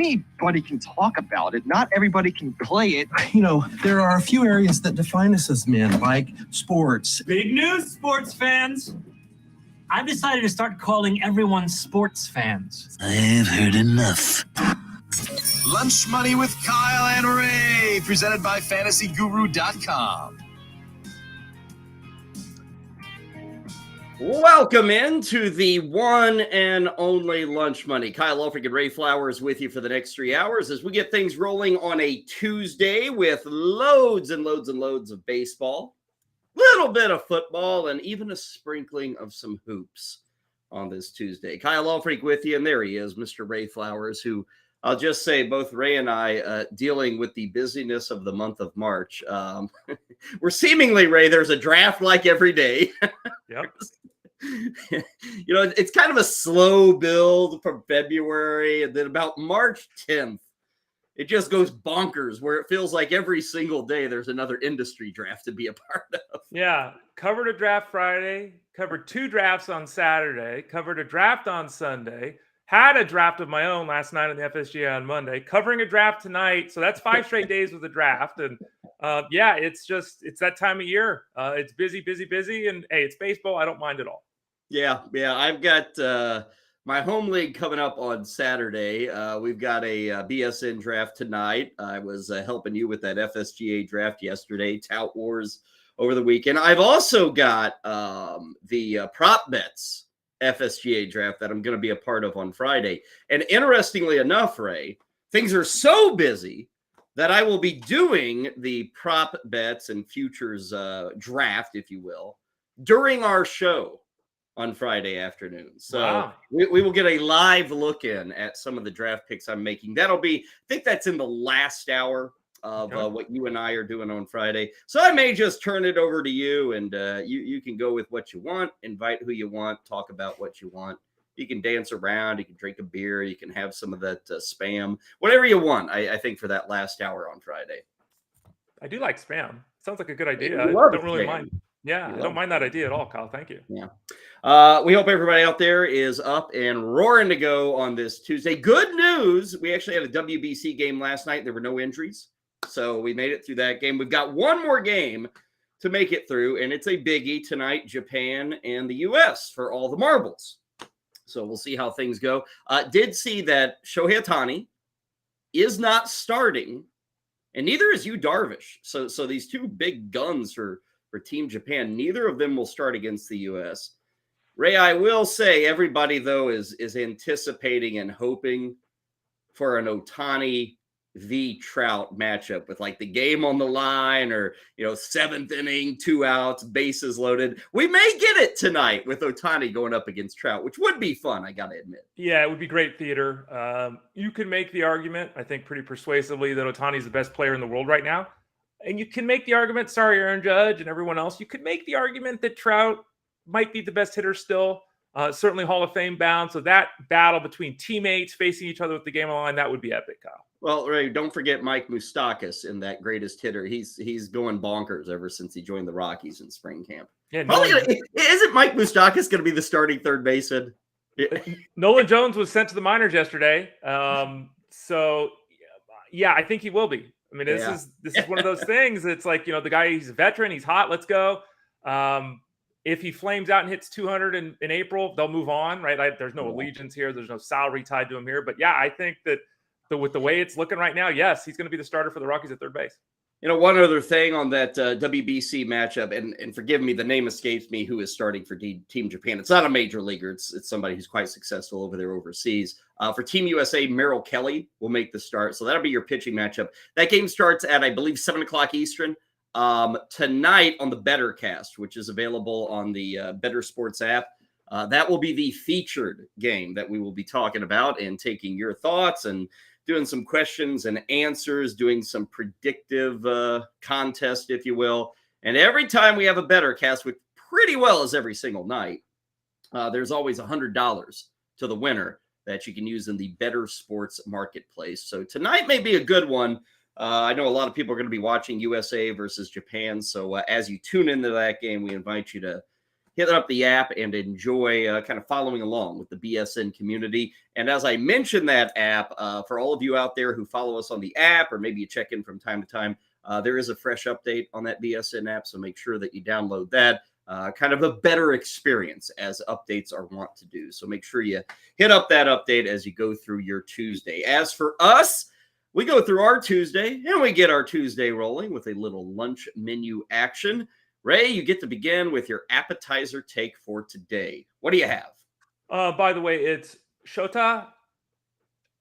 anybody can talk about it. Not everybody can play it. There are a few areas that define us as men, like sports. Big news, sports fans. I've decided to start calling everyone sports fans. I've heard enough. Lunch Money with Kyle and Ray, presented by FantasyGuru.com. Welcome into the one and only Lunch Money. Kyle Ulfric and Ray Flowers with you for the next 3 hours as we get things rolling on a Tuesday with loads and loads and loads of baseball, little bit of football, and even a sprinkling of some hoops on this Tuesday. Kyle Ulfric with you, and there he is, Mr. Ray Flowers, who I'll just say both Ray and I dealing with the busyness of the month of March. We're seemingly, Ray, there's a draft like every day. Yep. It's kind of a slow build from February, and then about March 10th, it just goes bonkers where it feels like every single day there's another industry draft to be a part of. Yeah. Covered a draft Friday, covered 2 drafts on Saturday, covered a draft on Sunday, had a draft of my own last night on the FSGA on Monday, covering a draft tonight. So that's 5 straight days with a draft. And it's that time of year. It's busy. And hey, it's baseball. I don't mind at all. Yeah. I've got my home league coming up on Saturday. We've got a BSN draft tonight. I was helping you with that FSGA draft yesterday, Tout Wars over the weekend. I've also got the prop bets FSGA draft that I'm going to be a part of on Friday. And interestingly enough, Ray, things are so busy that I will be doing the prop bets and futures draft, if you will, during our show on Friday afternoon. So wow. we will get a live look in at some of the draft picks I'm making. That'll be, I think that's in the last hour of what you and I are doing on Friday. So I may just turn it over to you, and you can go with what you want, invite who you want, talk about what you want. You can dance around, you can drink a beer, you can have some of that spam, whatever you want, I think, for that last hour on Friday. I do like spam. Sounds like a good idea. I don't really spam. mind. Yeah, I don't mind that idea at all, Kyle. Thank you. Yeah. We hope everybody out there is up and roaring to go on this Tuesday. Good news. We actually had a WBC game last night. There were no injuries. So we made it through that game. We've got one more game to make it through, and it's a biggie tonight, Japan and the U.S. for all the marbles. So we'll see how things go. Did see that Shohei Ohtani is not starting, and neither is Yu Darvish. So these two big guns for Team Japan, neither of them will start against the U.S. Ray, I will say everybody, though, is anticipating and hoping for an Ohtani v. Trout matchup with like the game on the line, or 7th inning, 2 outs, bases loaded. We may get it tonight with Ohtani going up against Trout, which would be fun, I gotta admit. Yeah, it would be great theater. You can make the argument, I think pretty persuasively, that Ohtani is the best player in the world right now. And you can make the argument, sorry, Aaron Judge and everyone else, you could make the argument that Trout might be the best hitter still, certainly Hall of Fame bound. So that battle between teammates facing each other with the game on the line, that would be epic, Kyle. Well, Ray, don't forget Mike Moustakas in that greatest hitter. He's going bonkers ever since he joined the Rockies in spring camp. Yeah, isn't Mike Moustakas going to be the starting third baseman? Nolan Jones was sent to the minors yesterday. So yeah, I think he will be. I mean, this is one of those things. It's like, the guy, he's a veteran, he's hot, let's go. If he flames out and hits 200 in April, they'll move on, right? There's no allegiance here. There's no salary tied to him here. But yeah, I think that with the way it's looking right now, yes, he's going to be the starter for the Rockies at third base. One other thing on that WBC matchup, and forgive me, the name escapes me, who is starting for Team Japan. It's not a major leaguer. It's somebody who's quite successful over there overseas. For Team USA, Merrill Kelly will make the start. So that'll be your pitching matchup. That game starts at, I believe, 7 o'clock Eastern. Tonight on the Bettor cast, which is available on the Bettor Sports app. That will be the featured game that we will be talking about and taking your thoughts and doing some questions and answers, doing some predictive contest, if you will. And every time we have a Bettor cast, which pretty well is every single night, there's always $100 to the winner that you can use in the Bettor Sports Marketplace. So tonight may be a good one. I know a lot of people are going to be watching USA versus Japan. So as you tune into that game, we invite you to hit up the app and enjoy kind of following along with the BSN community. And as I mentioned that app, for all of you out there who follow us on the app, or maybe you check in from time to time, there is a fresh update on that BSN app. So make sure that you download that. Kind of a better experience as updates are wont to do. So make sure you hit up that update as you go through your Tuesday. As for us, we go through our Tuesday and we get our Tuesday rolling with a little lunch menu action. Ray, you get to begin with your appetizer take for today. What do you have? By the way, it's Shota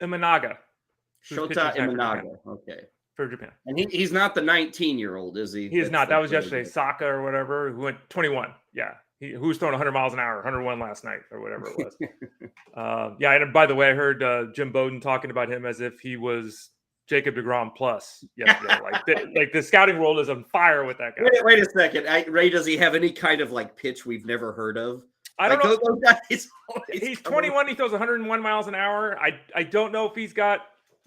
Imanaga. Shota Imanaga. Okay. For Japan. And he's not the 19-year-old, is he? He is not. That was yesterday. Saka or whatever, who went 21. Yeah. Who was throwing 100 miles an hour, 101 last night or whatever it was. Yeah. And by the way, I heard Jim Bowden talking about him as if he was Jacob deGrom plus yesterday. like the scouting world is on fire with that guy. Wait a second. Ray, does he have any kind of like pitch we've never heard of? I don't know. Those guys he's 21. He throws 101 miles an hour. I don't know if he's got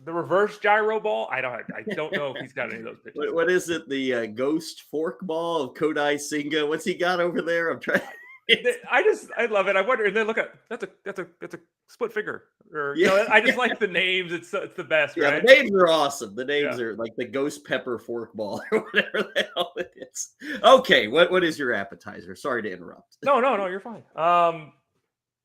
the reverse gyro ball. I don't know if he's got any of those pitches. What is it? The ghost fork ball of Kodai Senga. What's he got over there? I'm trying. I love it. I wonder. And then look at that's a split figure. Or I just like the names. It's the best. Yeah, right? The names are awesome. The names are like the ghost pepper fork ball or whatever the hell it is. Okay, what is your appetizer? Sorry to interrupt. No, you're fine.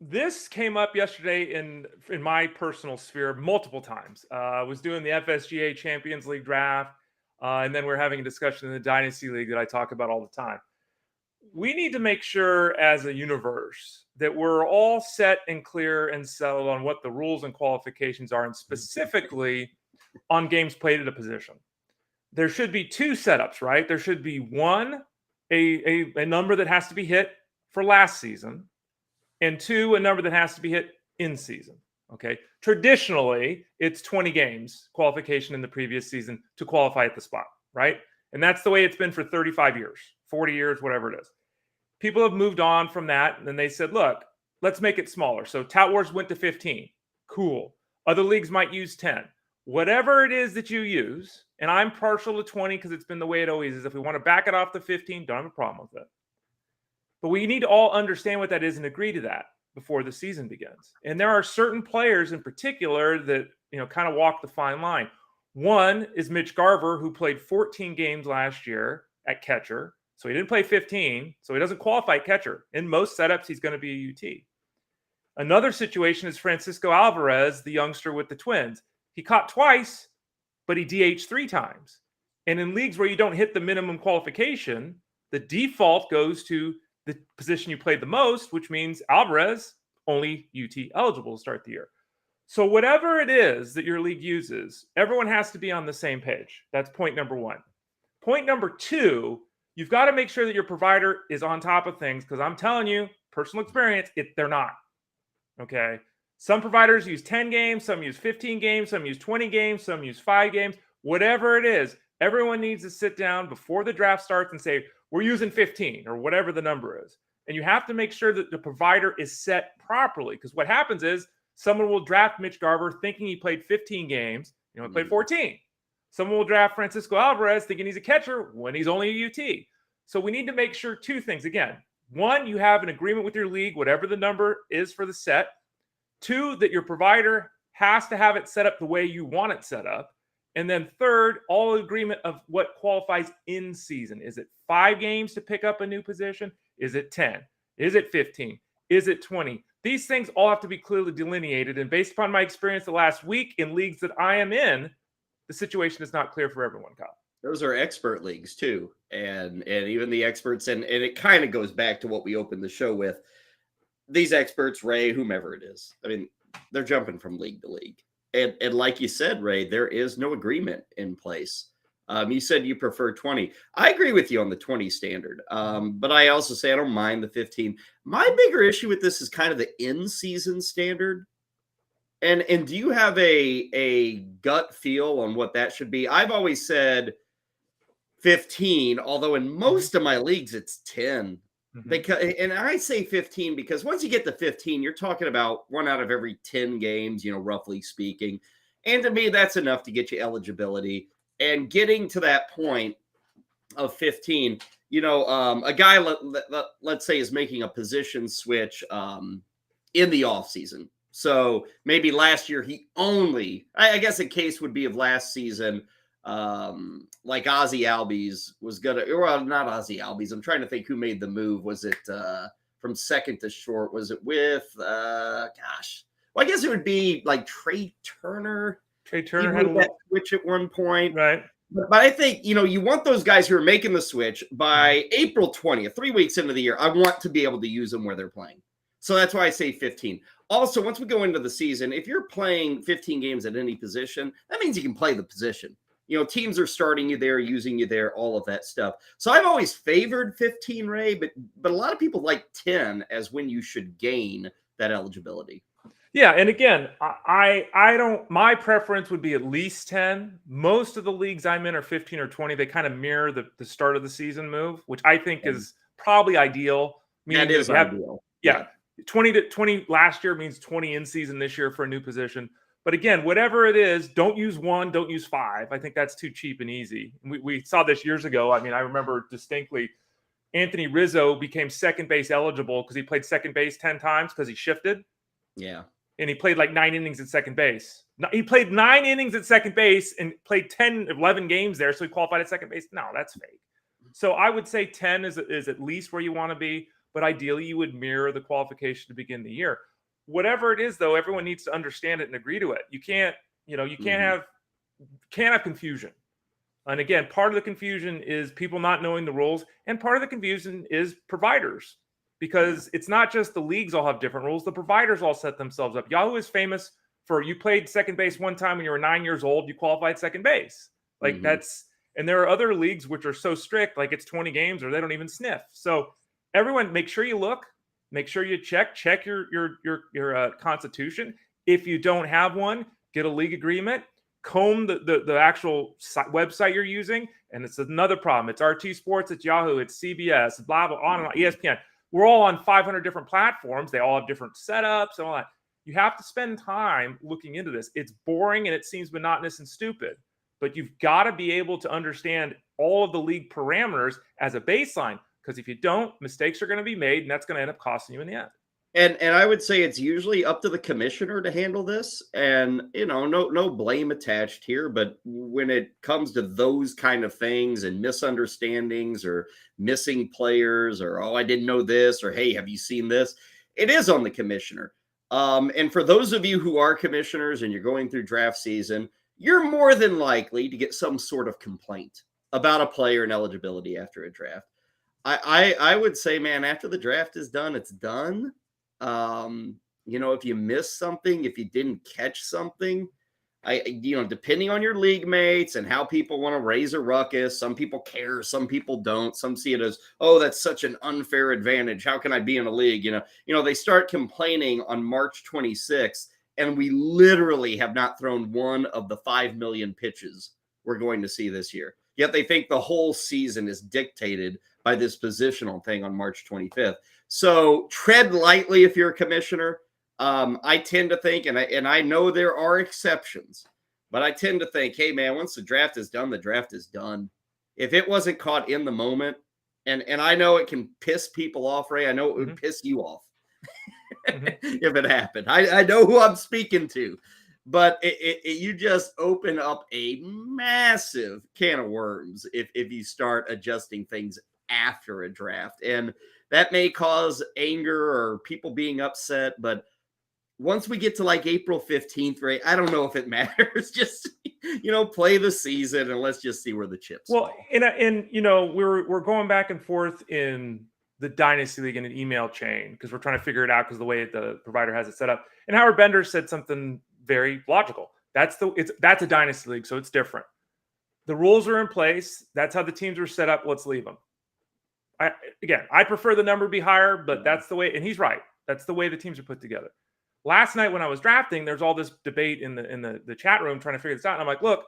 This came up yesterday in my personal sphere multiple times. I was doing the FSGA Champions League draft, and then we're having a discussion in the Dynasty League that I talk about all the time. We need to make sure as a universe that we're all set and clear and settled on what the rules and qualifications are, and specifically on games played at a position. There should be two setups, right? There should be one, a number that has to be hit for last season, and two, a number that has to be hit in season. Okay. Traditionally, it's 20 games qualification in the previous season to qualify at the spot, right? And that's the way it's been for 35 years, 40 years, whatever it is. People have moved on from that, and then they said, look, let's make it smaller. So Tout Wars went to 15. Cool. Other leagues might use 10. Whatever it is that you use, and I'm partial to 20 because it's been the way it always is. If we want to back it off to 15, don't have a problem with it. But we need to all understand what that is and agree to that before the season begins. And there are certain players in particular that, kind of walk the fine line. One is Mitch Garver, who played 14 games last year at catcher. So he didn't play 15, so he doesn't qualify at catcher. In most setups, he's going to be a UT. Another situation is Francisco Alvarez, the youngster with the Twins. He caught twice, but he DH'd 3 times. And in leagues where you don't hit the minimum qualification, the default goes to the position you played the most, which means Alvarez only UT eligible to start the year. So whatever it is that your league uses, everyone has to be on the same page. That's point number 1. Point number 2, you've got to make sure that your provider is on top of things, because I'm telling you, personal experience, they're not. Okay. Some providers use 10 games, some use 15 games, some use 20 games, some use 5 games. Whatever it is, everyone needs to sit down before the draft starts and say, we're using 15 or whatever the number is. And you have to make sure that the provider is set properly, because what happens is someone will draft Mitch Garver thinking he played 15 games, he played 14. Someone will draft Francisco Alvarez thinking he's a catcher when he's only a UT. So we need to make sure 2 things. Again, 1, you have an agreement with your league, whatever the number is for the set. 2, that your provider has to have it set up the way you want it set up. And then 3rd, all agreement of what qualifies in season. Is it 5 games to pick up a new position? Is it 10? Is it 15? Is it 20? These things all have to be clearly delineated. And based upon my experience the last week in leagues that I am in, the situation is not clear for everyone, Kyle. Those are expert leagues too. And even the experts, and it kind of goes back to what we opened the show with. These experts, Ray, whomever it is, I mean, they're jumping from league to league. And like you said, Ray, there is no agreement in place. You said you prefer 20. I agree with you on the 20 standard. But I also say I don't mind the 15. My bigger issue with this is kind of the in-season standard. And do you have a gut feel on what that should be? I've always said 15, although in most of my leagues it's 10. Because, and I say 15 because once you get to 15, you're talking about 1 out of every 10 games, roughly speaking. And to me, that's enough to get you eligibility. And getting to that point of 15, a guy let's say is making a position switch in the offseason. So maybe last year he only, I guess a case would be of last season, like Ozzy Albies was gonna, well, not Ozzy Albies. I'm trying to think who made the move. Was it from second to short? Was it with gosh? Well, I guess it would be like Trey Turner. Trey Turner had had that switch at one point, right? But I think, you want those guys who are making the switch by April 20th, 3 weeks into the year. I want to be able to use them where they're playing. So that's why I say 15. Also, once we go into the season, if you're playing 15 games at any position, that means you can play the position. Teams are starting you there, using you there, all of that stuff. So I've always favored 15, Ray, but a lot of people like 10 as when you should gain that eligibility. Yeah, and again, I don't. My preference would be at least 10. Most of the leagues I'm in are 15 or 20. They kind of mirror the start of the season move, which I think is probably ideal. That is ideal. Yeah, 20 to 20 last year means 20 in season this year for a new position. But again, whatever it is, don't use 1, don't use 5. I think that's too cheap and easy. We saw this years ago. I mean, I remember distinctly Anthony Rizzo became second base eligible because he played second base 10 times because he shifted. Yeah. And he played like 9 innings at second base. He played 9 innings at second base and played 10, 11 games there. So he qualified at second base. No, that's fake. So I would say 10 is at least where you want to be. But ideally, you would mirror the qualification to begin the year. Whatever it is, though, everyone needs to understand it and agree to it. You can't have confusion. And again, part of the confusion is people not knowing the rules. And part of the confusion is providers. Because it's not just the leagues all have different rules. The providers all set themselves up. Yahoo is famous for you played second base one time when you were 9 years old, you qualified second base. Like and there are other leagues which are so strict, like it's 20 games or they don't even sniff. So everyone, make sure you look, make sure you check your constitution. If you don't have one, get a league agreement, comb the actual website you're using. And it's another problem. It's RT Sports, it's Yahoo, it's CBS, blah, blah, on and on, ESPN. We're all on 500 different platforms. They all have different setups and all that. You have to spend time looking into this. It's boring and it seems monotonous and stupid, but you've got to be able to understand all of the league parameters as a baseline, because if you don't, mistakes are going to be made and that's going to end up costing you in the end. And I would say it's usually up to the commissioner to handle this, and no blame attached here. But when it comes to those kind of things and misunderstandings or missing players or I didn't know this or hey, have you seen this? It is on the commissioner. And for those of you who are commissioners and you're going through draft season, you're more than likely to get some sort of complaint about a player and eligibility after a draft. I would say, man, after the draft is done, it's done. If you missed something, if you didn't catch something, depending on your league mates and how people want to raise a ruckus, some people care, some people don't, some see it as, that's such an unfair advantage. How can I be in a league? They start complaining on March 26th, and we literally have not thrown one of the 5 million pitches we're going to see this year. Yet they think the whole season is dictated by this positional thing on March 25th. So tread lightly if you're a commissioner. I tend to think, and I know there are exceptions, but I tend to think, hey, man, once the draft is done, the draft is done. If it wasn't caught in the moment, and I know it can piss people off, Ray. I know it would piss you off if it happened. I know who I'm speaking to. But you just open up a massive can of worms if you start adjusting things after a draft. And that may cause anger or people being upset. But once we get to like April 15th, right, I don't know if it matters. Just, play the season and let's just see where the chips fall. And we're going back and forth in the Dynasty League in an email chain because we're trying to figure it out because of the way the provider has it set up. And Howard Bender said something very logical. That's a Dynasty League, so it's different. The rules are in place. That's how the teams were set up. Let's leave them. I prefer the number be higher, but that's the way, and he's right. That's the way the teams are put together. Last night when I was drafting, there's all this debate in the chat room trying to figure this out. And I'm like, look,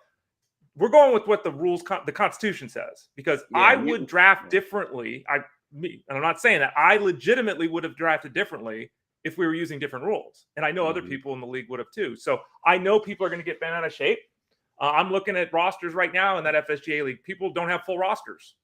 we're going with what the rules, the Constitution says, because I would draft differently. And I'm not saying that. I legitimately would have drafted differently if we were using different rules. And I know other people in the league would have too. So I know people are going to get bent out of shape. I'm looking at rosters right now in that FSGA league. People don't have full rosters.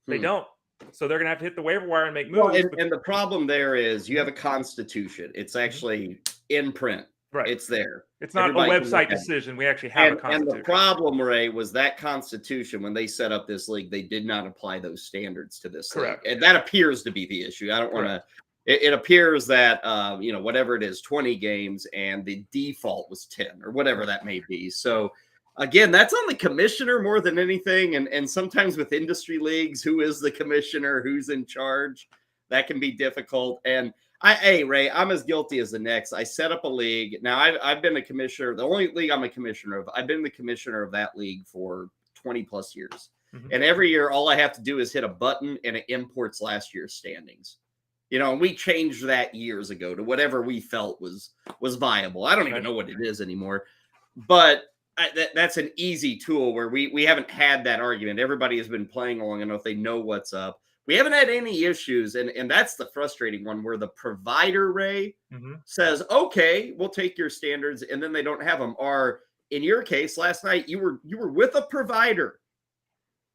They don't. So they're going to have to hit the waiver wire and make Well, moves. and the problem there is you have a constitution. It's actually in print. Right. It's there. It's not Everybody a can look website at it. decision. We actually have a And constitution. the problem, Ray, was that constitution, when they set up this league, they did not apply those standards to this Correct. league. And that appears to be the issue. I don't want to – it appears that, whatever it is, 20 games, and the default was 10 or whatever that may be. So, again, that's on the commissioner more than anything. And sometimes with industry leagues, who is the commissioner, who's in charge, that can be difficult. And hey, Ray, I'm as guilty as the next. I set up a league. Now, I've been a commissioner. The only league I'm a commissioner of, I've been the commissioner of that league for 20 plus years. Mhm. And every year, all I have to do is hit a button and it imports last year's standings. And we changed that years ago to whatever we felt was viable. I don't even know what it is anymore. But that's an easy tool where we haven't had that argument. Everybody has been playing long enough. They know what's up. We haven't had any issues, and that's the frustrating one where the provider, Ray, says, okay, we'll take your standards, and then they don't have them. Or in your case, last night, you were with a provider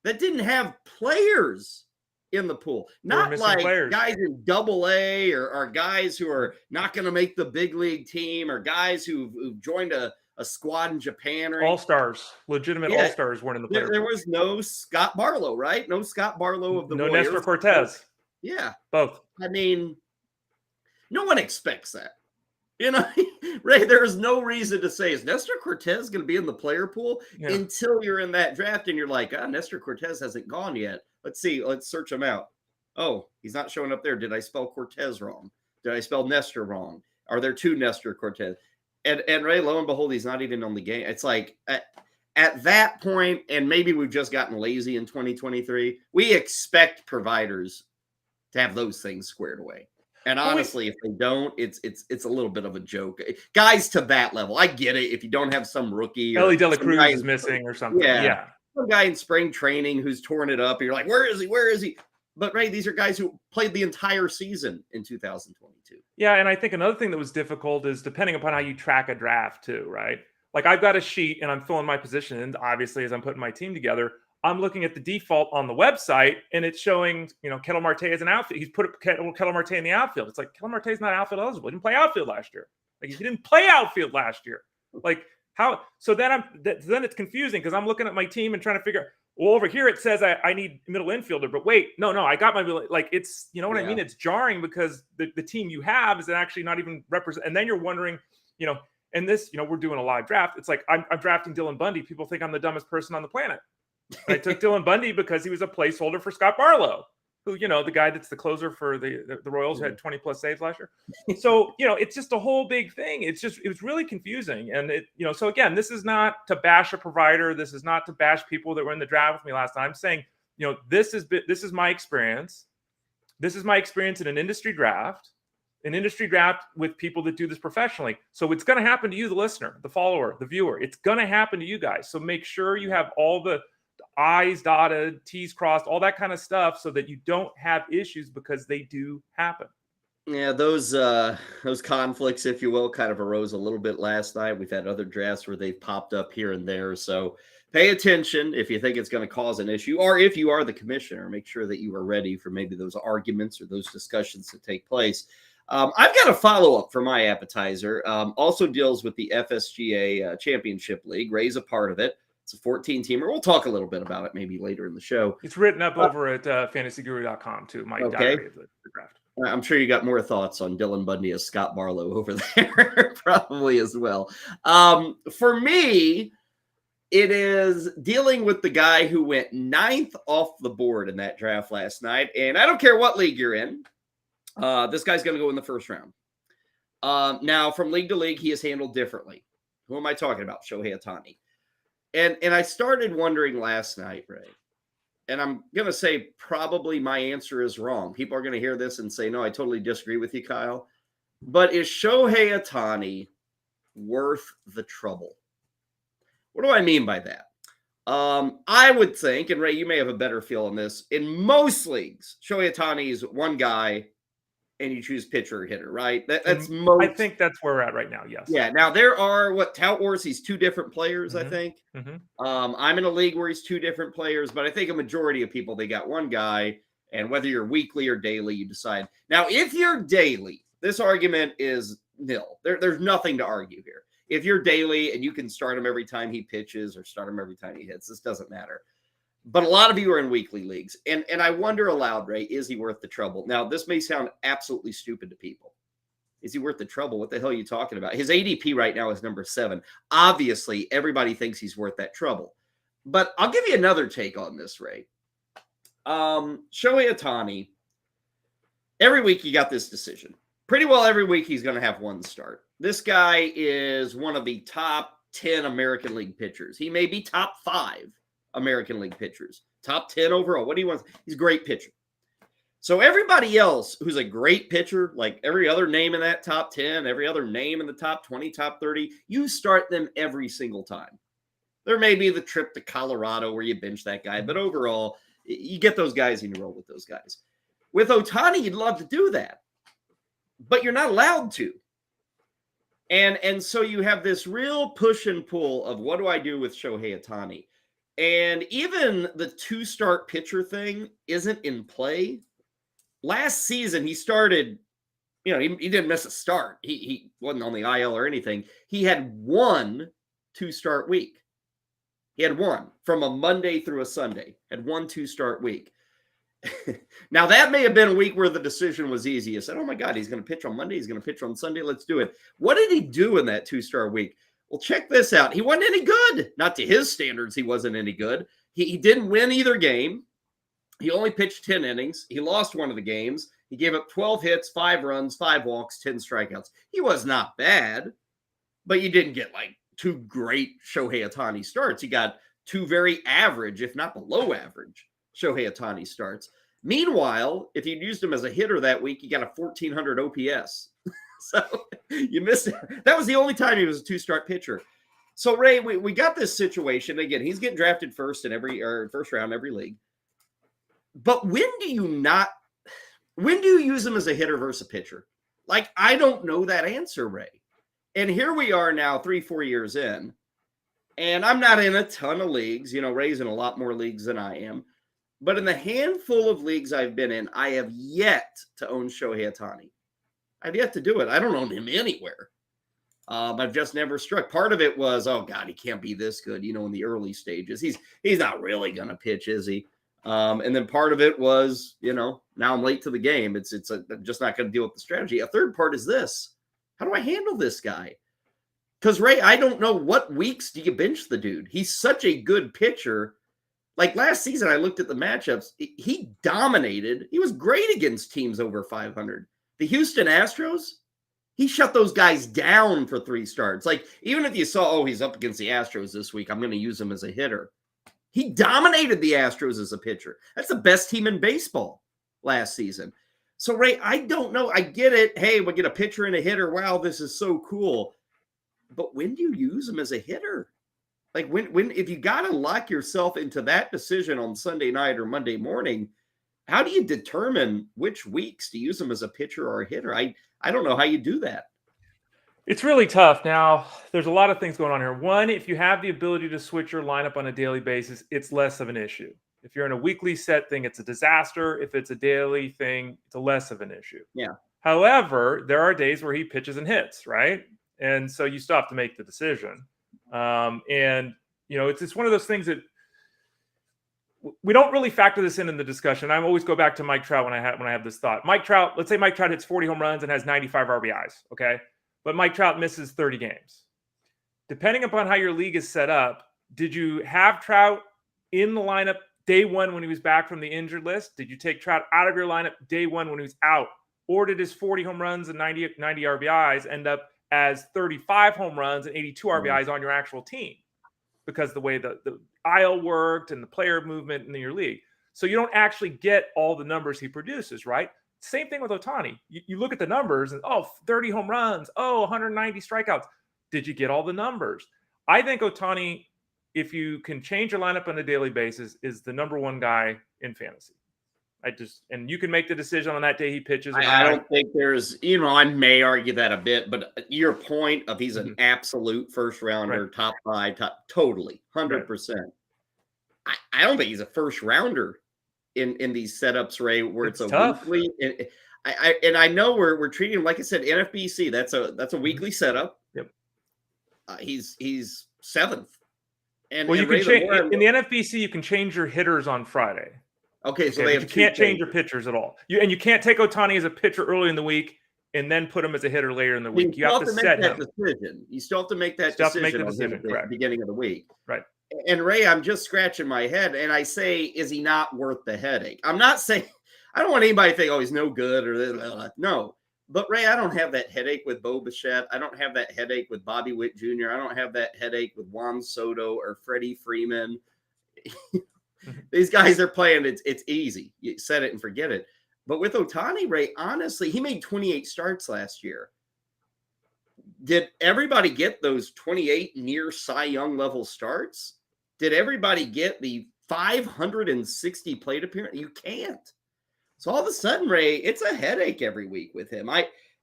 that didn't have players in the pool. Not like guys in AA or guys who are not going to make the big league team or guys who've joined a squad in Japan or all-stars, legitimate all-stars weren't in the player. There was no Scott Barlow, right? No Scott Barlow of the no Royals. Nestor Cortez. Yeah. Both. I mean, no one expects that. Ray, there's no reason to say, is Nestor Cortez going to be in the player pool until you're in that draft and you're like, Nestor Cortez hasn't gone yet. Let's see. Let's search him out. Oh, he's not showing up there. Did I spell Cortez wrong? Did I spell Nestor wrong? Are there two Nestor Cortez? And Ray, lo and behold, he's not even on the game. It's like at that point, and maybe we've just gotten lazy in 2023, we expect providers to have those things squared away. And honestly, if they don't, it's a little bit of a joke. Guys to that level, I get it. If you don't have some rookie, Ellie De La Cruz is missing or something. Yeah. Some guy in spring training who's torn it up. You're like, where is he? Where is he? But Ray, these are guys who played the entire season in 2022. Yeah, and I think another thing that was difficult is depending upon how you track a draft too, right? Like I've got a sheet and I'm filling my position, and obviously as I'm putting my team together, I'm looking at the default on the website and it's showing, Ketel Marte as an outfield. He's put Ketel Marte in the outfield. It's like Ketel Marte's not outfield eligible. He didn't play outfield last year. Like he didn't play outfield last year. Like how? So then then it's confusing because I'm looking at my team and trying to figure. Well, over here it says I need middle infielder, but wait, no, I got my middle. Like it's, you know what I mean? It's jarring because the team you have is actually not even represent. And then you're wondering, and this, we're doing a live draft. It's like I'm drafting Dylan Bundy. People think I'm the dumbest person on the planet. I took Dylan Bundy because he was a placeholder for Scott Barlow, who, the guy that's the closer for the Royals who had 20 plus saves last year. So, it's just a whole big thing. It was really confusing. And so again, this is not to bash a provider. This is not to bash people that were in the draft with me last time. I'm saying, this is my experience. This is my experience in an industry draft with people that do this professionally. So it's going to happen to you, the listener, the follower, the viewer. It's going to happen to you guys. So make sure you have all the I's dotted, T's crossed, all that kind of stuff so that you don't have issues because they do happen. Yeah, those conflicts, if you will, kind of arose a little bit last night. We've had other drafts where they've popped up here and there. So pay attention if you think it's going to cause an issue, or if you are the commissioner, make sure that you are ready for maybe those arguments or those discussions to take place. I've got a follow-up for my appetizer. Also deals with the FSGA Championship League. Ray's a part of it. It's a 14-teamer. We'll talk a little bit about it maybe later in the show. It's written up over at fantasyguru.com too, my diary of the draft. I'm sure you got more thoughts on Dylan Bundy as Scott Barlow over there probably as well. For me, it is dealing with the guy who went 9th off the board in that draft last night. And I don't care what league you're in. This guy's going to go in the first round. Now, from league to league, he is handled differently. Who am I talking about? Shohei Ohtani. And I started wondering last night, Ray, and I'm going to say probably my answer is wrong. People are going to hear this and say, no, I totally disagree with you, Kyle. But is Shohei Ohtani worth the trouble? What do I mean by that? I would think, and Ray, you may have a better feel on this, in most leagues, Shohei Ohtani is one guy, and you choose pitcher or hitter, right? That's most. I think that's where we're at right now, yes. Yeah, now there are, Tout Wars, he's two different players, I think. I'm in a league where he's two different players, but I think a majority of people, they got one guy, And whether you're weekly or daily, you decide. Now, if you're daily, this argument is nil. There's nothing to argue here. If you're daily and you can start him every time he pitches or start him every time he hits, this doesn't matter. But a lot of you are in weekly leagues. And I wonder aloud, Ray, is he worth the trouble? Now, this may sound absolutely stupid to people. Is he worth the trouble? What the hell are you talking about? His ADP right now is number 7. Obviously, everybody thinks he's worth that trouble. But I'll give you another take on this, Ray. Shohei Ohtani, every week you got this decision. Pretty well every week he's going to have one start. This guy is one of the top 10 American League pitchers. He may be top 5 American League pitchers. Top 10 overall. What do you want? He's a great pitcher. So everybody else who's a great pitcher, like every other name in that top 10, every other name in the top 20, top 30, you start them every single time. There may be the trip to Colorado where you bench that guy, but overall, you get those guys and you roll with those guys. With Ohtani, you'd love to do that, but you're not allowed to. And so you have this real push and pull of what do I do with Shohei Ohtani? And even the 2-start pitcher thing isn't in play. Last season, he started, he didn't miss a start. He wasn't on the IL or anything. He had 1 2-start week. He had 1 from a Monday through a Sunday, had 1 2-start week. Now, that may have been a week where the decision was easy. You said, oh, my God, he's going to pitch on Monday. He's going to pitch on Sunday. Let's do it. What did he do in that 2-start week? Well, check this out. He wasn't any good. Not to his standards, he wasn't any good. He didn't win either game. He only pitched 10 innings. He lost one of the games. He gave up 12 hits, 5 runs, 5 walks, 10 strikeouts. He was not bad, but you didn't get like 2 great Shohei Ohtani starts. You got 2 very average, if not below average, Shohei Ohtani starts. Meanwhile, if you'd used him as a hitter that week, you got a 1,400 OPS. So you missed it. That was the only time he was a 2-start pitcher. So, Ray, we got this situation. Again, he's getting drafted first round every league. But when do you use him as a hitter versus a pitcher? Like, I don't know that answer, Ray. And here we are now 3-4 years in, and I'm not in a ton of leagues. Ray's in a lot more leagues than I am. But in the handful of leagues I've been in, I have yet to own Shohei Ohtani. I've yet to do it. I don't own him anywhere. I've just never struck. Part of it was, oh, God, he can't be this good, in the early stages. He's not really going to pitch, is he? And then part of it was, now I'm late to the game. I'm just not going to deal with the strategy. A third part is this. How do I handle this guy? Because, Ray, I don't know what weeks do you bench the dude. He's such a good pitcher. Like last season, I looked at the matchups. He dominated. He was great against teams over 500. The Houston Astros, he shut those guys down for 3 starts. Like, even if you saw, he's up against the Astros this week, I'm going to use him as a hitter. He dominated the Astros as a pitcher. That's the best team in baseball last season. So, Ray, I don't know. I get it. Hey, we get a pitcher and a hitter. Wow, this is so cool. But when do you use him as a hitter? Like, when if you got to lock yourself into that decision on Sunday night or Monday morning, how do you determine which weeks to use him as a pitcher or a hitter? I don't know how you do that. It's really tough. Now, there's a lot of things going on here. One, if you have the ability to switch your lineup on a daily basis, it's less of an issue. If you're in a weekly set thing, it's a disaster. If it's a daily thing, it's a less of an issue. Yeah. However, there are days where he pitches and hits, right? And so you still have to make the decision. It's one of those things that we don't really factor this in the discussion. I always go back to Mike Trout when I have this thought. Mike Trout, let's say Mike Trout hits 40 home runs and has 95 RBIs, okay? But Mike Trout misses 30 games. Depending upon how your league is set up, did you have Trout in the lineup day one when he was back from the injured list? Did you take Trout out of your lineup day one when he was out? Or did his 40 home runs and 90 RBIs end up as 35 home runs and 82 RBIs on your actual team? Because the way the IL worked and the player movement in your league. So you don't actually get all the numbers he produces, right? Same thing with Ohtani. You look at the numbers and, 30 home runs, 190 strikeouts. Did you get all the numbers? I think Ohtani, if you can change your lineup on a daily basis, is the number 1 guy in fantasy. And you can make the decision on that day he pitches. I don't think there's, I may argue that a bit, but your point of he's an absolute first rounder, right. Top 5, totally, 100%. Right. I don't think he's a first rounder in these setups, Ray, where it's a tough. weekly. And I know we're treating him like I said, NFBC. That's a weekly setup. Yep. He's 7th. And Well, you and Ray, can change in the NFBC. You can change your hitters on Friday. Okay, so but they have you can't change your pitchers at all. You can't take Ohtani as a pitcher early in the week and then put him as a hitter later in the week. You have to set that him. decision. You still have to make that Still have to make decision the decision, at the correct. beginning of the week. Right. And Ray, I'm just scratching my head, and I say, is he not worth the headache? I'm not saying I don't want anybody to think, oh, he's no good or no. But Ray, I don't have that headache with Bo Bichette. I don't have that headache with Bobby Witt Jr. I don't have that headache with Juan Soto or Freddie Freeman. These guys are playing. It's easy. You set it and forget it. But with Ohtani, Ray, honestly, he made 28 starts last year. Did everybody get those 28 near Cy Young level starts? Did everybody get the 560 plate appearance? You can't. So all of a sudden, Ray, it's a headache every week with him.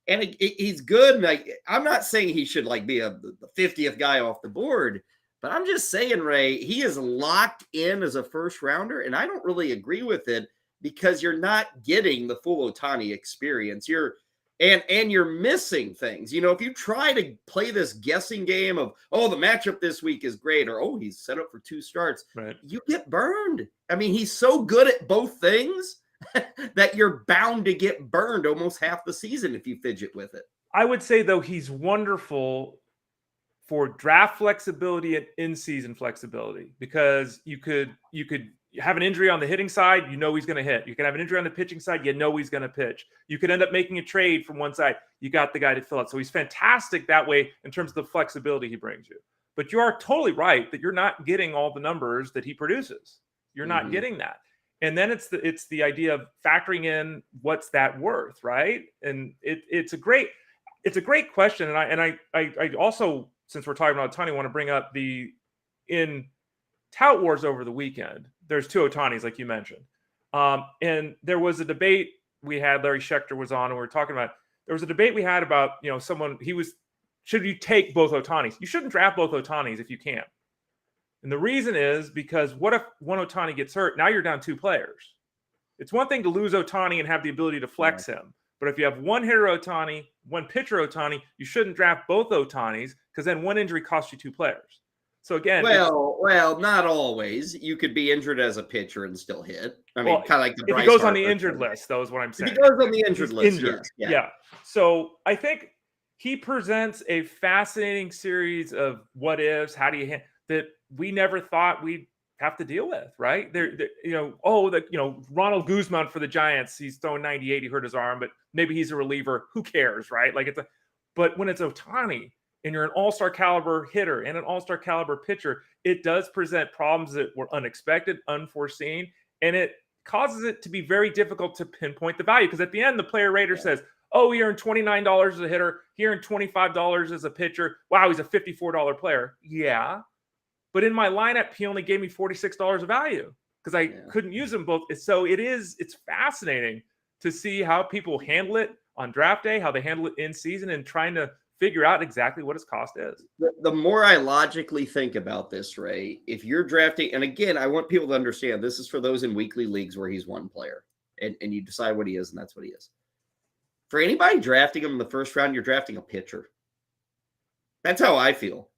He's good. Like, I'm not saying he should be the 50th guy off the board, but I'm just saying, Ray, he is locked in as a first rounder, and I don't really agree with it because you're not getting the full Ohtani experience. You're missing things. If you try to play this guessing game of, oh, the matchup this week is great, or oh, he's set up for 2 starts, right, you get burned. I mean, he's so good at both things that you're bound to get burned almost half the season if you fidget with it. I would say, though, he's wonderful for draft flexibility and in-season flexibility because you could have an injury on the hitting side, he's going to hit. You can have an injury on the pitching side, he's going to pitch. You could end up making a trade from one side. You got the guy to fill it. So he's fantastic that way in terms of the flexibility he brings you. But you are totally right that you're not getting all the numbers that he produces. You're not getting that. And then it's the idea of factoring in what's that worth, right? And it's a great question. And I also, since we're talking about Ohtani, want to bring up in Tout Wars over the weekend. There's 2 Ohtanis, like you mentioned. And there was a debate we had. Larry Schechter was on, and we were talking about. There was a debate we had about should you take both Ohtanis? You shouldn't draft both Ohtanis if you can. And the reason is because what if one Ohtani gets hurt? Now you're down 2 players. It's one thing to lose Ohtani and have the ability to flex him. But if you have one hitter Ohtani, one pitcher Ohtani, you shouldn't draft both Ohtanis because then one injury costs you 2 players. So again, well, not always. You could be injured as a pitcher and still hit. I mean, kind of like the if Bryce he goes Harper on the injured thing. list, that was what I'm saying. If he goes on the injured list, injured. Yes. Yeah. So I think he presents a fascinating series of what ifs. How do you that we never thought we'd have to deal with, right? Ronald Guzman for the Giants, he's throwing 98, he hurt his arm, but maybe he's a reliever. Who cares, right? But when it's Ohtani and you're an all-star caliber hitter and an all-star caliber pitcher, it does present problems that were unexpected, unforeseen, and it causes it to be very difficult to pinpoint the value because at the end, the player rater says, oh, he earned $29 as a hitter, he earned $25 as a pitcher. Wow, he's a $54 player. Yeah. But in my lineup, he only gave me $46 of value because I couldn't use them both. So it's fascinating to see how people handle it on draft day, how they handle it in season, and trying to figure out exactly what his cost is. The more I logically think about this, Ray, if you're drafting, and again, I want people to understand this is for those in weekly leagues where he's one player and you decide what he is, and that's what he is. For anybody drafting him in the first round, you're drafting a pitcher. That's how I feel.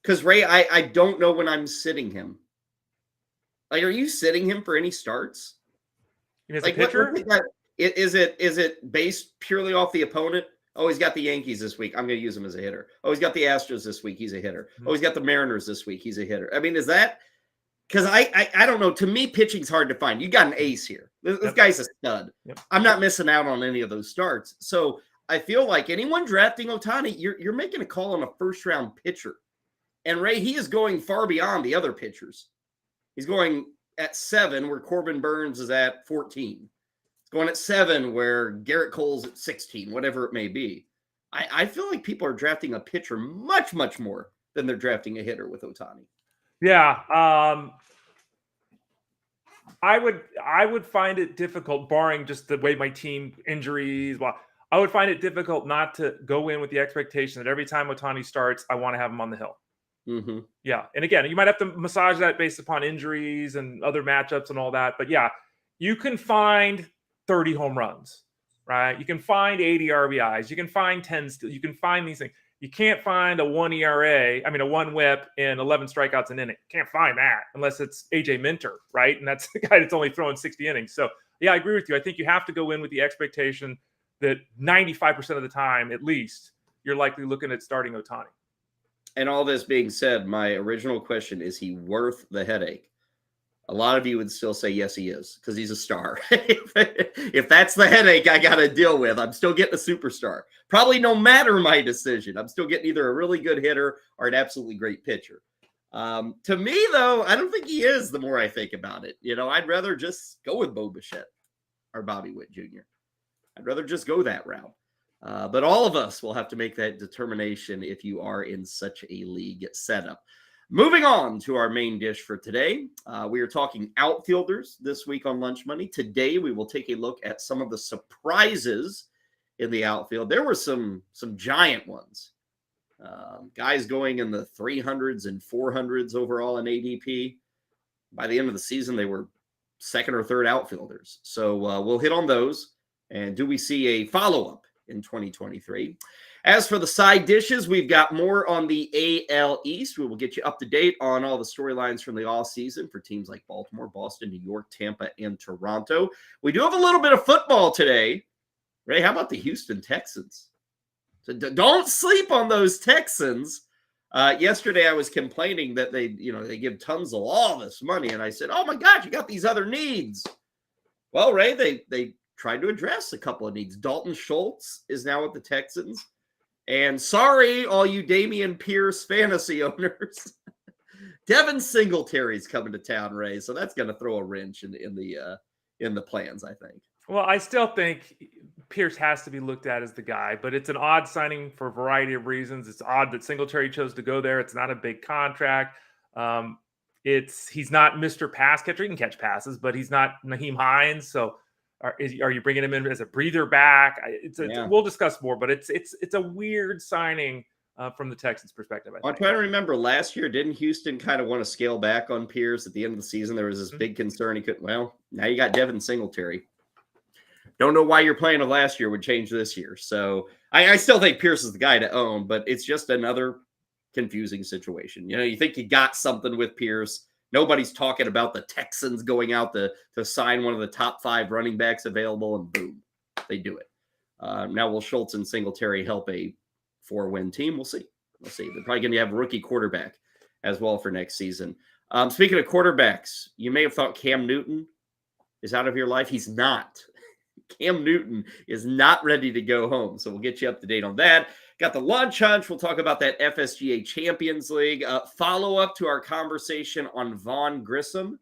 Because, Ray, I don't know when I'm sitting him. Are you sitting him for any starts? As a pitcher? Is it based purely off the opponent? Oh, he's got the Yankees this week. I'm going to use him as a hitter. Oh, he's got the Astros this week. He's a hitter. Oh, he's got the Mariners this week. He's a hitter. I mean, is that – because I don't know. To me, pitching's hard to find. You got an ace here. This guy's a stud. Yep. I'm not missing out on any of those starts. So I feel like anyone drafting Ohtani, you're making a call on a first-round pitcher. And, Ray, he is going far beyond the other pitchers. He's going at 7 where Corbin Burns is at 14. He's going at 7 where Garrett Cole's at 16, whatever it may be. I feel like people are drafting a pitcher much, much more than they're drafting a hitter with Ohtani. Yeah. I would find it difficult, barring just the way my team injuries. Well, I would find it difficult not to go in with the expectation that every time Ohtani starts, I want to have him on the hill. Mm-hmm. Yeah. And again, you might have to massage that based upon injuries and other matchups and all that. But yeah, you can find 30 home runs, right? You can find 80 RBIs. You can find 10 steals. You can find these things. You can't find a 1 ERA, a 1 whip and 11 strikeouts an inning. Can't find that unless it's AJ Minter, right? And that's the guy that's only throwing 60 innings. So, yeah, I agree with you. I think you have to go in with the expectation that 95% of the time, at least, you're likely looking at starting Ohtani. And all this being said, my original question, is he worth the headache? A lot of you would still say yes, he is, because he's a star. If that's the headache I got to deal with, I'm still getting a superstar. Probably no matter my decision, I'm still getting either a really good hitter or an absolutely great pitcher. To me, though, I don't think he is the more I think about it. I'd rather just go with Bo Bichette or Bobby Witt Jr. I'd rather just go that route. But all of us will have to make that determination if you are in such a league setup. Moving on to our main dish for today, we are talking outfielders this week on Lunch Money. Today, we will take a look at some of the surprises in the outfield. There were some giant ones. Guys going in the 300s and 400s overall in ADP. By the end of the season, they were second or third outfielders. So we'll hit on those. And do we see a follow-up in 2023? As for the side dishes, we've got more on the AL East. We will get you up to date on all the storylines from the offseason for teams like Baltimore, Boston, New York, Tampa, and Toronto. We do have a little bit of football today. Ray, how about the Houston Texans? So don't sleep on those Texans. Yesterday, I was complaining that they give Tunzel all this money, and I said, "Oh my God, you got these other needs." Well, Ray, they tried to address a couple of needs. Dalton Schultz is now with the Texans. And sorry, all you Damian Pierce fantasy owners, Devin Singletary's coming to town, Ray. So that's going to throw a wrench in the plans, I think. Well, I still think Pierce has to be looked at as the guy, but it's an odd signing for a variety of reasons. It's odd that Singletary chose to go there. It's not a big contract. He's not Mr. Pass Catcher. He can catch passes, but he's not Naheem Hines. So are you bringing him in as a breather back? We'll discuss more, but it's a weird signing from the Texans' perspective. I'm trying to remember last year, didn't Houston kind of want to scale back on Pierce at the end of the season? There was this big concern he couldn't. Well, now you got Devin Singletary. Don't know why your plan of last year would change this year. So I still think Pierce is the guy to own, but it's just another confusing situation. You think you got something with Pierce. Nobody's talking about the Texans going out to sign one of the top 5 running backs available, and boom, they do it. Now will Schultz and Singletary help a 4-win team? We'll see. They're probably going to have a rookie quarterback as well for next season. Speaking of quarterbacks, you may have thought Cam Newton is out of your life. He's not. Cam Newton is not ready to go home. So we'll get you up to date on that. Got the lunch hunch. We'll talk about that FSGA Champions League. Follow up to our conversation on Vaughn Grissom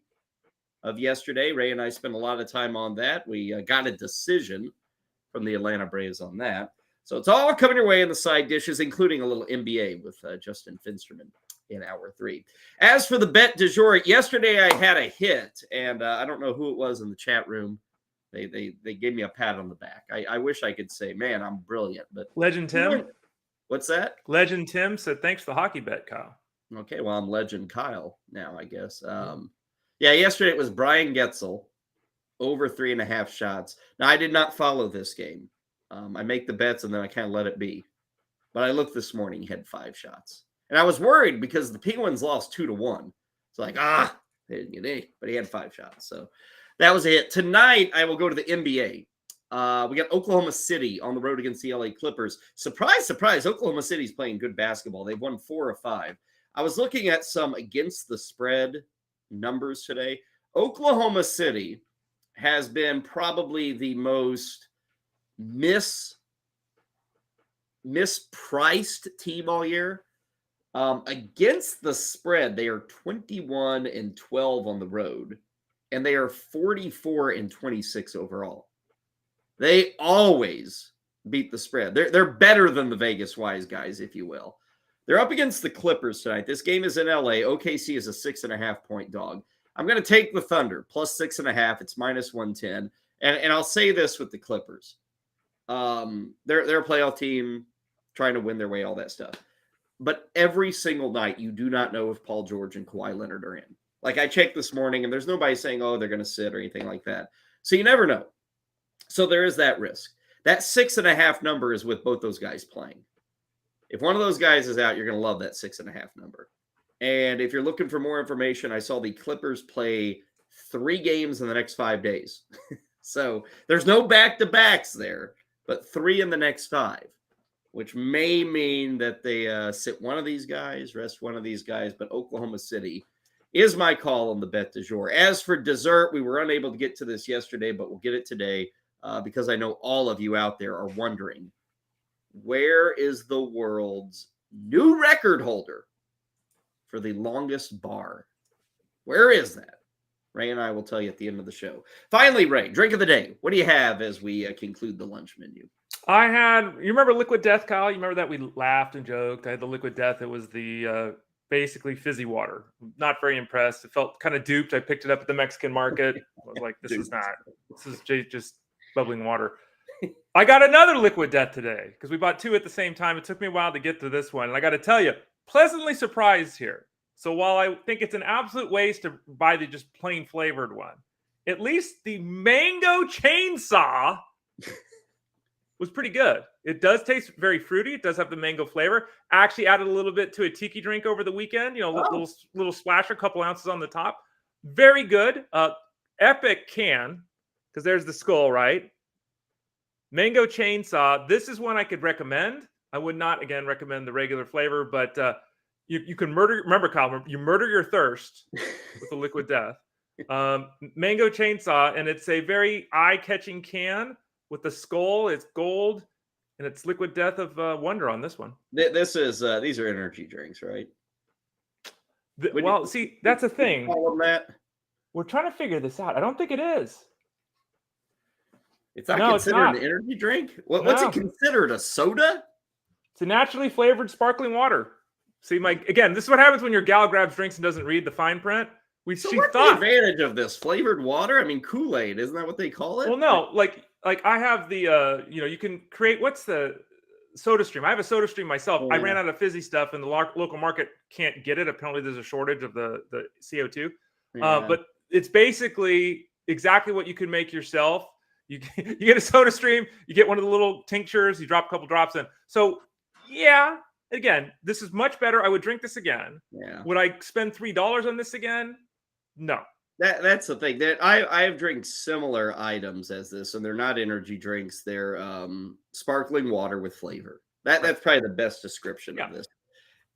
of yesterday. Ray and I spent a lot of time on that. We got a decision from the Atlanta Braves on that. So it's all coming your way in the side dishes, including a little NBA with Justin Finsterman in hour 3. As for the bet du jour, yesterday I had a hit, and I don't know who it was in the chat room. They gave me a pat on the back. I wish I could say, man, I'm brilliant. But Legend Tim. What's that? Legend Tim said, thanks for the hockey bet, Kyle. Okay, well, I'm Legend Kyle now, I guess. Yesterday it was Brian Getzel, over 3.5 shots. Now, I did not follow this game. I make the bets, and then I kind of let it be. But I looked this morning, he had 5 shots. And I was worried because the Penguins lost 2-1. It's like, they didn't get any, but he had 5 shots. So that was a hit. Tonight, I will go to the NBA. We got Oklahoma City on the road against the LA Clippers. Surprise, surprise, Oklahoma City's playing good basketball. They've won 4 of 5. I was looking at some against the spread numbers today. Oklahoma City has been probably the most mispriced team all year. Against the spread, they are 21-12 on the road, and they are 44-26 overall. They always beat the spread. They're better than the Vegas wise guys, if you will. They're up against the Clippers tonight. This game is in LA. OKC is a 6.5-point dog. I'm going to take the Thunder plus 6.5. It's minus 110. And I'll say this with the Clippers. They're a playoff team trying to win their way, all that stuff. But every single night, you do not know if Paul George and Kawhi Leonard are in. Like I checked this morning, and there's nobody saying, oh, they're going to sit or anything like that. So you never know. So there is that risk. That 6.5 number is with both those guys playing. If one of those guys is out, you're going to love that 6.5 number. And if you're looking for more information, I saw the Clippers play 3 games in the next 5 days. So there's no back-to-backs there, but 3 in the next 5, which may mean that they sit one of these guys, rest one of these guys. But Oklahoma City is my call on the bet du jour. As for dessert, we were unable to get to this yesterday, but we'll get it today because I know all of you out there are wondering, where is the world's new record holder for the longest bar? Where is that? Ray and I will tell you at the end of the show. Finally, Ray, drink of the day. What do you have as we conclude the lunch menu? You remember Liquid Death, Kyle? You remember that we laughed and joked? I had the Liquid Death. It was the basically fizzy water. Not very impressed. It felt kind of duped. I picked it up at the Mexican market. I was like, this is just bubbling water. I got another Liquid Death today because we bought 2 at the same time. It took me a while to get to this one. And I got to tell you, pleasantly surprised here. So while I think it's an absolute waste to buy the just plain flavored one, at least the mango chainsaw was pretty good. It does taste very fruity. It does have the mango flavor. I actually added a little bit to a tiki drink over the weekend. Little splash, a couple ounces on the top. Very good. Epic can, because there's the skull, right? Mango chainsaw. This is one I could recommend. I would not, again, recommend the regular flavor, but you can murder. Remember, Kyle, you murder your thirst with the Liquid Death. Mango chainsaw, and it's a very eye-catching can with the skull. It's gold, and it's Liquid Death of Wonder on this one. These are energy drinks, right? See, that's the thing. Call them that? We're trying to figure this out. I don't think it is. It's not considered an energy drink? What's it considered? A soda? It's a naturally flavored sparkling water. See, this is what happens when your gal grabs drinks and doesn't read the fine print. What's the advantage of this? Flavored water? I mean, Kool-Aid, isn't that what they call it? Well, no, like I have the, you can create, what's the Soda Stream? I have a Soda Stream myself. I ran out of fizzy stuff and the local market can't get it. Apparently there's a shortage of the CO2. Yeah. But it's basically exactly what you can make yourself. You get a Soda Stream, you get one of the little tinctures, you drop a couple drops in. So, yeah, again, this is much better. I would drink this again. Yeah. Would I spend $3 on this again? No. That's the thing. That I have drank similar items as this, and they're not energy drinks. They're sparkling water with flavor. That's probably the best description of this.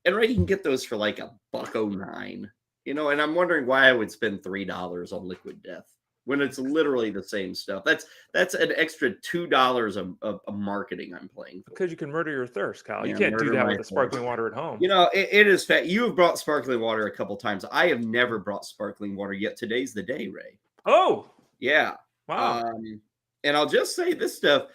And you can get those for like $1.09. And I'm wondering why I would spend $3 on Liquid Death when it's literally the same stuff. That's an extra $2 of marketing I'm playing for. Because you can murder your thirst, Kyle. You can't do that with the sparkling water at home. It is fat. You have brought sparkling water a couple times. I have never brought sparkling water yet. Today's the day, Ray. Oh, yeah. Wow. And I'll just say this stuff,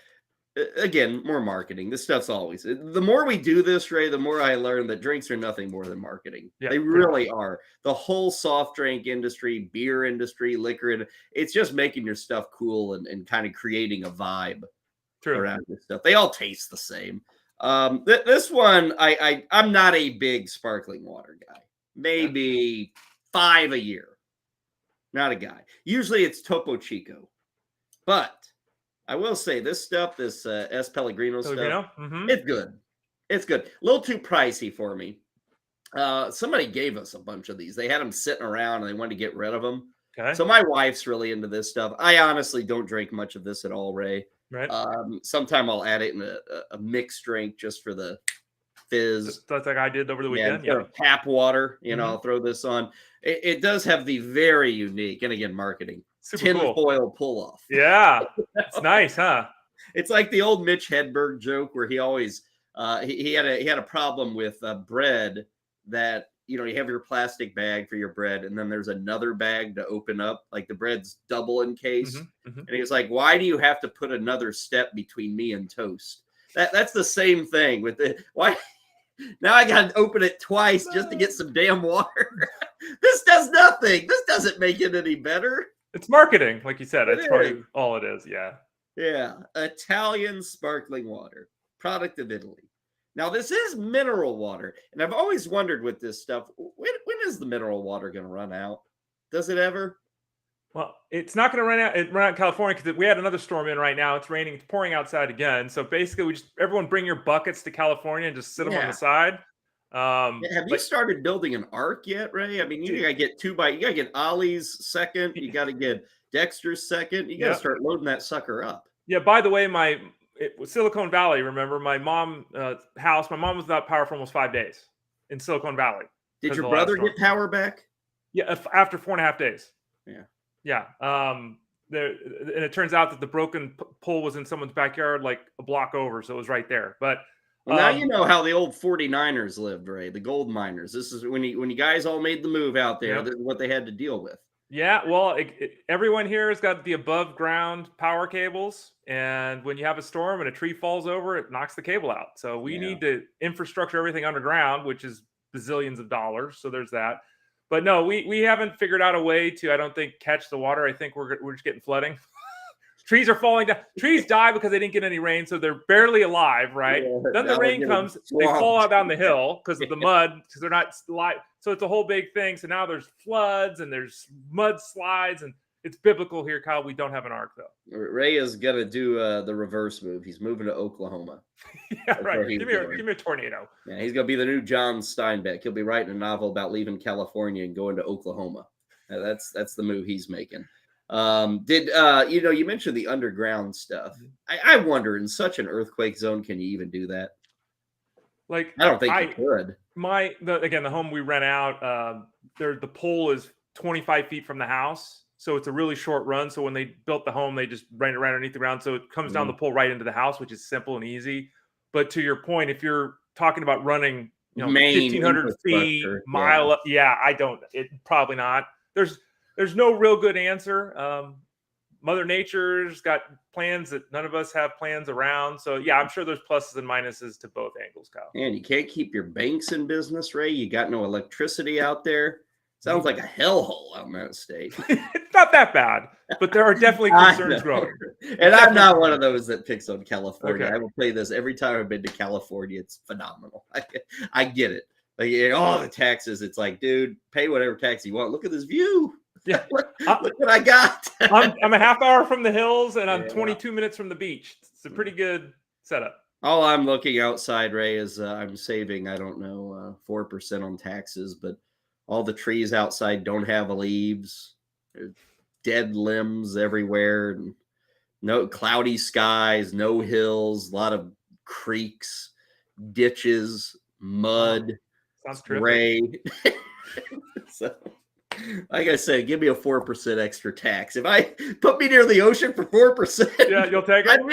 again, more marketing. This stuff's always, the more we do this, Ray, the more I learn that drinks are nothing more than marketing. Yeah, they really are. The whole soft drink industry, beer industry, liquor, it's just making your stuff cool and kind of creating a vibe around this stuff. They all taste the same. This one, I'm not a big sparkling water guy. Maybe 5 a year. Not a guy. Usually it's Topo Chico. But I will say this stuff, this S. Pellegrino stuff, it's good. It's good. A little too pricey for me. Somebody gave us a bunch of these. They had them sitting around and they wanted to get rid of them. Okay. So my wife's really into this stuff. I honestly don't drink much of this at all, Ray. Right. Sometime I'll add it in a mixed drink just for the fizz. That's like I did over the weekend. Yeah. Tap water, I'll throw this on. It does have the very unique, and again, marketing. Tinfoil pull-off. Yeah, it's nice, huh? It's like the old Mitch Hedberg joke where he always he had a problem with bread that you have your plastic bag for your bread, and then there's another bag to open up, like the bread's double encased. And he was like, "Why do you have to put another step between me and toast?" That's the same thing with it. Why? Now I got to open it twice just to get some damn water. This does nothing. This doesn't make it any better. It's marketing, like you said. That's probably all it is. Yeah. Yeah. Italian sparkling water, product of Italy. Now, this is mineral water. And I've always wondered with this stuff, when is the mineral water going to run out? Does it ever? Well, it's not going to run out in California because we had another storm in right now. It's raining. It's pouring outside again. So basically, everyone bring your buckets to California and just sit them on the side. Have you started building an arc yet, Ray? I mean, you gotta get you gotta get Ollie's second. You gotta get Dexter's second. You gotta start loading that sucker up. Yeah. By the way, it was Silicon Valley. Remember my mom house? My mom was without power for almost 5 days in Silicon Valley. Did your brother get power back? Yeah, after 4.5 days. Yeah. Yeah. And it turns out that the broken pole was in someone's backyard, like a block over. So it was right there. But now you know how the old 49ers lived, Ray, the gold miners. This is when you guys all made the move out there. This is what they had to deal with. Yeah. Well, everyone here has got the above ground power cables. And when you have a storm and a tree falls over, it knocks the cable out. So we need to infrastructure everything underground, which is bazillions of dollars. So there's that. But no, we haven't figured out a way to, I don't think, catch the water. I think we're just getting flooding. Trees are falling down. Trees die because they didn't get any rain, so they're barely alive, right? Then the rain comes, they fall out down the hill because of the mud, because they're not live. So it's a whole big thing. So now there's floods and there's mudslides, and it's biblical here, Kyle. We don't have an arc, though. Ray is going to do the reverse move. He's moving to Oklahoma. Yeah, right. Give me a tornado. Yeah, he's going to be the new John Steinbeck. He'll be writing a novel about leaving California and going to Oklahoma. That's the move he's making. You mentioned the underground stuff. I wonder, in such an earthquake zone, can you even do that? Like, I don't think you could. The home we rent out, the pole is 25 feet from the house. So it's a really short run. So when they built the home, they just ran it right underneath the ground. So it comes down the pole right into the house, which is simple and easy. But to your point, if you're talking about running, 1,500 feet, mile up, probably not. There's no real good answer. Mother Nature's got plans that none of us have plans around. So yeah, I'm sure there's pluses and minuses to both angles, Kyle. And you can't keep your banks in business, Ray. You got no electricity out there. Sounds like a hellhole out in that state. It's not that bad, but there are definitely concerns growing. And I'm not one of those that picks on California. Okay. I will play this every time I've been to California. It's phenomenal. I get it. Like, the taxes. It's like, dude, pay whatever tax you want. Look at this view. Yeah, look what I got. I'm a half hour from the hills, and I'm 22 minutes from the beach. It's a pretty good setup. All I'm looking outside, Ray, is I'm saving, 4% on taxes, but all the trees outside don't have leaves. There's dead limbs everywhere. And no cloudy skies, no hills, a lot of creeks, ditches, mud, sounds gray. So, like I said, give me a 4% extra tax. If I put me near the ocean for 4%, yeah, you'll take it. Sign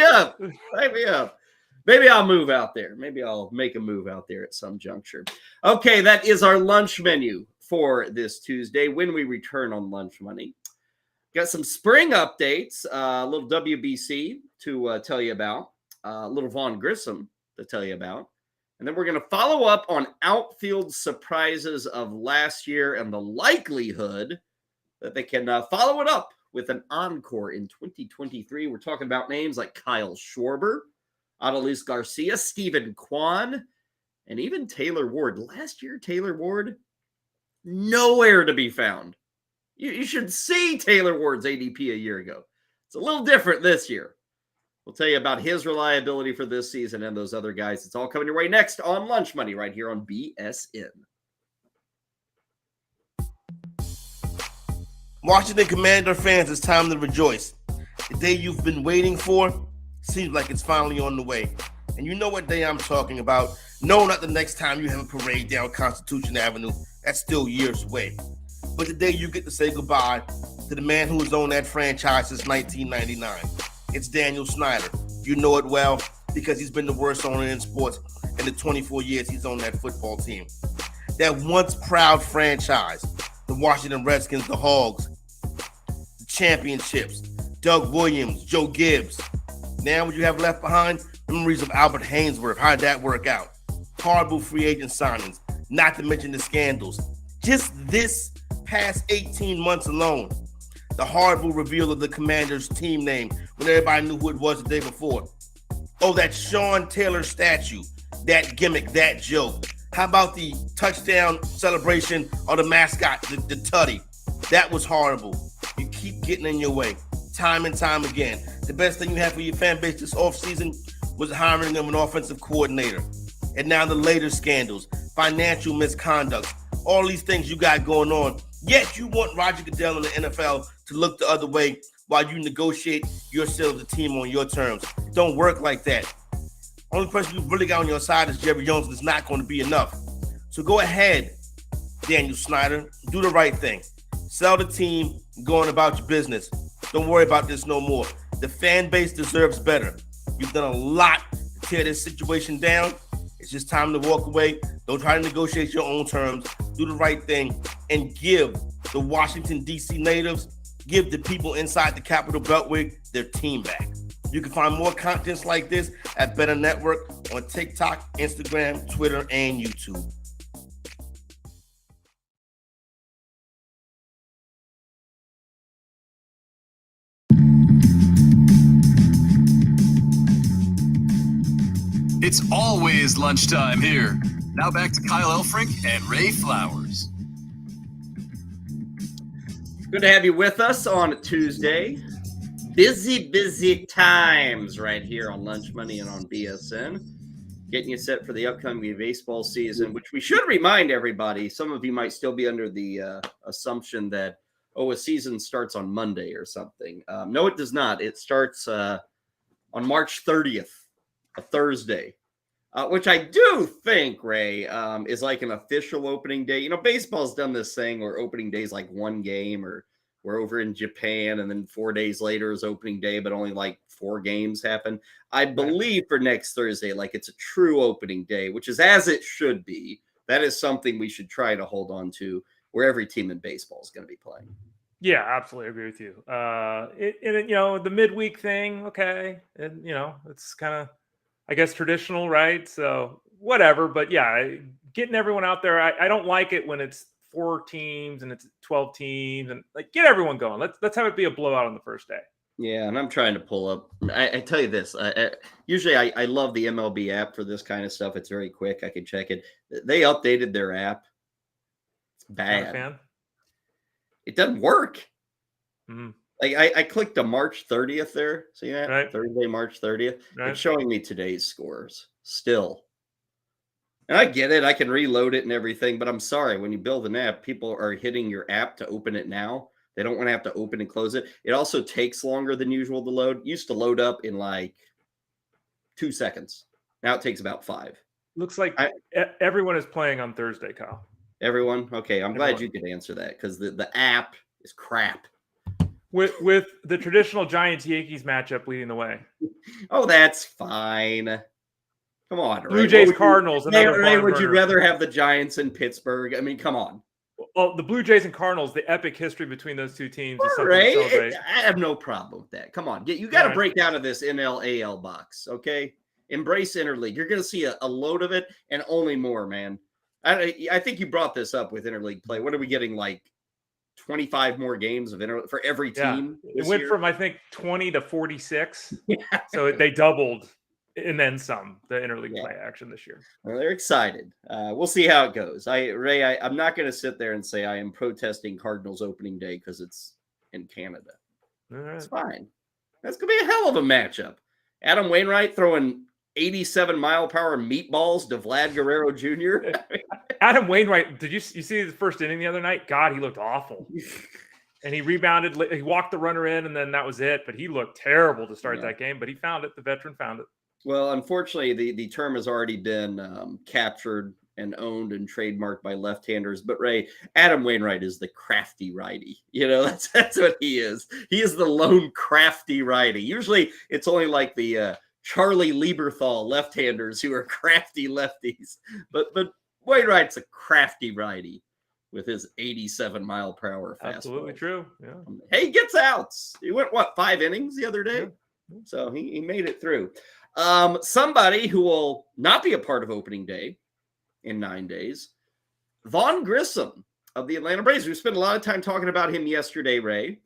me up. Maybe I'll move out there. Maybe I'll make a move out there at some juncture. Okay, that is our lunch menu for this Tuesday. When we return on Lunch Money, got some spring updates, a little WBC to tell you about, a little Vaughn Grissom to tell you about. And then we're going to follow up on outfield surprises of last year and the likelihood that they can follow it up with an encore in 2023. We're talking about names like Kyle Schwarber, Adolis Garcia, Stephen Kwan, and even Taylor Ward. Last year, Taylor Ward, nowhere to be found. You should see Taylor Ward's ADP a year ago. It's a little different this year. We'll tell you about his reliability for this season and those other guys. It's all coming your way next on Lunch Money right here on BSN. Washington Commander fans, it's time to rejoice. The day you've been waiting for seems like it's finally on the way. And you know what day I'm talking about. No, not the next time you have a parade down Constitution Avenue. That's still years away. But the day you get to say goodbye to the man who has owned that franchise since 1999. It's Daniel Snyder. You know it well because he's been the worst owner in sports in the 24 years he's owned that football team. That once proud franchise, the Washington Redskins, the Hogs, the championships, Doug Williams, Joe Gibbs. Now what you have left behind? Memories of Albert Hainsworth. How did that work out? Horrible free agent signings, not to mention the scandals. Just this past 18 months alone, the horrible reveal of the Commanders' team name when everybody knew who it was the day before. Oh, that Sean Taylor statue, that gimmick, that joke. How about the touchdown celebration of the mascot, the Tutty? That was horrible. You keep getting in your way, time and time again. The best thing you had for your fan base this offseason was hiring them an offensive coordinator. And now the latest scandals, financial misconduct, all these things you got going on. Yet you want Roger Goodell and the NFL to look the other way while you negotiate yourselves a team on your terms. It don't work like that. Only person you really got on your side is Jerry Jones, and it's not going to be enough. So go ahead, Daniel Snyder, do the right thing. Sell the team, go on about your business. Don't worry about this no more. The fan base deserves better. You've done a lot to tear this situation down. It's just time to walk away. Don't try to negotiate your own terms. Do the right thing and give the Washington, D.C. natives, give the people inside the Capitol Beltway their team back. You can find more contents like this at Bettor Network on TikTok, Instagram, Twitter, and YouTube. It's always lunchtime here. Now back to Kyle Elfrink and Ray Flowers. Good to have you with us on a Tuesday. Busy times right here on Lunch Money and on BSN. Getting you set for the upcoming baseball season, which we should remind everybody. Some of you might still be under the assumption that, a season starts on Monday or something. No, it does not. It starts on March 30th, a Thursday. Which I do think, Ray, is like an official opening day. You know, baseball's done this thing where opening day is like one game, or we're over in Japan and then 4 days later is opening day, but only like 4 games happen. I believe for next Thursday, like it's a true opening day, which is as it should be. That is something we should try to hold on to where every team in baseball is going to be playing. Yeah, absolutely agree with you. The midweek thing, okay. And, it's kind of, I guess, traditional, right? So whatever, but yeah, getting everyone out there. I don't like it when it's 4 teams and it's 12 teams, and like get everyone going. Let's have it be a blowout on the first day. Yeah, and I'm trying to pull up. I tell you this. Usually I love the MLB app for this kind of stuff. It's very quick. I can check it. They updated their app. It's bad. Not a fan? It doesn't work. Mm-hmm. Like I clicked the March 30th there. See that? Right. Thursday, March 30th. Right. It's showing me today's scores still. And I get it. I can reload it and everything, but I'm sorry. When you build an app, people are hitting your app to open it now. They don't want to have to open and close it. It also takes longer than usual to load. It used to load up in like 2 seconds. Now it takes about 5. Looks like everyone is playing on Thursday, Kyle. Everyone? Okay. I'm glad you could answer that because the app is crap. With the traditional Giants-Yankees matchup leading the way. Oh, that's fine. Come on. Blue Jays Cardinals. Ray, would you rather have the Giants in Pittsburgh? I mean, come on. Well, the Blue Jays and Cardinals, the epic history between those two teams is something Ray, to celebrate. I have no problem with that. Come on. You got to break out of this NL-AL box, okay? Embrace interleague. You're going to see a load of it and only more, man. I think you brought this up with interleague play. What are we getting, like 25 more games of interleague for every team? It went from, I think, 20 to 46. Yeah. So they doubled and then some, the interleague play action this year. Well, they're excited. We'll see how it goes. Ray, I'm not going to sit there and say I am protesting Cardinals opening day because it's in Canada. All right. It's fine. That's going to be a hell of a matchup. Adam Wainwright throwing 87-mile-per-hour meatballs to Vlad Guerrero Jr. Adam Wainwright, did you see the first inning the other night? God, he looked awful. And he rebounded. He walked the runner in, and then that was it. But he looked terrible to start that game. But he found it. The veteran found it. Well, unfortunately, the term has already been captured and owned and trademarked by left-handers. But Ray, Adam Wainwright is the crafty righty. That's what he is. He is the lone crafty righty. Usually, it's only like the Charlie Lieberthal left-handers who are crafty lefties. But Wainwright's a crafty righty with his 87-mile-per-hour fastball. Absolutely true. Yeah. Hey, he gets outs. He went 5 innings the other day, so he made it through. Somebody who will not be a part of opening day in 9 days, Vaughn Grissom of the Atlanta Braves. We spent a lot of time talking about him yesterday, Ray,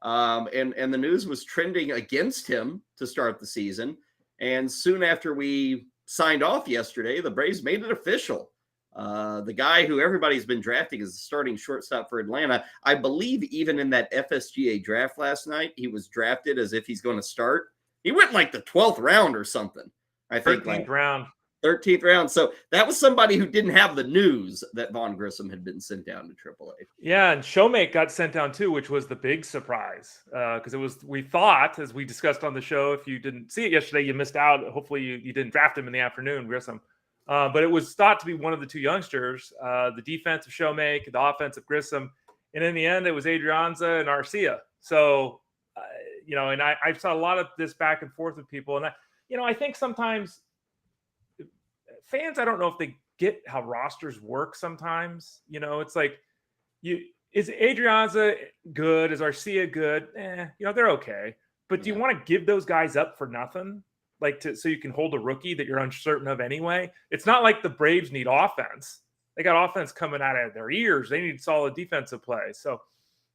and the news was trending against him to start the season. And soon after we signed off yesterday, the Braves made it official. The guy who everybody's been drafting is the starting shortstop for Atlanta. I believe even in that FSGA draft last night, he was drafted as if he's going to start. He went like the 12th round or something. I think 13th round. 13th round. So that was somebody who didn't have the news that Vaughn Grissom had been sent down to AAA. Yeah, and Showmake got sent down too, which was the big surprise. Because we thought, as we discussed on the show, if you didn't see it yesterday, you missed out. Hopefully you didn't draft him in the afternoon, Grissom. But it was thought to be one of the two youngsters, the defensive Showmake, the offensive Grissom. And in the end, it was Adrianza and Arcia. So, and I saw a lot of this back and forth with people. And, I think sometimes fans, I don't know if they get how rosters work sometimes. It's like, is Adrianza good? Is Arcia good? They're okay. But do you want to give those guys up for nothing? So you can hold a rookie that you're uncertain of anyway? It's not like the Braves need offense. They got offense coming out of their ears. They need solid defensive play. So,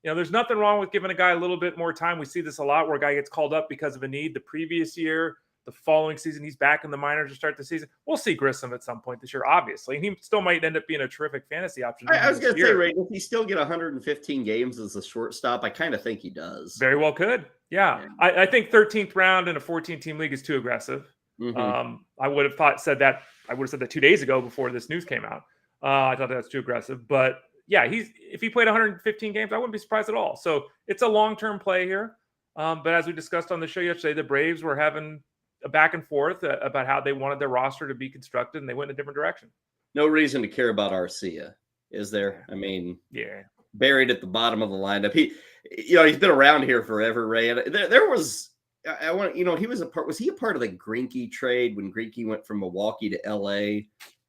there's nothing wrong with giving a guy a little bit more time. We see this a lot where a guy gets called up because of a need the previous year. The following season, he's back in the minors to start the season. We'll see Grissom at some point this year, obviously. And he still might end up being a terrific fantasy option. I was going to say, Ray, does he still get 115 games as a shortstop? I kind of think he does. Very well could. Yeah. I think 13th round in a 14-team league is too aggressive. Mm-hmm. I would have said that 2 days ago before this news came out. I thought that's too aggressive. But, yeah, if he played 115 games, I wouldn't be surprised at all. So it's a long-term play here. But as we discussed on the show yesterday, the Braves were having a back and forth about how they wanted their roster to be constructed, and they went in a different direction. No reason to care about Arcia, is there? I mean, yeah, buried at the bottom of the lineup. He's been around here forever, Ray. And there was, was he a part of the Greinke trade when Greinke went from Milwaukee to LA?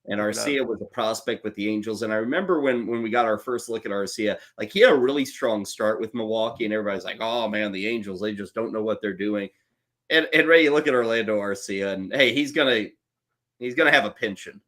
And Arcia was a prospect with the Angels. And I remember when we got our first look at Arcia, like he had a really strong start with Milwaukee, and everybody's like, oh man, the Angels, they just don't know what they're doing. And Ray, you look at Orlando Arcia, and hey, he's gonna have a pension.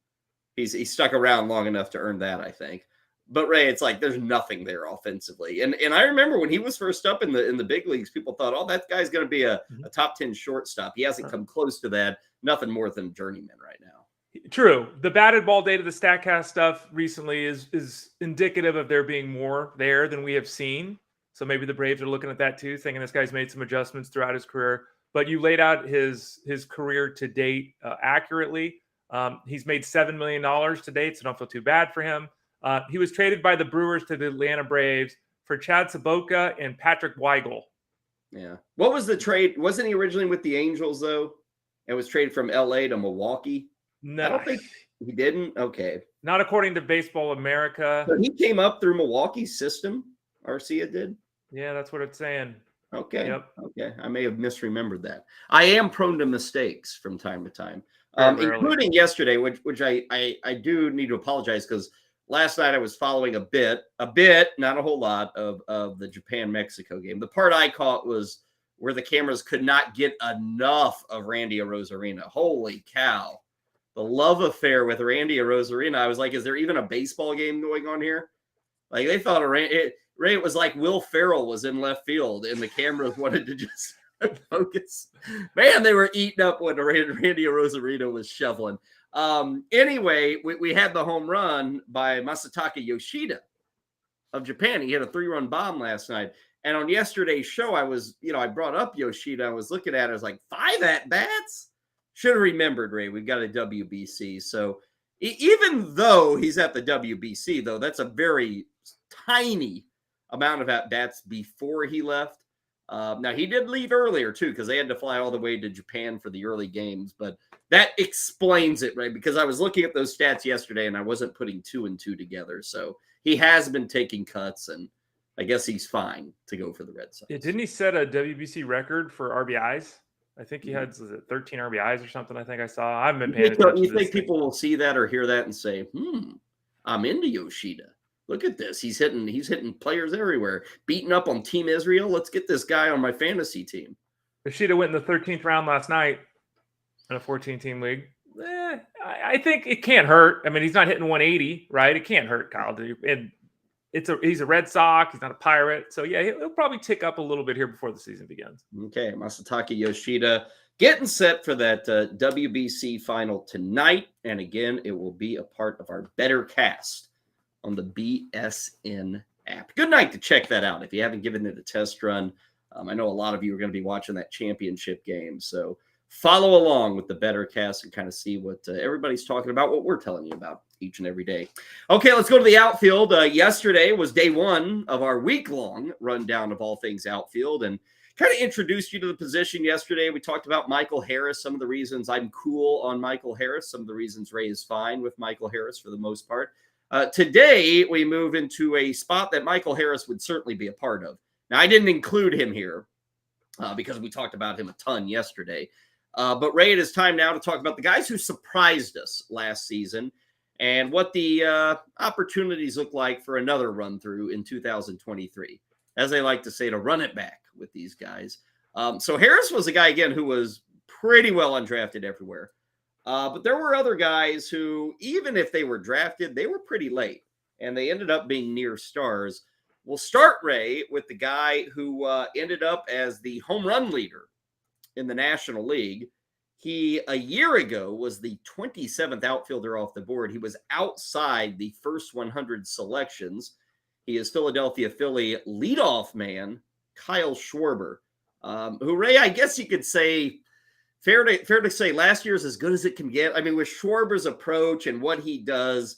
He's stuck around long enough to earn that, I think. But Ray, it's like there's nothing there offensively. And I remember when he was first up in the big leagues, people thought, oh, that guy's gonna be a top 10 shortstop. He hasn't come close to that. Nothing more than journeyman right now. True. The batted ball data, the StatCast stuff recently is indicative of there being more there than we have seen. So maybe the Braves are looking at that too, thinking this guy's made some adjustments throughout his career. But you laid out his career to date accurately. He's made $7 million to date, so don't feel too bad for him. He was traded by the Brewers to the Atlanta Braves for Chad Saboka and Patrick Weigel. Yeah. What was the trade? Wasn't he originally with the Angels, though? And was traded from L.A. to Milwaukee? No. I don't think he didn't. Okay. Not according to Baseball America. So he came up through Milwaukee's system, Arcia did? Yeah, that's what it's saying. Okay. Yep. Okay. I may have misremembered that. I am prone to mistakes from time to time, including yesterday, which I do need to apologize because last night I was following a bit, not a whole lot of the Japan-Mexico game. The part I caught was where the cameras could not get enough of Randy Arozarena. Holy cow. The love affair with Randy Arozarena. I was like, is there even a baseball game going on here? Like they thought it was like Will Ferrell was in left field and the cameras wanted to just focus. Man, they were eating up when Randy Arozarena was shoveling. Anyway, we had the home run by Masataka Yoshida of Japan. He hit a 3-run bomb last night. And on yesterday's show, I brought up Yoshida. I was looking at it. I was like, 5 at-bats? Should have remembered, Ray. We've got a WBC. So even though he's at the WBC, though, that's a very tiny amount of at-bats before he left. Now, he did leave earlier, too, because they had to fly all the way to Japan for the early games. But that explains it, right? Because I was looking at those stats yesterday, and I wasn't putting 2 and 2 together. So he has been taking cuts, and I guess he's fine to go for the Red Sox. Yeah, didn't he set a WBC record for RBIs? I think he had 13 RBIs or something. I think I saw. I haven't been paying attention. You think people will see that or hear that and say, I'm into Yoshida. Look at this. He's hitting players everywhere. Beating up on Team Israel. Let's get this guy on my fantasy team. Yoshida went in the 13th round last night in a 14-team league. I think it can't hurt. I mean, he's not hitting 180, right? It can't hurt, Kyle. And he's a Red Sox. He's not a Pirate. So yeah, he'll probably tick up a little bit here before the season begins. Okay, Masataka Yoshida getting set for that WBC final tonight. And again, it will be a part of our Bettor Cast on the BSN app. Good night to check that out if you haven't given it a test run. I know a lot of you are going to be watching that championship game. So follow along with the Bettor Cast and kind of see what everybody's talking about, what we're telling you about each and every day. Okay, let's go to the outfield. Yesterday was day one of our week-long rundown of all things outfield, and kind of introduced you to the position yesterday. We talked about Michael Harris, some of the reasons I'm cool on Michael Harris, some of the reasons Ray is fine with Michael Harris for the most part. Today, we move into a spot that Michael Harris would certainly be a part of. Now, I didn't include him here because we talked about him a ton yesterday. But Ray, it is time now to talk about the guys who surprised us last season and what the opportunities look like for another run through in 2023. As they like to say, to run it back with these guys. So Harris was a guy, again, who was pretty well undrafted everywhere. But there were other guys who, even if they were drafted, they were pretty late. And they ended up being near stars. We'll start, Ray, with the guy who ended up as the home run leader in the National League. He, a year ago, was the 27th outfielder off the board. He was outside the first 100 selections. He is Philadelphia Philly leadoff man, Kyle Schwarber, who, Ray, I guess you could say, fair to say last year's as good as it can get. I mean, with Schwarber's approach and what he does,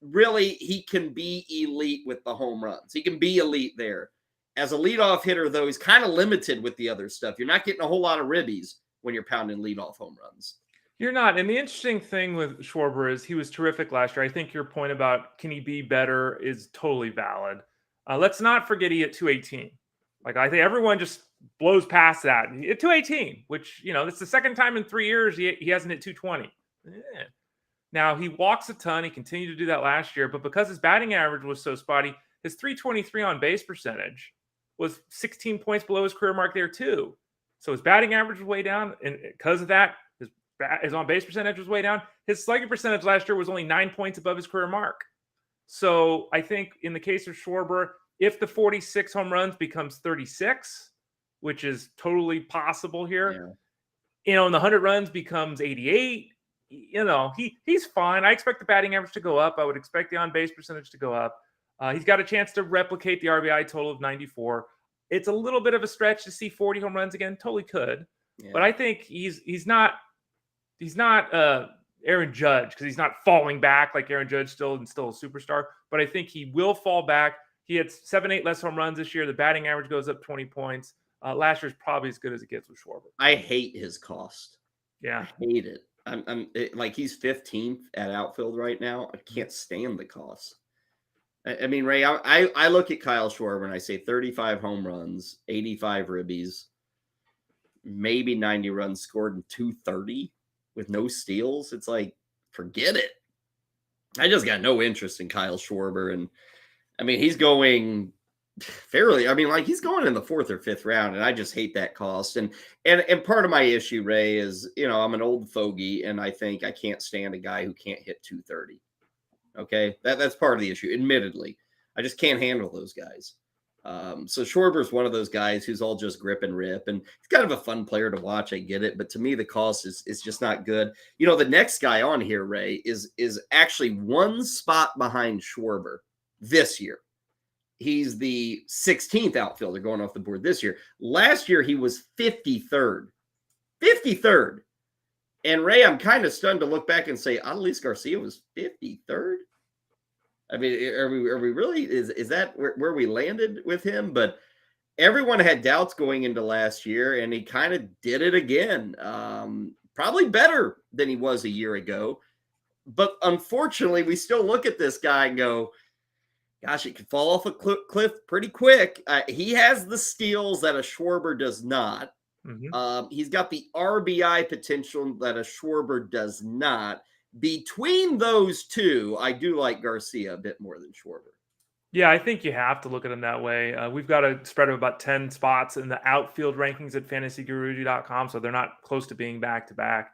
really, he can be elite with the home runs. He can be elite there. As a leadoff hitter, though, he's kind of limited with the other stuff. You're not getting a whole lot of ribbies when you're pounding leadoff home runs. You're not. And the interesting thing with Schwarber is he was terrific last year. I think your point about can he be better is totally valid. Let's not forget he hit 218. Like, I think everyone just blows past that. He hit 218, which, that's the second time in 3 years he hasn't hit 220. Yeah. Now, he walks a ton. He continued to do that last year. But because his batting average was so spotty, his 323 on base percentage was 16 points below his career mark there, too. So his batting average was way down. And because of that, his on base percentage was way down. His slugging percentage last year was only 9 points above his career mark. So I think in the case of Schwarber, if the 46 home runs becomes 36, which is totally possible here, and the 100 runs becomes 88, he's fine. I expect the batting average to go up. I would expect the on-base percentage to go up. He's got a chance to replicate the RBI total of 94. It's a little bit of a stretch to see 40 home runs again. Totally could. Yeah. But I think he's not Aaron Judge, because he's not falling back like Aaron Judge still a superstar. But I think he will fall back. He had 7-8 less home runs this year. The batting average goes up 20 points. Last year's probably as good as it gets with Schwarber. I hate his cost. Yeah. I hate it. Like he's 15th at outfield right now. I can't stand the cost. I mean, Ray, I look at Kyle Schwarber and I say 35 home runs, 85 ribbies, maybe 90 runs scored in 230 with no steals. It's like, forget it. I just got no interest in Kyle Schwarber. And I mean, he's going fairly, he's going in the 4th or 5th round, and I just hate that cost. And part of my issue, Ray, is, I'm an old fogey, and I think I can't stand a guy who can't hit 230. Okay, that's part of the issue. Admittedly, I just can't handle those guys. So Schwarber's one of those guys who's all just grip and rip, and he's kind of a fun player to watch. I get it, but to me, the cost is just not good. The next guy on here, Ray, is actually one spot behind Schwarber this year. He's the 16th outfielder going off the board this year. Last year, he was 53rd. 53rd. And Ray, I'm kind of stunned to look back and say Adolis Garcia was 53rd. I mean, are we really? Is that where we landed with him? But everyone had doubts going into last year, and he kind of did it again. Probably better than he was a year ago. But unfortunately, we still look at this guy and go, gosh, it could fall off a cliff pretty quick. He has the steals that a Schwarber does not. Mm-hmm. He's got the RBI potential that a Schwarber does not. Between those two, I do like Garcia a bit more than Schwarber. Yeah, I think you have to look at him that way. We've got a spread of about 10 spots in the outfield rankings at fantasyguru.com, so they're not close to being back-to-back.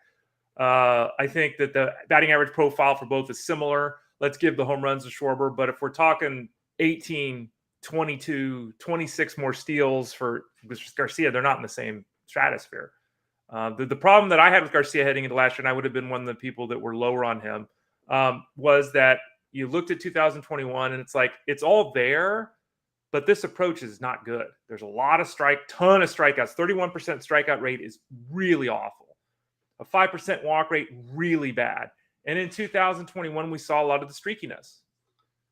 I think that the batting average profile for both is similar. Let's give the home runs to Schwarber, but if we're talking 18, 22, 26 more steals for Garcia. They're not in the same stratosphere. The problem that I had with Garcia heading into last year, and I would have been one of the people that were lower on him, was that you looked at 2021 and it's like, it's all there, but this approach is not good. There's a lot of ton of strikeouts. 31% strikeout rate is really awful. A 5% walk rate, really bad. And in 2021, we saw a lot of the streakiness.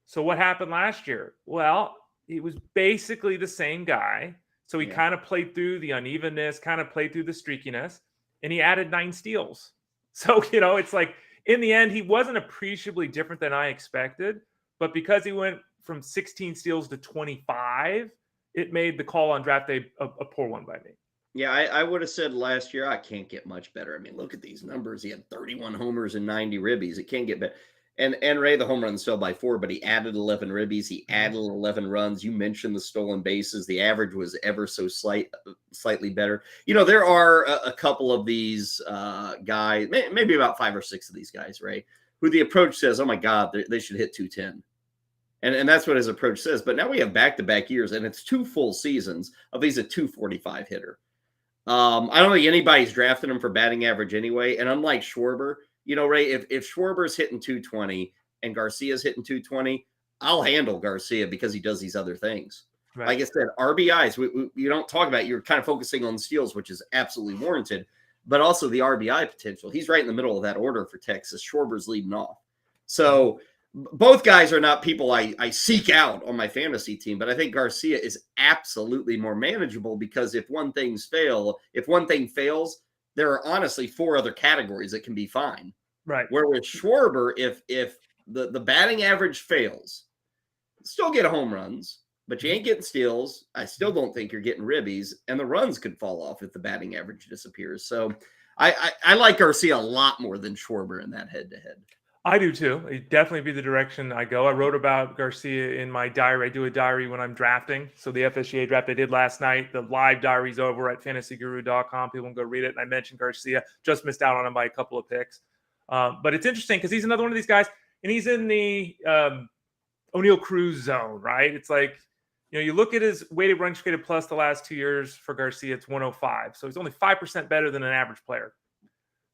So what happened last year? Well, he was basically the same guy. So he kind of played through the unevenness, kind of played through the streakiness, and he added 9 steals. So, it's like, in the end, he wasn't appreciably different than I expected. But because he went from 16 steals to 25, it made the call on draft day a poor one by me. Yeah, I would have said last year, I can't get much better. I mean, look at these numbers. He had 31 homers and 90 ribbies. It can't get better. And Ray, the home runs fell by 4, but he added 11 ribbies. He added 11 runs. You mentioned the stolen bases. The average was ever so slightly better. There are a couple of these guys, maybe about 5 or 6 of these guys, Ray, who the approach says, oh my God, they should hit 210. And that's what his approach says. But now we have back-to-back years, and it's 2 full seasons of he's a 245 hitter. I don't think anybody's drafting him for batting average anyway. And unlike Schwarber, Ray, if Schwarber's hitting 220 and Garcia's hitting 220, I'll handle Garcia because he does these other things. Right. Like I said, RBIs, you don't talk about, you're kind of focusing on the steals, which is absolutely warranted, but also the RBI potential. He's right in the middle of that order for Texas. Schwarber's leading off. So both guys are not people I seek out on my fantasy team, but I think Garcia is absolutely more manageable because if one thing fails, there are honestly 4 other categories that can be fine. Right. Where with Schwarber, if the batting average fails, still get home runs, but you ain't getting steals. I still don't think you're getting ribbies, and the runs could fall off if the batting average disappears. So I like Garcia a lot more than Schwarber in that head-to-head. I do too. It'd definitely be the direction I go. I wrote about Garcia in my diary. I do a diary when I'm drafting. So the FSGA draft I did last night, the live diary's over at fantasyguru.com. People can go read it. And I mentioned Garcia. Just missed out on him by a couple of picks. But it's interesting because he's another one of these guys, and he's in the O'Neal Cruz zone, right? It's like, you look at his weighted runs created plus the last 2 years for Garcia, it's 105. So he's only 5% better than an average player.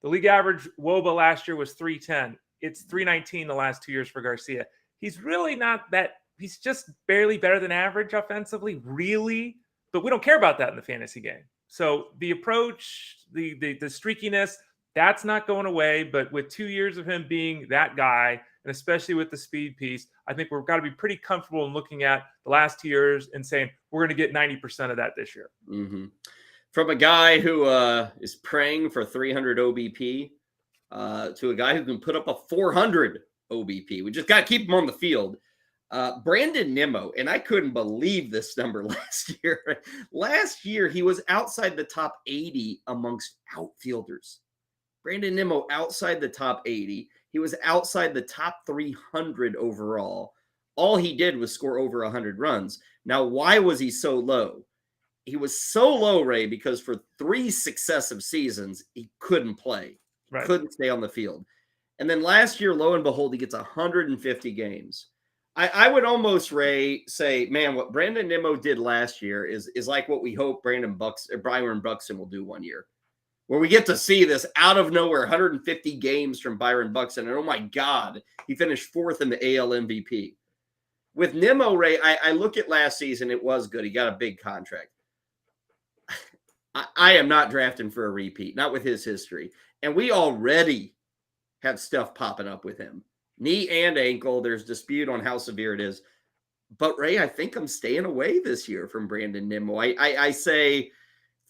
The league average WOBA last year was 310. It's 319 the last 2 years for Garcia. He's really not that. He's just barely better than average offensively, really. But we don't care about that in the fantasy game. So the approach, the streakiness, that's not going away. But with 2 years of him being that guy, and especially with the speed piece, I think we've got to be pretty comfortable in looking at the last 2 years and saying we're going to get 90% of that this year. Mm-hmm. From a guy who is praying for 300 OBP, to a guy who can put up a 400 OBP. We just got to keep him on the field. Brandon Nimmo, and I couldn't believe this number last year. Last year, he was outside the top 80 amongst outfielders. Brandon Nimmo outside the top 80. He was outside the top 300 overall. All he did was score over 100 runs. Now, why was he so low? He was so low, Ray, because for 3 successive seasons, he couldn't play. Right. Couldn't stay on the field. And then last year, lo and behold, he gets 150 games. I would almost, Ray, say, man, what Brandon Nimmo did last year is like what we hope Byron Buxton will do one year, where we get to see this out of nowhere 150 games from Byron Buxton. And oh my God, he finished 4th in the AL MVP. With Nimmo, Ray, I look at last season, it was good. He got a big contract. I am not drafting for a repeat, not with his history. And we already have stuff popping up with him. Knee and ankle. There's dispute on how severe it is. But, Ray, I think I'm staying away this year from Brandon Nimmo. I say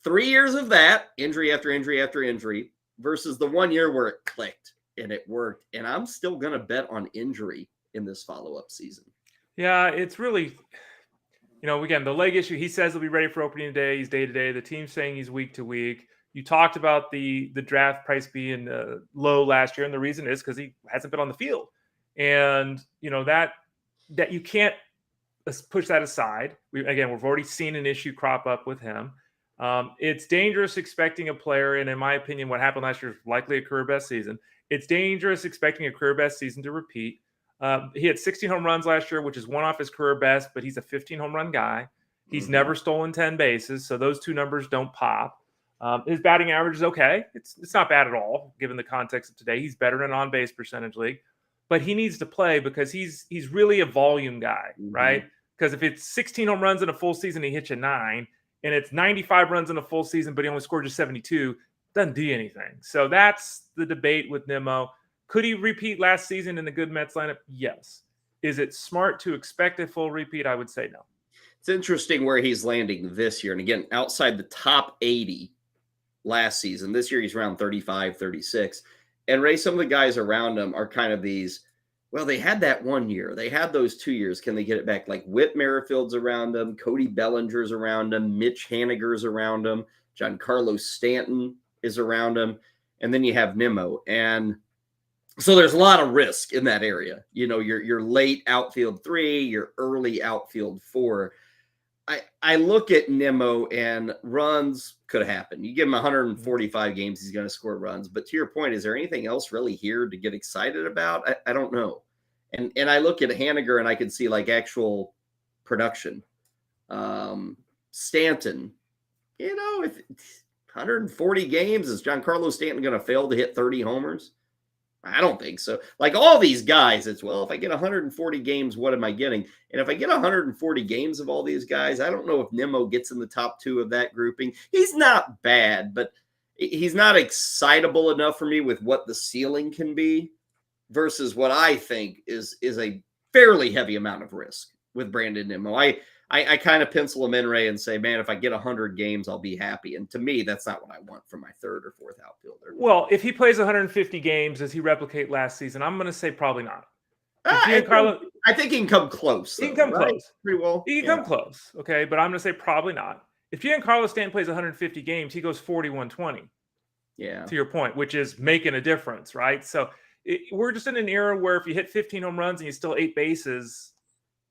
3 years of that, injury after injury after injury, versus the 1 year where it clicked and it worked. And I'm still going to bet on injury in this follow-up season. Yeah, it's really, again, the leg issue, he says he'll be ready for opening day. He's day-to-day. The team's saying he's week-to-week. You talked about the draft price being low last year, and the reason is because he hasn't been on the field. And, that you can't push that aside. We've already seen an issue crop up with him. It's dangerous expecting a player, and in my opinion, what happened last year is likely a career best season. It's dangerous expecting a career best season to repeat. He had 16 home runs last year, which is one off his career best, but he's a 15 home run guy. He's never stolen 10 bases, so those two numbers don't pop. His batting average is okay. It's not bad at all, given the context of today. He's better in an on-base percentage league, but he needs to play because he's really a volume guy, right? Because if it's 16 home runs in a full season, he hits you 9, and it's 95 runs in a full season, but he only scored just 72, doesn't do anything. So that's the debate with Nimmo. Could he repeat last season in the good Mets lineup? Yes. Is it smart to expect a full repeat? I would say no. It's interesting where he's landing this year. And again, outside the top 80 last season, this year he's around 35, 36. And Ray, some of the guys around him are kind of these, well, they had that 1 year. They had those 2 years. Can they get it back? Like Whit Merrifield's around him, Cody Bellinger's around him, Mitch Haniger's around him, Giancarlo Stanton is around him. And then you have Nimmo. And so there's a lot of risk in that area. You know, your late outfield 3, your early outfield 4. I look at Nimmo and runs could happen. You give him 145 games, he's going to score runs. But to your point, is there anything else really here to get excited about? I don't know. And I look at Haniger and I can see like actual production. Stanton, you know, if 140 games, is Giancarlo Stanton going to fail to hit 30 homers? I don't think so. Like all these guys, it's, well, if I get 140 games, what am I getting? And if I get 140 games of all these guys, I don't know if Nimmo gets in the top 2 of that grouping. He's not bad, but he's not excitable enough for me with what the ceiling can be versus what I think is a fairly heavy amount of risk with Brandon Nimmo. I kind of pencil him in, Ray, and say, man, if I get 100 games, I'll be happy. And to me, that's not what I want from my 3rd or 4th outfielder. Well, if he plays 150 games, does he replicate last season? I'm going to say probably not. I think he can come close. He can come close. Pretty well. He can come close, okay? But I'm going to say probably not. If Giancarlo Stanton plays 150 games, he goes 41-20. Yeah. To your point, which is making a difference, right? So we're just in an era where if you hit 15 home runs and you still 8 bases,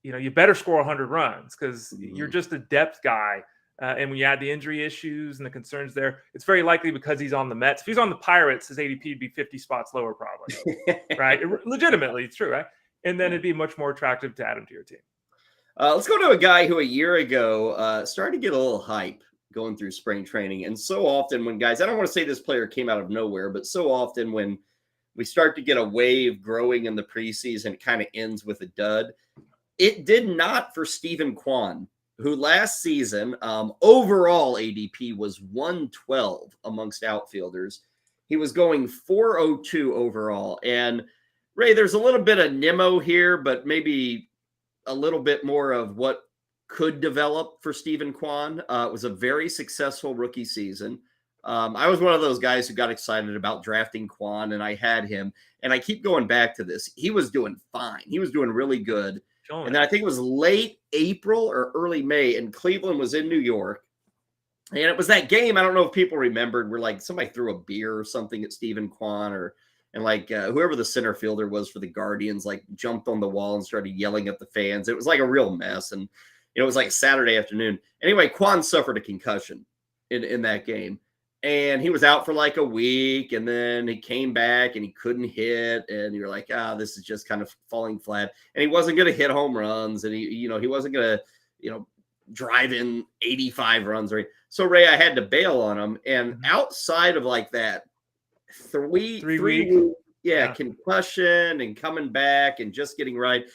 you know, you better score 100 runs because you're just a depth guy. And when you add the injury issues and the concerns there, it's very likely because he's on the Mets. If he's on the Pirates, his ADP would be 50 spots lower probably, right? Legitimately, it's true, right? And then it'd be much more attractive to add him to your team. Let's go to a guy who a year ago started to get a little hype going through spring training. And so often when guys, I don't want to say this player came out of nowhere, but so often when we start to get a wave growing in the preseason, it kind of ends with a dud. It did not for Stephen Kwan, who last season overall ADP was 112 amongst outfielders. He was going 402 overall. And Ray, there's a little bit of Nimmo here, but maybe a little bit more of what could develop for Stephen Kwan. It was a very successful rookie season. I was one of those guys who got excited about drafting Kwan, and I had him. And I keep going back to this. He was doing fine. He was doing really good. And then I think it was late April or early May, and Cleveland was in New York. And it was that game, I don't know if people remembered, where like somebody threw a beer or something at Stephen Kwan, and whoever the center fielder was for the Guardians, like jumped on the wall and started yelling at the fans. It was like a real mess. And it was like Saturday afternoon. Anyway, Kwan suffered a concussion in that game. And he was out for like a week, and then he came back and he couldn't hit. And you're like, this is just kind of falling flat. And he wasn't going to hit home runs, and he wasn't going to, drive in 85 runs. So Ray, I had to bail on him. And outside of like that three week, concussion and coming back and just getting right.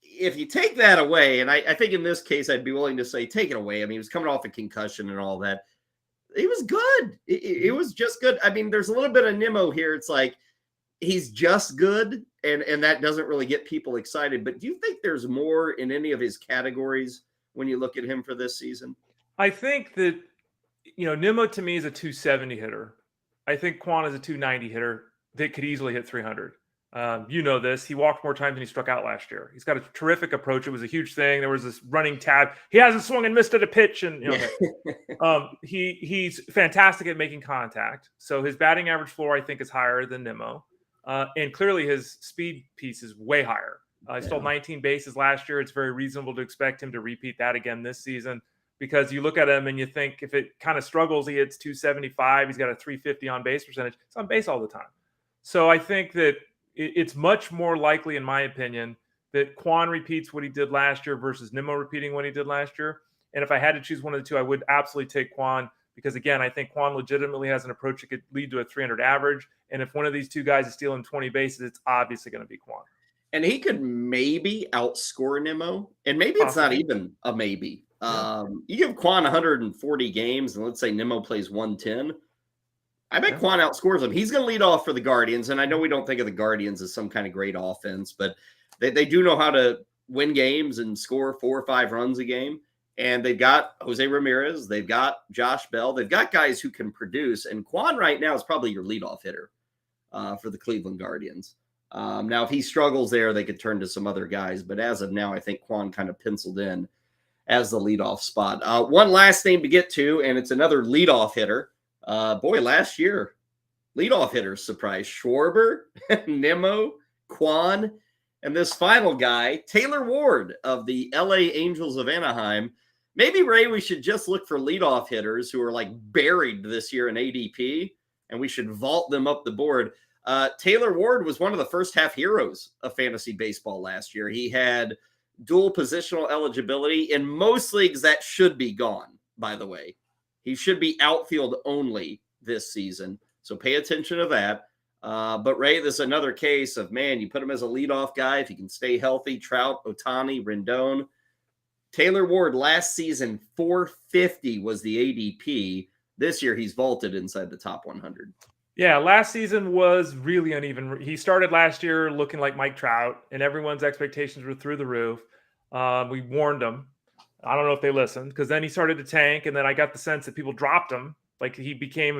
If you take that away, and I think in this case, I'd be willing to say take it away. I mean, he was coming off a concussion and all that. He was good. It was just good. I mean, there's a little bit of Nimmo here. It's like he's just good, and that doesn't really get people excited. But do you think there's more in any of his categories when you look at him for this season? I think that, Nimmo to me is a 270 hitter. I think Kwan is a 290 hitter that could easily hit 300. You know this. He walked more times than he struck out last year. He's got a terrific approach. It was a huge thing. There was this running tab. He hasn't swung and missed at a pitch, and he's fantastic at making contact. So his batting average floor, I think, is higher than Nimmo, and clearly his speed piece is way higher. He stole 19 bases last year. It's very reasonable to expect him to repeat that again this season, because you look at him and you think if it kind of struggles, he hits 275. He's got a 350 on base percentage. It's on base all the time. So I think that it's much more likely, in my opinion, that Quan repeats what he did last year versus Nimmo repeating what he did last year. And if I had to choose one of the two, I would absolutely take Quan because, again, I think Quan legitimately has an approach that could lead to a 300 average. And if one of these two guys is stealing 20 bases, it's obviously going to be Quan. And he could maybe outscore Nimmo, and maybe it's not even a maybe. You give Quan 140 games, and let's say Nimmo plays 110. I bet Quan outscores him. He's going to lead off for the Guardians, and I know we don't think of the Guardians as some kind of great offense, but they do know how to win games and score 4 or 5 runs a game. And they've got Jose Ramirez. They've got Josh Bell. They've got guys who can produce. And Quan right now is probably your leadoff hitter for the Cleveland Guardians. Now, if he struggles there, they could turn to some other guys. But as of now, I think Quan kind of penciled in as the leadoff spot. One last name to get to, and it's another leadoff hitter. Last year, leadoff hitters surprised. Schwarber, Nimmo, Quan, and this final guy, Taylor Ward of the LA Angels of Anaheim. Maybe, Ray, we should just look for leadoff hitters who are like buried this year in ADP, and we should vault them up the board. Taylor Ward was one of the first half heroes of fantasy baseball last year. He had dual positional eligibility. In most leagues, that should be gone, by the way. He should be outfield only this season, so pay attention to that. But, Ray, this is another case of, man, you put him as a leadoff guy. If he can stay healthy, Trout, Ohtani, Rendon. Taylor Ward last season, 450 was the ADP. This year, he's vaulted inside the top 100. Yeah, last season was really uneven. He started last year looking like Mike Trout, and everyone's expectations were through the roof. We warned him. I don't know if they listened, because then he started to tank, and then I got the sense that people dropped him. Like he became,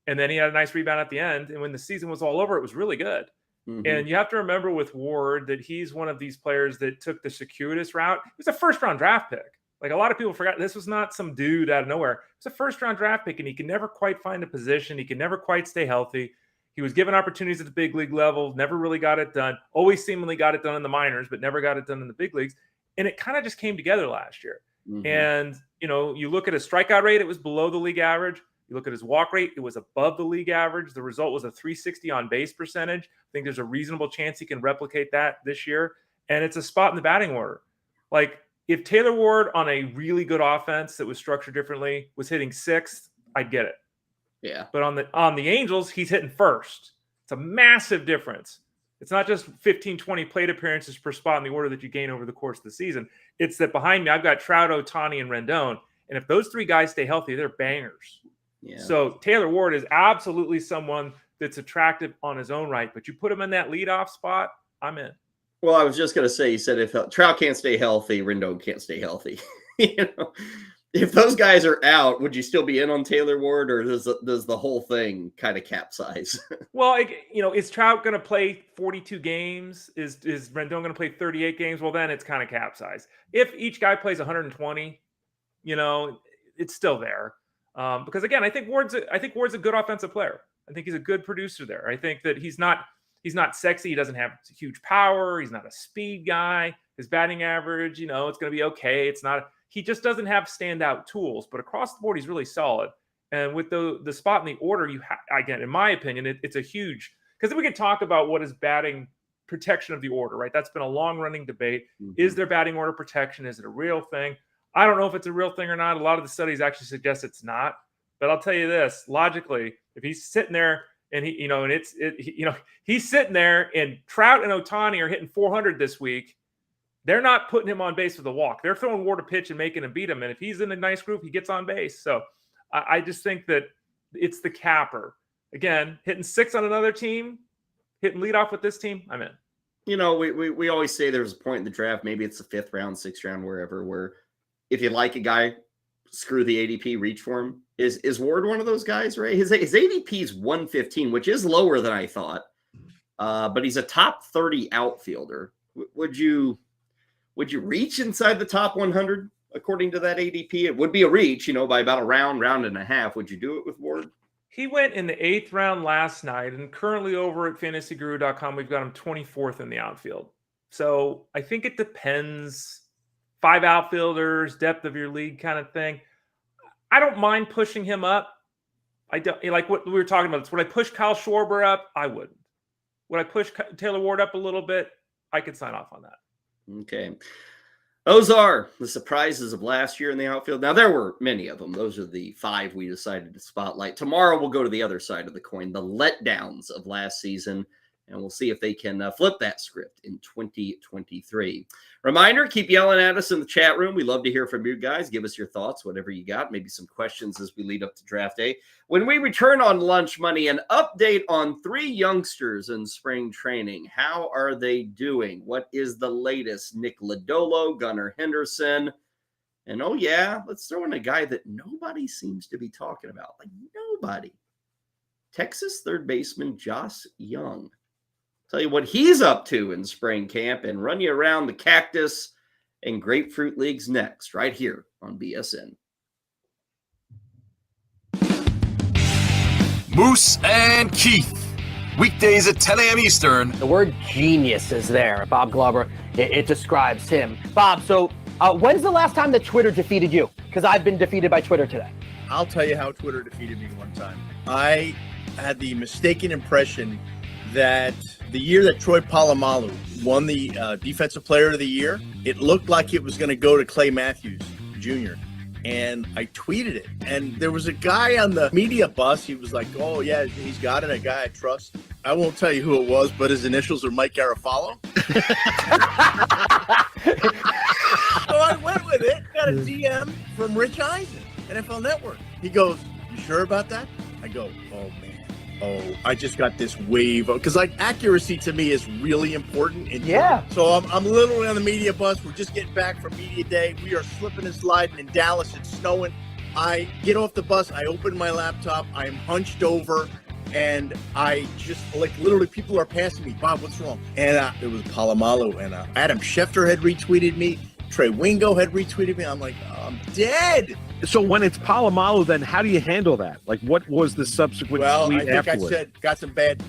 and then he had a nice rebound at the end. And when the season was all over, it was really good. Mm-hmm. And you have to remember with Ward that he's one of these players that took the circuitous route. He was a first-round draft pick. Like a lot of people forgot, this was not some dude out of nowhere. It's a first-round draft pick, and he can never quite find a position. He can never quite stay healthy. He was given opportunities at the big league level, never really got it done. Always seemingly got it done in the minors, but never got it done in the big leagues. And it kind of just came together last year. Mm-hmm. And, you look at his strikeout rate, it was below the league average. You look at his walk rate, it was above the league average. The result was a 360 on base percentage. I think there's a reasonable chance he can replicate that this year. And it's a spot in the batting order. Like if Taylor Ward on a really good offense that was structured differently was hitting 6th, I'd get it. Yeah. But on the Angels, he's hitting 1st. It's a massive difference. It's not just 15, 20 plate appearances per spot in the order that you gain over the course of the season. It's that behind me, I've got Trout, Ohtani, and Rendon. And if those 3 guys stay healthy, they're bangers. Yeah. So Taylor Ward is absolutely someone that's attractive on his own right. But you put him in that leadoff spot, I'm in. Well, I was just going to say, you said if Trout can't stay healthy, Rendon can't stay healthy. If those guys are out, would you still be in on Taylor Ward, or does the whole thing kind of capsize? Well, is Trout going to play 42 games? Is Rendon going to play 38 games? Well, then it's kind of capsized. If each guy plays 120, it's still there. Because again, I think Ward's a good offensive player. I think he's a good producer there. I think that he's not sexy. He doesn't have huge power. He's not a speed guy. His batting average, it's going to be okay. He just doesn't have standout tools, but across the board, he's really solid. And with the spot in the order, again, in my opinion, it's a huge, because then we can talk about what is batting protection of the order, right? That's been a long running debate. Mm-hmm. Is there batting order protection? Is it a real thing? I don't know if it's a real thing or not. A lot of the studies actually suggest it's not, but I'll tell you this, logically, if he's sitting there and he's sitting there and Trout and Ohtani are hitting 400 this week, they're not putting him on base with a walk. They're throwing Ward a pitch and making him beat him. And if he's in a nice group, he gets on base. So I just think that it's the capper. Again, hitting 6 on another team, hitting leadoff with this team, I'm in. We always say there's a point in the draft, maybe it's the 5th round, 6th round, wherever, where if you like a guy, screw the ADP, reach for him. Is Ward one of those guys, right? His ADP is 115, which is lower than I thought. But he's a top 30 outfielder. Would you reach inside the top 100 according to that ADP? It would be a reach, by about a round and a half. Would you do it with Ward? He went in the 8th round last night, and currently over at fantasyguru.com, we've got him 24th in the outfield. So I think it depends. 5 outfielders, depth of your league kind of thing. I don't mind pushing him up. I don't like what we were talking about. Would I push Kyle Schwarber up? I wouldn't. would I push Taylor Ward up a little bit? I could sign off on that. Okay. Those are the surprises of last year in the outfield. Now, there were many of them. Those are the 5 we decided to spotlight. Tomorrow, we'll go to the other side of the coin, the letdowns of last season, and we'll see if they can flip that script in 2023. Reminder, keep yelling at us in the chat room. We love to hear from you guys. Give us your thoughts, whatever you got, maybe some questions as we lead up to draft day. When we return on Lunch Money, an update on 3 youngsters in spring training. How are they doing? What is the latest? Nick Lodolo, Gunnar Henderson, and oh yeah, let's throw in a guy that nobody seems to be talking about. Like nobody. Texas third baseman Josh Young. Tell you what he's up to in spring camp and run you around the cactus and grapefruit leagues next, right here on BSN. Moose and Keith, weekdays at 10 a.m. Eastern. The word genius is there. Bob Glauber, it describes him. Bob, so when's the last time that Twitter defeated you? Because I've been defeated by Twitter today. I'll tell you how Twitter defeated me one time. I had the mistaken impression that the year that Troy Polamalu won the Defensive Player of the Year, it looked like it was going to go to Clay Matthews Jr. And I tweeted it. And there was a guy on the media bus. He was like, oh, yeah, he's got it, a guy I trust. I won't tell you who it was, but his initials are Mike Garafalo. So I went with it. Got a DM from Rich Eisen, NFL Network. He goes, you sure about that? I go, oh, man. Oh, I just got this wave because like accuracy to me is really important. Yeah. So I'm literally on the media bus. We're just getting back from media day. We are slipping and sliding in Dallas. It's snowing. I get off the bus. I open my laptop. I am hunched over, and I just like literally people are passing me. Bob, what's wrong? And it was Polamalu, and Adam Schefter had retweeted me. Trey Wingo had retweeted me. I'm like, I'm dead. So when it's Polamalu, then how do you handle that? Like, what was the subsequent tweet I think afterwards? I said got some bad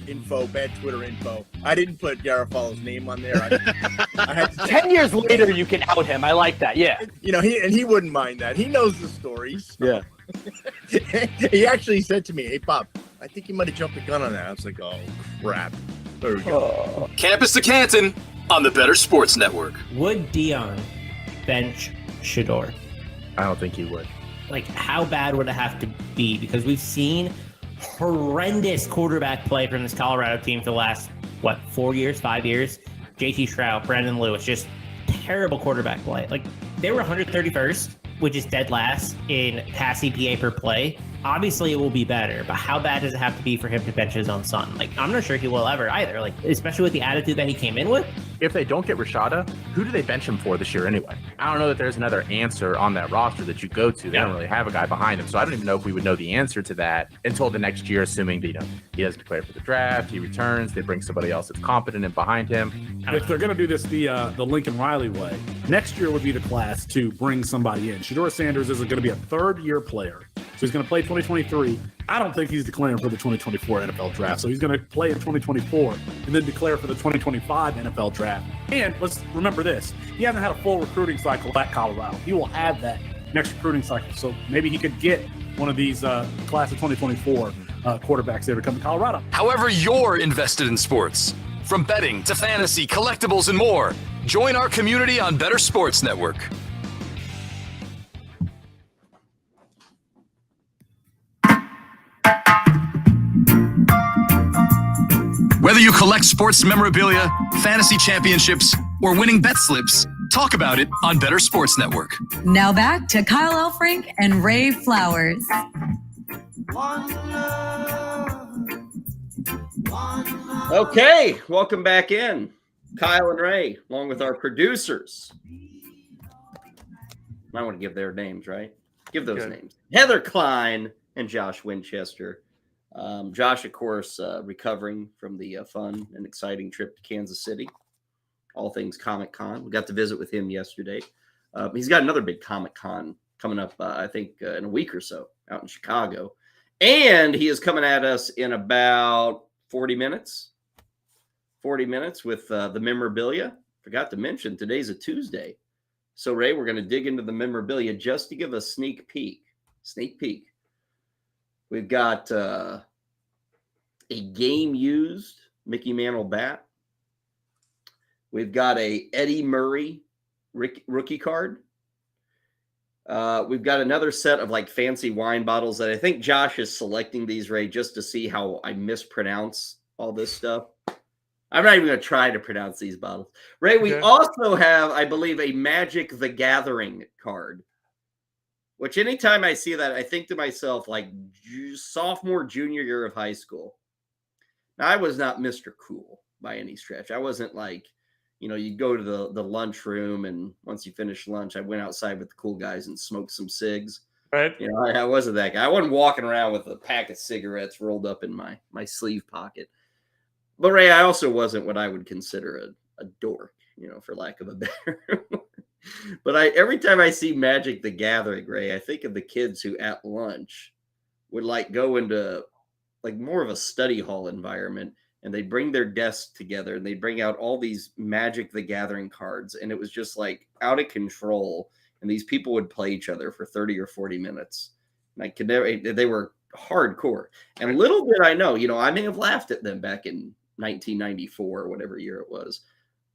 Twitter info. I didn't put Garafalo's name on there. I had to 10 years later, you can out him. I like that. Yeah. You know, he wouldn't mind that. He knows the stories. Yeah. He actually said to me, "Hey, Bob, I think you might have jumped the gun on that." I was like, "Oh, crap." There we go. Campus to Canton on the Bettor Sports Network. Would Dion bench Shador? I don't think he would. Like, how bad would it have to be? Because we've seen horrendous quarterback play from this Colorado team for the last, 5 years? JT Shroud, Brandon Lewis, just terrible quarterback play. Like, they were 131st, which is dead last in pass EPA per play. Obviously, it will be better, but how bad does it have to be for him to bench his own son? Like, I'm not sure he will ever either, like, especially with the attitude that he came in with. If they don't get Rashada, who do they bench him for this year anyway? I don't know that there's another answer on that roster that you go to. They don't really have a guy behind him. So I don't even know if we would know the answer to that until the next year, assuming that, he doesn't declare for the draft, he returns, they bring somebody else that's competent and behind him. If they're going to do this the Lincoln Riley way, next year would be the class to bring somebody in. Shador Sanders is going to be a third-year player. So he's going to play 2023. I don't think he's declaring for the 2024 NFL draft. So he's going to play in 2024 and then declare for the 2025 NFL draft. And let's remember this. He hasn't had a full recruiting cycle at Colorado. He will have that next recruiting cycle. So maybe he could get one of these class of 2024 quarterbacks there to come to Colorado. However you're invested in sports, from betting to fantasy, collectibles, and more, join our community on Bettor Sports Network. Whether you collect sports memorabilia, fantasy championships, or winning bet slips, talk about it on Bettor Sports Network. Now back to Kyle Elfrink and Ray Flowers. Okay, welcome back in. Kyle and Ray, along with our producers. I want to give their names, right? Give those names. Heather Klein and Josh Winchester. Josh, of course, recovering from the fun and exciting trip to Kansas City. All things Comic-Con. We got to visit with him yesterday. He's got another big Comic-Con coming up, I think, in a week or so out in Chicago. And he is coming at us in about 40 minutes. 40 minutes with the memorabilia. Forgot to mention, today's a Tuesday. So, Ray, we're going to dig into the memorabilia just to give a sneak peek. Sneak peek. We've got a game-used Mickey Mantle bat. We've got a Eddie Murray rookie card. We've got another set of like fancy wine bottles that I think Josh is selecting these, Ray, just to see how I mispronounce all this stuff. I'm not even going to try to pronounce these bottles. Ray, we also have, I believe, a Magic the Gathering card, which anytime I see that, I think to myself, like sophomore, junior year of high school. Now, I was not Mr. Cool by any stretch. I wasn't like, you go to the lunchroom, and once you finish lunch, I went outside with the cool guys and smoked some cigs. Right. I wasn't that guy. I wasn't walking around with a pack of cigarettes rolled up in my sleeve pocket. But Ray, I also wasn't what I would consider a dork, for lack of a better word. But every time I see Magic the Gathering, Ray, I think of the kids who at lunch would like go into like more of a study hall environment, and they bring their desks together and they bring out all these Magic the Gathering cards. And it was just like out of control. And these people would play each other for 30 or 40 minutes. And they were hardcore. And little did I know, I may have laughed at them back in 1994 or whatever year it was.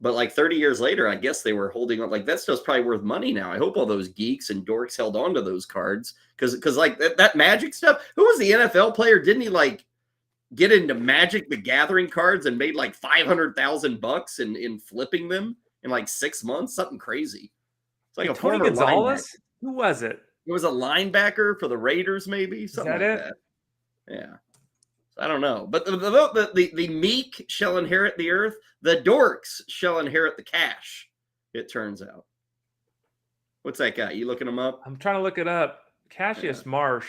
But like 30 years later, I guess they were holding on. Like that stuff's probably worth money now. I hope all those geeks and dorks held on to those cards. Because like that Magic stuff, who was the NFL player? Didn't he like get into Magic the Gathering cards and made like $500,000 in flipping them in like 6 months? Something crazy. It's like a Tony former Gonzalez. linebacker. Who was it? It was a linebacker for the Raiders, maybe something like that. Yeah, I don't know. But the meek shall inherit the earth. The dorks shall inherit the cash. It turns out. What's that guy? You looking him up? I'm trying to look it up. Cassius Marsh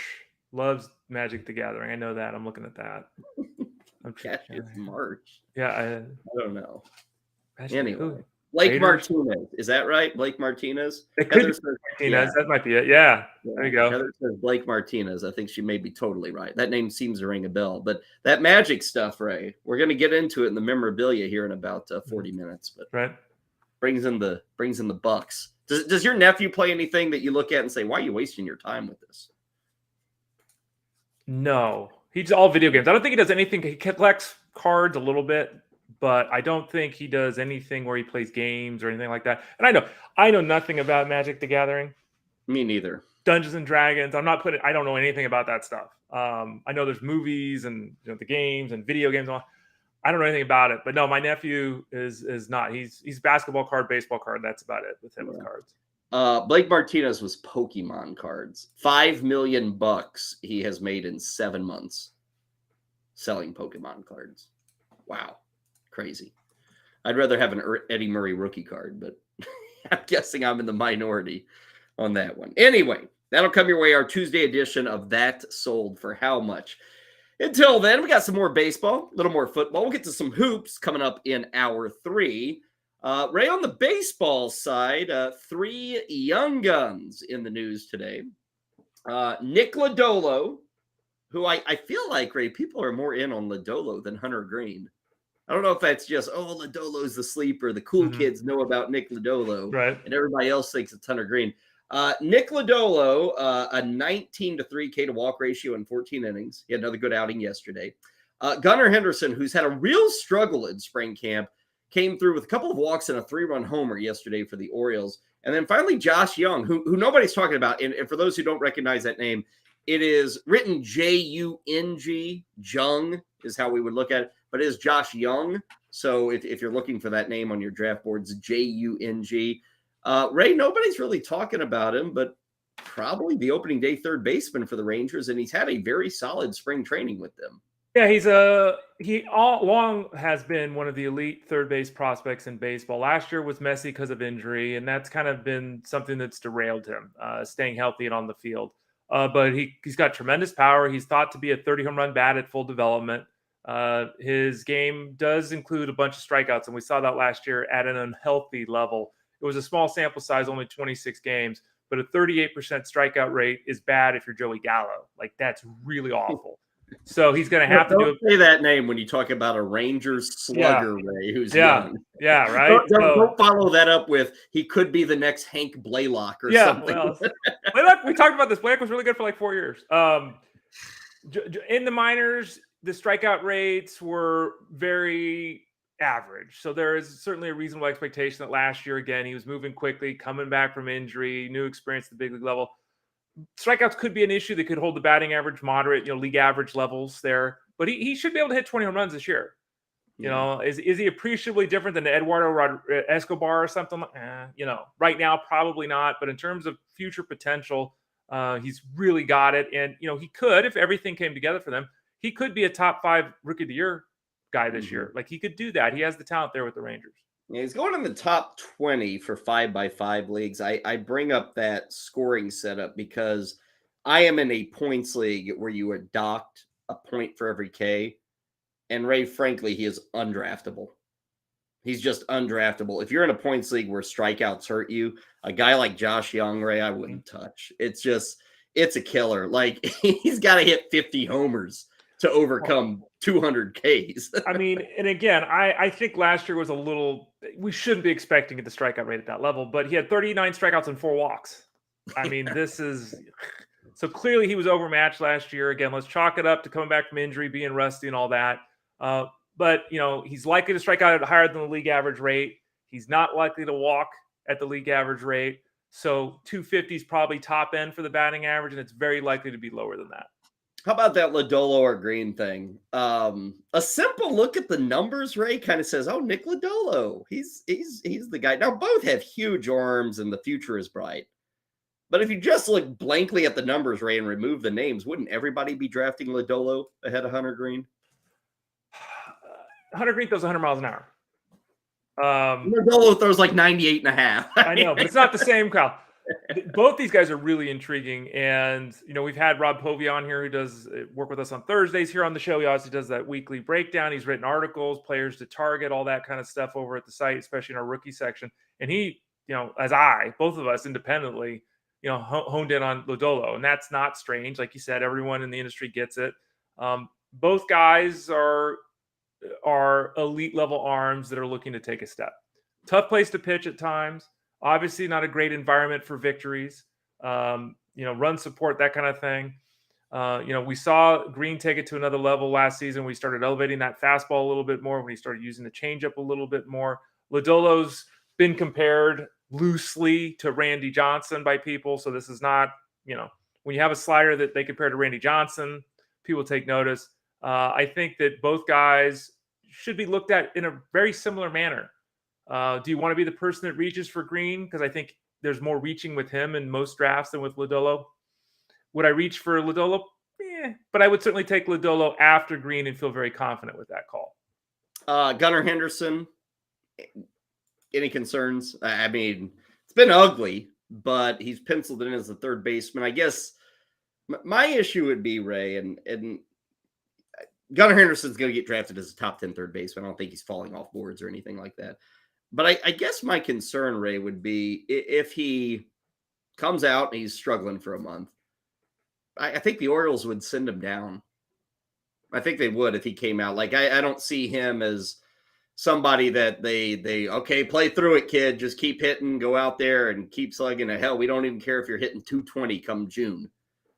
loves Magic the Gathering. I know that. I'm looking at that. Cassius Marsh. Yeah, I don't know. Anyway, Anyway, Blake Martinez. Is that right? Blake Martinez? It could be Martinez. That might be it. Yeah. There you go. Heather says Blake Martinez. I think she may be totally right. That name seems to ring a bell. But that Magic stuff, Ray, we're going to get into it in the memorabilia here in about 40 minutes. But right. brings in the bucks. Does your nephew play anything that you look at and say, why are you wasting your time with this? No. He's all video games. I don't think he does anything. He collects cards a little bit, but I don't think he does anything where he plays games or anything like that. And I know nothing about Magic the Gathering. Me neither. Dungeons and Dragons. I don't know anything about that stuff. I know there's movies and the games and video games. I don't know anything about it. But no, my nephew is not. He's basketball card, baseball card. That's about it with him with cards. Blake Martinez was Pokemon cards. $5 million he has made in 7 months selling Pokemon cards. Wow. Crazy. I'd rather have an Eddie Murray rookie card, but I'm guessing I'm in the minority on that one. Anyway, that'll come your way, our Tuesday edition of That Sold for How Much. Until then, we got some more baseball, a little more football. We'll get to some hoops coming up in hour 3. Ray, on the baseball side, 3 young guns in the news today. Nick Lodolo, who I feel like, Ray, people are more in on Lodolo than Hunter Green. I don't know if that's just, Lodolo's the sleeper. The cool kids know about Nick Lodolo. Right. And everybody else thinks it's Hunter Green. Nick Lodolo, a 19-3 K to walk ratio in 14 innings. He had another good outing yesterday. Gunnar Henderson, who's had a real struggle in spring camp, came through with a couple of walks and a 3-run homer yesterday for the Orioles. And then finally, Josh Young, who nobody's talking about. And for those who don't recognize that name, it is written J-U-N-G. Jung is how we would look at it. But it is Josh Young. So if you're looking for that name on your draft boards, J-U-N-G. Ray, nobody's really talking about him, but probably the opening day third baseman for the Rangers. And he's had a very solid spring training with them. Yeah, he all along has been one of the elite third base prospects in baseball. Last year was messy because of injury, and that's kind of been something that's derailed him, staying healthy and on the field. But he's got tremendous power. He's thought to be a 30-home run bat at full development. His game does include a bunch of strikeouts, and we saw that last year at an unhealthy level. It was a small sample size, only 26 games, but a 38% strikeout rate is bad if you're Joey Gallo. Like, that's really awful. So he's going to have to do say that name when you talk about a Rangers slugger, Ray, who's young. Yeah, right. Don't follow that up with he could be the next Hank Blaylock or something. Well, Blaylock, we talked about this. Blaylock was really good for like 4 years. In the minors, the strikeout rates were very average. So there is certainly a reasonable expectation that last year, again, he was moving quickly, coming back from injury, new experience at the big league level. Strikeouts could be an issue. They could hold the batting average moderate, league average levels there. But he should be able to hit 20 home runs this year. Is he appreciably different than Eduardo Escobar or something? Right now, probably not. But in terms of future potential, he's really got it. And, he could, if everything came together for them, he could be a top 5 rookie of the year guy this year. Like, he could do that. He has the talent there with the Rangers. Yeah, he's going in the top 20 for 5x5 leagues. I bring up that scoring setup because I am in a points league where you are docked a point for every K. And Ray, frankly, he is undraftable. He's just undraftable. If you're in a points league where strikeouts hurt you, a guy like Josh Young, Ray, I wouldn't touch. It's a killer. Like, he's got to hit 50 homers to overcome 200 Ks. I mean, and again, I think last year was we shouldn't be expecting the strikeout rate at that level, but he had 39 strikeouts and 4 walks. I mean, so clearly he was overmatched last year. Again, let's chalk it up to coming back from injury, being rusty and all that. But, he's likely to strike out at higher than the league average rate. He's not likely to walk at the league average rate. So 250 is probably top end for the batting average, and it's very likely to be lower than that. How about that Lodolo or Green thing? A simple look at the numbers, Ray, kind of says, oh, Nick Lodolo, he's the guy. Now, both have huge arms, and the future is bright. But if you just look blankly at the numbers, Ray, and remove the names, wouldn't everybody be drafting Lodolo ahead of Hunter Green? Hunter Green throws 100 miles an hour. Lodolo throws like 98 and a half. I know, but it's not the same, Kyle. Both these guys are really intriguing. And, we've had Rob Povey on here who does work with us on Thursdays here on the show. He also does that weekly breakdown. He's written articles, players to target, all that kind of stuff over at the site, especially in our rookie section. And he, both of us independently, honed in on Lodolo. And that's not strange. Like you said, everyone in the industry gets it. Both guys are elite level arms that are looking to take a step. Tough place to pitch at times. Obviously not a great environment for victories. Run support, that kind of thing. We saw Green take it to another level last season. We started elevating that fastball a little bit more when he started using the changeup a little bit more. Lodolo's been compared loosely to Randy Johnson by people. So this is not, when you have a slider that they compare to Randy Johnson, people take notice. I think that both guys should be looked at in a very similar manner. Do you want to be the person that reaches for Green? Because I think there's more reaching with him in most drafts than with Lodolo. Would I reach for Lodolo? But I would certainly take Lodolo after Green and feel very confident with that call. Gunnar Henderson, any concerns? I mean, it's been ugly, but he's penciled in as the third baseman. I guess my issue would be, Ray, and Gunnar Henderson's going to get drafted as a top 10 third baseman. I don't think he's falling off boards or anything like that. But I guess my concern, Ray, would be if he comes out and he's struggling for a month, I think the Orioles would send him down. I think they would if he came out. Like, I don't see him as somebody that they okay, play through it, kid. Just keep hitting, go out there and keep slugging. Hell, we don't even care if you're hitting 220 come June.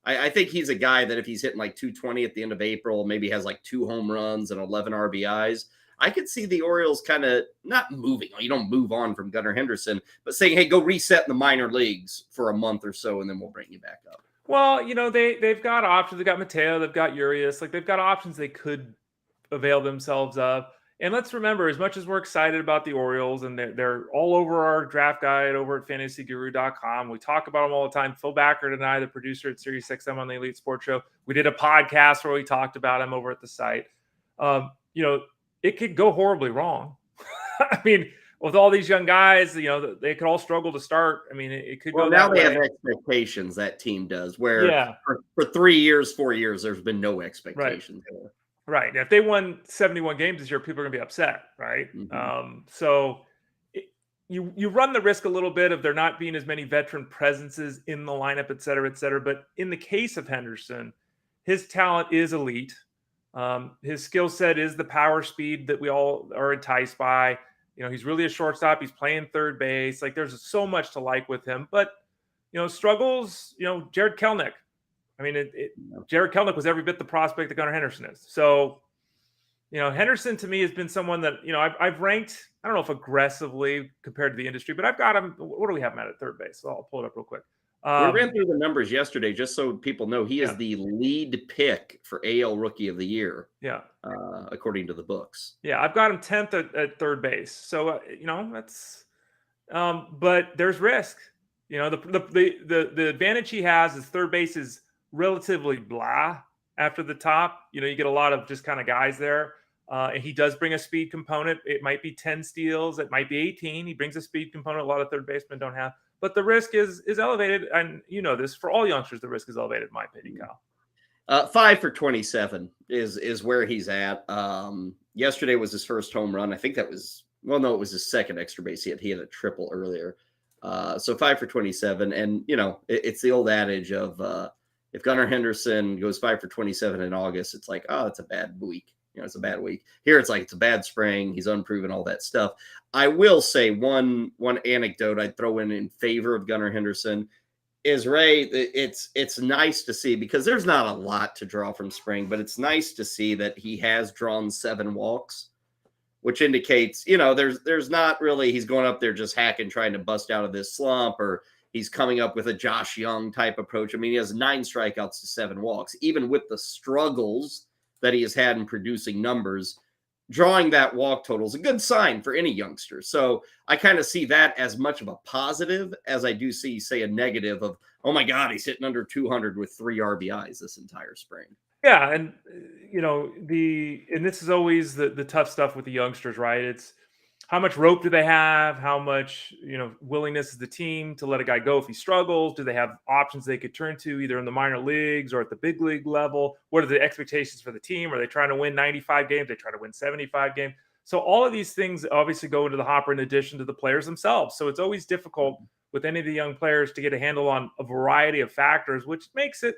I think he's a guy that if he's hitting like 220 at the end of April, maybe has like 2 home runs and 11 RBIs, I could see the Orioles kind of not moving. You don't move on from Gunnar Henderson, but saying, hey, go reset in the minor leagues for a month or so, and then we'll bring you back up. Well, they've got options. They've got Mateo. They've got Urias. Like, they've got options they could avail themselves of. And let's remember, as much as we're excited about the Orioles, and they're all over our draft guide over at fantasyguru.com. We talk about them all the time. Phil Backert and I, the producer at SiriusXM on the Elite Sports Show, we did a podcast where we talked about him over at the site. It could go horribly wrong. I mean, with all these young guys, they could all struggle to start. I mean, it could go now that they way. have expectations, that team does, where for 3 years, 4 years, there's been no expectations. Right. And if they won 71 games this year, people are going to be upset, right? So you run the risk a little bit of there not being as many veteran presences in the lineup, et cetera, et cetera. But in the case of Henderson, his talent is elite. His skill set is the power speed that we all are enticed by. He's really a shortstop. He's playing third base. Like, there's so much to like with him. But, struggles, Jared Kelenic, I mean, Jared Kelenic was every bit the prospect that Gunnar Henderson is. So, Henderson to me has been someone that, I've ranked, I don't know if aggressively compared to the industry, but I've got him. What do we have him at third base? So I'll pull it up real quick. We ran through the numbers yesterday just so people know he is the lead pick for AL Rookie of the Year. Yeah. According to the books. Yeah, I've got him 10th at third base. So, that's but there's risk. The advantage he has is third base is relatively blah after the top. You get a lot of just kind of guys there. And he does bring a speed component. It might be 10 steals. It might be 18. He brings a speed component a lot of third basemen don't have. But the risk is elevated. And this for all youngsters, the risk is elevated, in my opinion, Kyle. 5 for 27 is where he's at. Yesterday was his first home run. I think that was, it was his second extra base hit. He had a triple earlier. So 5 for 27. And, it's the old adage of if Gunnar Henderson goes 5 for 27 in August, it's like, oh, it's a bad week. It's a bad week. Here it's like it's a bad spring. He's unproven, all that stuff. I will say one anecdote I'd throw in favor of Gunnar Henderson is, Ray, it's nice to see, because there's not a lot to draw from spring, but it's nice to see that he has drawn 7 walks, which indicates, there's not really, he's going up there just hacking, trying to bust out of this slump, or he's coming up with a Josh Young type approach. I mean, he has 9 strikeouts to 7 walks, even with the struggles that he has had in producing numbers. Drawing that walk total is a good sign for any youngster. So I kind of see that as much of a positive as I do see, say, a negative of, oh my God, he's hitting under 200 with 3 RBIs this entire spring. Yeah. And, and this is always the tough stuff with the youngsters, right? It's how much rope do they have? How much, willingness is the team to let a guy go if he struggles? Do they have options they could turn to either in the minor leagues or at the big league level? What are the expectations for the team? Are they trying to win 95 games? They try to win 75 games. So all of these things obviously go into the hopper in addition to the players themselves. So it's always difficult with any of the young players to get a handle on a variety of factors, which makes it,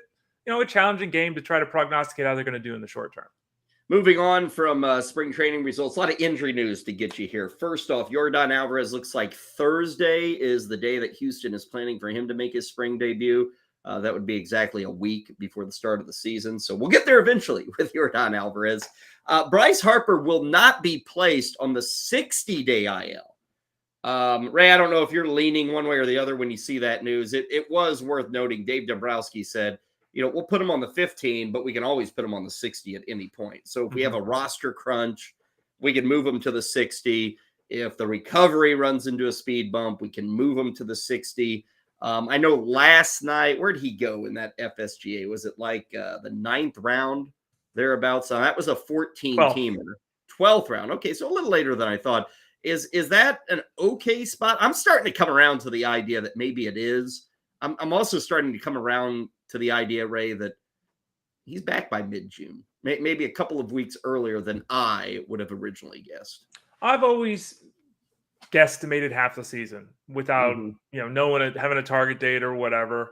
a challenging game to try to prognosticate how they're going to do in the short term. Moving on from spring training results, a lot of injury news to get you here. First off, Yordan Alvarez looks like Thursday is the day that Houston is planning for him to make his spring debut. That would be exactly a week before the start of the season. So we'll get there eventually with Yordan Alvarez. Bryce Harper will not be placed on the 60-day IL. Ray, I don't know if you're leaning one way or the other when you see that news. It was worth noting. Dave Dombrowski said, we'll put him on the 15, but we can always put him on the 60 at any point. So if we have a roster crunch, we can move him to the 60. If the recovery runs into a speed bump, we can move him to the 60. I know last night, where'd he go in that FSGA? Was it like the 9th round thereabouts? So that was a 14-teamer. 12th round. Okay, so a little later than I thought. Is that an okay spot? I'm starting to come around to the idea that maybe it is. I'm also starting to come around to the idea, Ray, that he's back by mid-June, maybe a couple of weeks earlier than I would have originally guessed. I've always guesstimated half the season without, no one having a target date or whatever.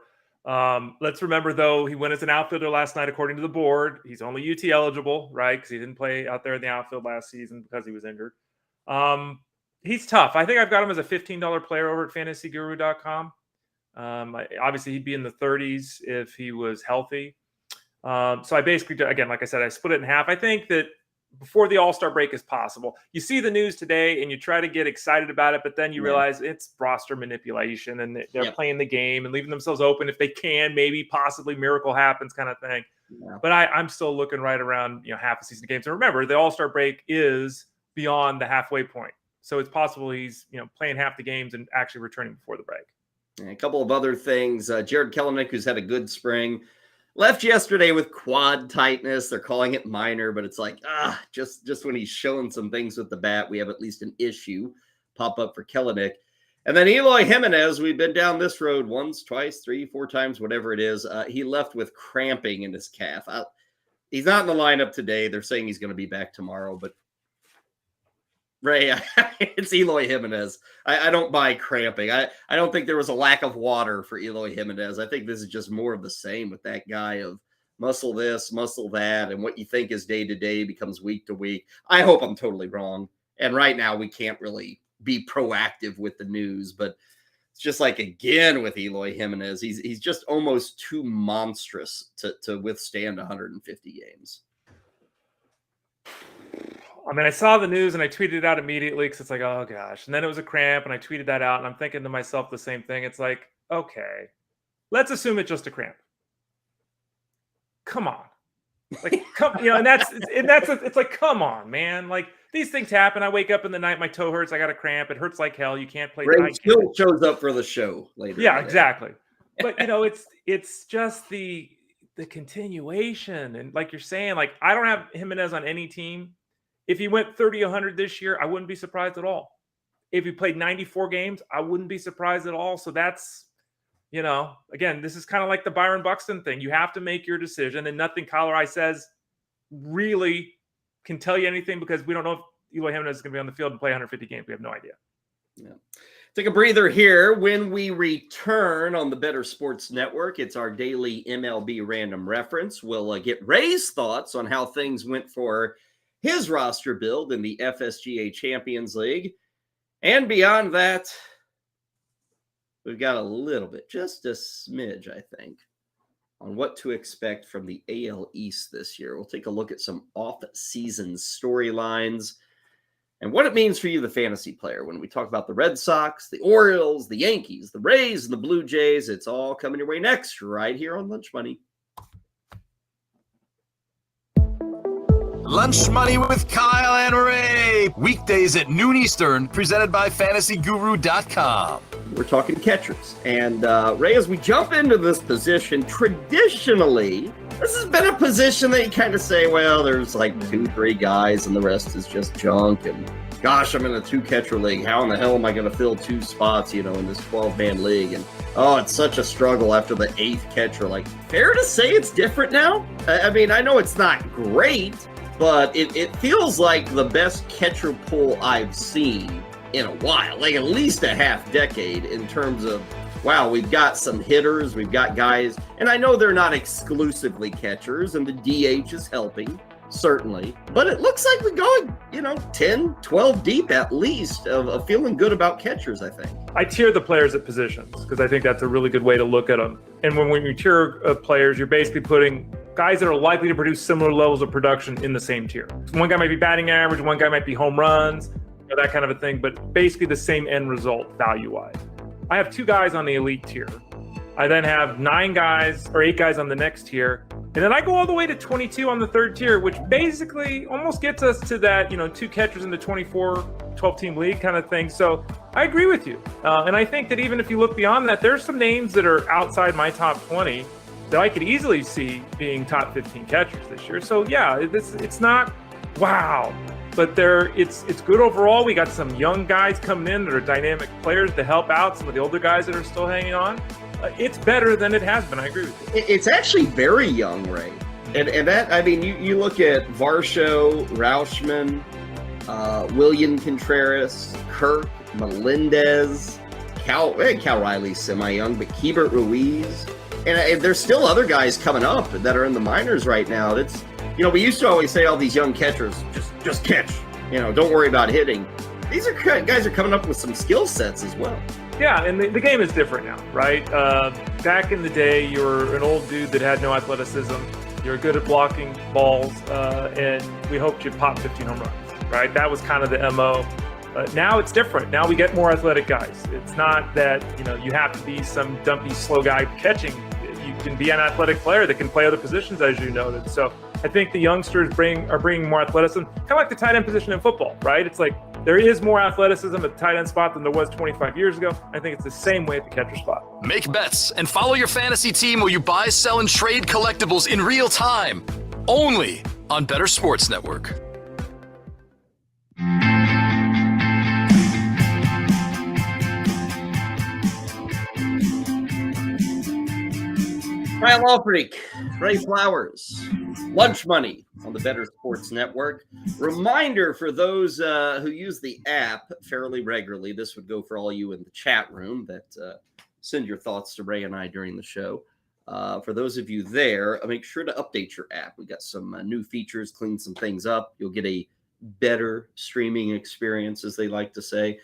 Let's remember, though, he went as an outfielder last night, according to the board. He's only UT eligible, right? Because he didn't play out there in the outfield last season because he was injured. He's tough. I think I've got him as a $15 player over at fantasyguru.com. Obviously, he'd be in the 30s if he was healthy. So I basically, again, like I said, I split it in half. I think that before the All-Star break is possible. You see the news today and you try to get excited about it, but then you realize it's roster manipulation and they're playing the game and leaving themselves open. If they can, maybe possibly miracle happens kind of thing. Yeah. But I'm still looking right around, half a season of games. And remember, the All-Star break is beyond the halfway point. So it's possible he's, playing half the games and actually returning before the break. And a couple of other things. Jared Kelenic, who's had a good spring, left yesterday with quad tightness. They're calling it minor, but it's like, just when he's showing some things with the bat, we have at least an issue pop up for Kelenic. And then Eloy Jimenez, we've been down this road once, twice, 3, 4 times, whatever it is. He left with cramping in his calf. He's not in the lineup today. They're saying he's going to be back tomorrow, but Ray, it's Eloy Jimenez. I don't buy cramping. I don't think there was a lack of water for Eloy Jimenez. I think this is just more of the same with that guy of muscle this, muscle that, and what you think is day-to-day becomes week-to-week. I hope I'm totally wrong. And right now we can't really be proactive with the news, but it's just like, again, with Eloy Jimenez, he's just almost too monstrous to withstand 150 games. I mean, I saw the news and I tweeted it out immediately because it's like, oh gosh. And then it was a cramp and I tweeted that out and I'm thinking to myself the same thing. It's like, okay, let's assume it's just a cramp. Come on. Like, come, and it's like, come on, man. Like, these things happen. I wake up in the night, my toe hurts. I got a cramp. It hurts like hell. You can't play. Ray still shows up for the show later. Yeah, exactly. But it's just the continuation. And like you're saying, like, I don't have Jimenez on any team. If he went 30-100 this year, I wouldn't be surprised at all. If he played 94 games, I wouldn't be surprised at all. So that's, again, this is kind of like the Byron Buxton thing. You have to make your decision, and nothing Colorado says really can tell you anything because we don't know if Eloy Jimenez is going to be on the field and play 150 games. We have no idea. Yeah. Take a breather here. When we return on the Bettor Sports Network, it's our daily MLB random reference. We'll get Ray's thoughts on how things went for his roster build in the FSGA Champions League. And beyond that, we've got a little bit, just a smidge, I think, on what to expect from the AL East this year. We'll take a look at some off-season storylines and what it means for you, the fantasy player. When we talk about the Red Sox, the Orioles, the Yankees, the Rays, and the Blue Jays, it's all coming your way next, right here on Lunch Money. Lunch Money with Kyle and Ray. Weekdays at noon Eastern, presented by FantasyGuru.com. We're talking catchers. And Ray, as we jump into this position, traditionally, this has been a position that you kind of say, well, there's like 2-3 guys and the rest is just junk. And gosh, I'm in a 2-catcher league. How in the hell am I going to fill 2 spots, in this 12-man league? And oh, it's such a struggle after the 8th catcher. Like, fair to say it's different now? I mean, I know it's not great, but it feels like the best catcher pool I've seen in a while, like at least a half decade, in terms of, wow, we've got some hitters, we've got guys, and I know they're not exclusively catchers, and the DH is helping, certainly, but it looks like we're going, 10, 12 deep at least of feeling good about catchers, I think. I tier the players at positions because I think that's a really good way to look at them. And when you tier players, you're basically putting guys that are likely to produce similar levels of production in the same tier. One guy might be batting average, one guy might be home runs, that kind of a thing, but basically the same end result value-wise. I have 2 guys on the elite tier. I then have 8 guys on the next tier. And then I go all the way to 22 on the 3rd tier, which basically almost gets us to that, 2 catchers in the 24, 12-team league kind of thing. So I agree with you. And I think that even if you look beyond that, there's some names that are outside my top 20 that I could easily see being top 15 catchers this year. So yeah, it's not wow, but it's good overall. We got some young guys coming in that are dynamic players to help out some of the older guys that are still hanging on. It's better than it has been. I agree with you. It's actually very young, Ray. And that, I mean, you look at Varsho, Rauschman, William Contreras, Kirk, Melendez, Cal Riley's semi-young, but Keibert Ruiz. And there's still other guys coming up that are in the minors right now. That's, we used to always say all these young catchers, just catch, don't worry about hitting. These are guys are coming up with some skill sets as well. Yeah, and the game is different now, right? Back in the day, you were an old dude that had no athleticism. You're good at blocking balls, and we hoped you'd pop 15 home runs, right? That was kind of the MO. Now it's different. Now we get more athletic guys. It's not that, you have to be some dumpy, slow guy catching. You can be an athletic player that can play other positions, as you noted. So I think the youngsters are bringing more athleticism, kind of like the tight end position in football, right? It's like there is more athleticism at the tight end spot than there was 25 years ago. I think it's the same way at the catcher spot. Make bets and follow your fantasy team where you buy, sell, and trade collectibles in real time. Only on Bettor Sports Network. Kyle Allfreak, Ray Flowers, Lunch Money on the Bettor Sports Network. Reminder for those who use the app fairly regularly, this would go for all you in the chat room that send your thoughts to Ray and I during the show. For those of you there, make sure to update your app. We got some new features, clean some things up. You'll get a better streaming experience, as they like to say.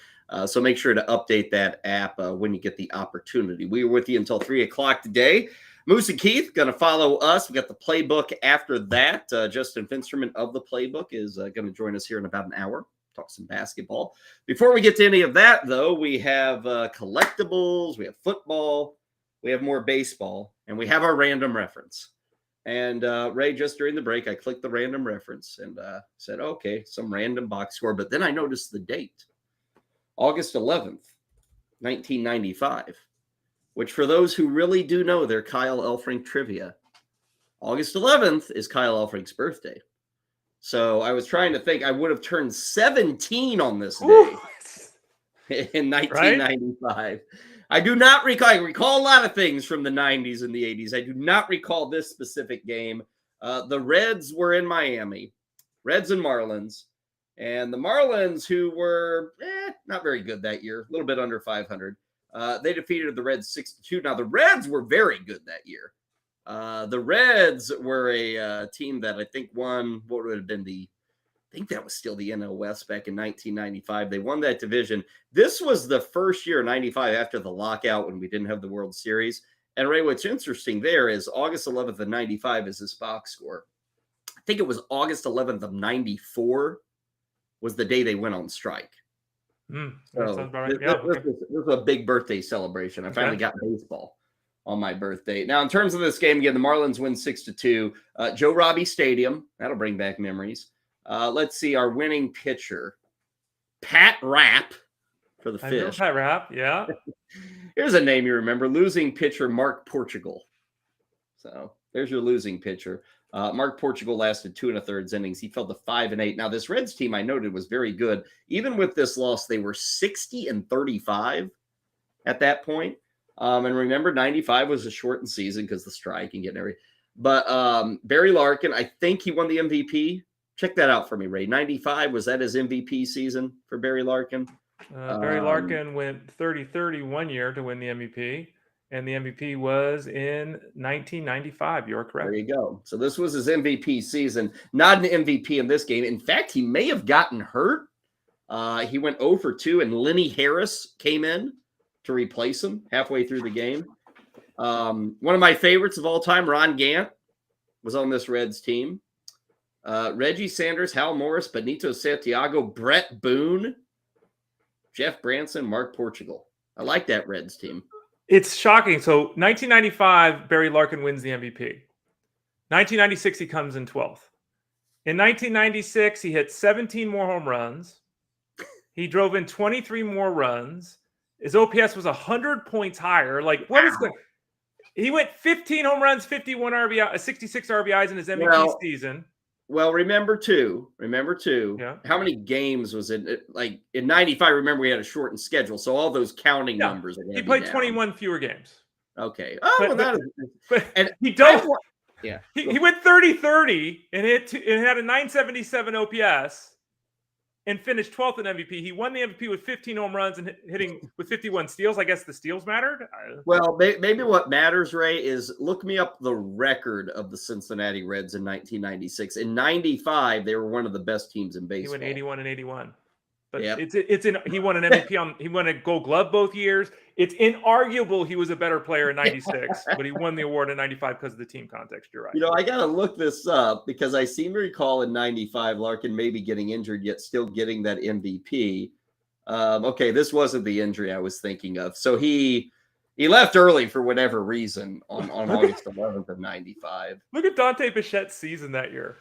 So make sure to update that app when you get the opportunity. We were with you until 3 o'clock today. Moose and Keith going to follow us. We got the playbook after that. Justin Finsterman of the playbook is going to join us here in about an hour. Talk some basketball. Before we get to any of that, though, we have collectibles, we have football, we have more baseball, and we have our random reference. And Ray, just during the break, I clicked the random reference and said, okay, some random box score. But then I noticed the date, August 11th, 1995, which for those who really do know their Kyle Elfrink trivia, August 11th is Kyle Elfrink's birthday. So I was trying to think, I would have turned 17 on this day in 1995. Right? I do not recall. I recall a lot of things from the 90s and the 80s. I do not recall this specific game. The Reds were in Miami, Reds and Marlins. And the Marlins, who were not very good that year, a little bit under 500, they defeated the Reds 6-2. Now, the Reds were very good that year. The Reds were a team that I think won, what would have been I think that was still the NL West back in 1995. They won that division. This was the first year, 95, after the lockout when we didn't have the World Series. And Ray, what's interesting there is August 11th of 95 is this box score. I think it was August 11th of 94 was the day they went on strike. That So sounds about right. this was a big birthday celebration. I finally got baseball on my birthday. Now, in terms of this game, again, the Marlins win 6-2. Joe Robbie Stadium. That'll bring back memories. Let's see, our winning pitcher, Pat Rapp for the Fish. Pat Rapp, yeah. Here's a name you remember. Losing pitcher, Mark Portugal. So there's your losing pitcher. Mark Portugal lasted 2 1/3 innings. He fell to 5-8. Now, this Reds team I noted was very good. Even with this loss, they were 60-35 at that point. And remember, 95 was a shortened season because the strike and getting everything. But Barry Larkin, I think he won the MVP. Check that out for me, Ray. 95, was that his MVP season for Barry Larkin? Barry Larkin went 30-30 one year to win the MVP, and the MVP was in 1995. You're correct. There you go. So this was his MVP season. Not an MVP in this game. In fact, he may have gotten hurt. He went 0-2, and Lenny Harris came in to replace him halfway through the game. One of my favorites of all time, Ron Gant, was on this Reds team. Reggie Sanders, Hal Morris, Benito Santiago, Brett Boone, Jeff Branson, Mark Portugal. I like that Reds team. It's shocking. So 1995, Barry Larkin wins the MVP. 1996, he comes in 12th. In 1996, he hit 17 more home runs. He drove in 23 more runs. His OPS was 100 points higher. Like, what is going? He went 15 home runs, 51 RBI, 66 RBIs in his MVP season. Well, remember too, how many games was it? Like in 95, remember we had a shortened schedule. So all those counting numbers are going to be played down. 21 fewer games. Okay. And he dove. Yeah. He went 30-30 and had a 977 OPS and finished 12th in MVP. He won the MVP with 15 home runs and hitting with 51 steals. I guess the steals mattered. Well, maybe what matters, Ray, is look me up the record of the Cincinnati Reds in 1996. In 95, they were one of the best teams in baseball. He went 81 and 81. But he won an MVP he won a Gold Glove both years. It's inarguable he was a better player in 96, but he won the award in 95 because of the team context. You're right. You know, I got to look this up because I seem to recall in 95, Larkin maybe getting injured, yet still getting that MVP. Okay, this wasn't the injury I was thinking of. So he left early for whatever reason on August 11th of 95. Look at Dante Bichette's season that year.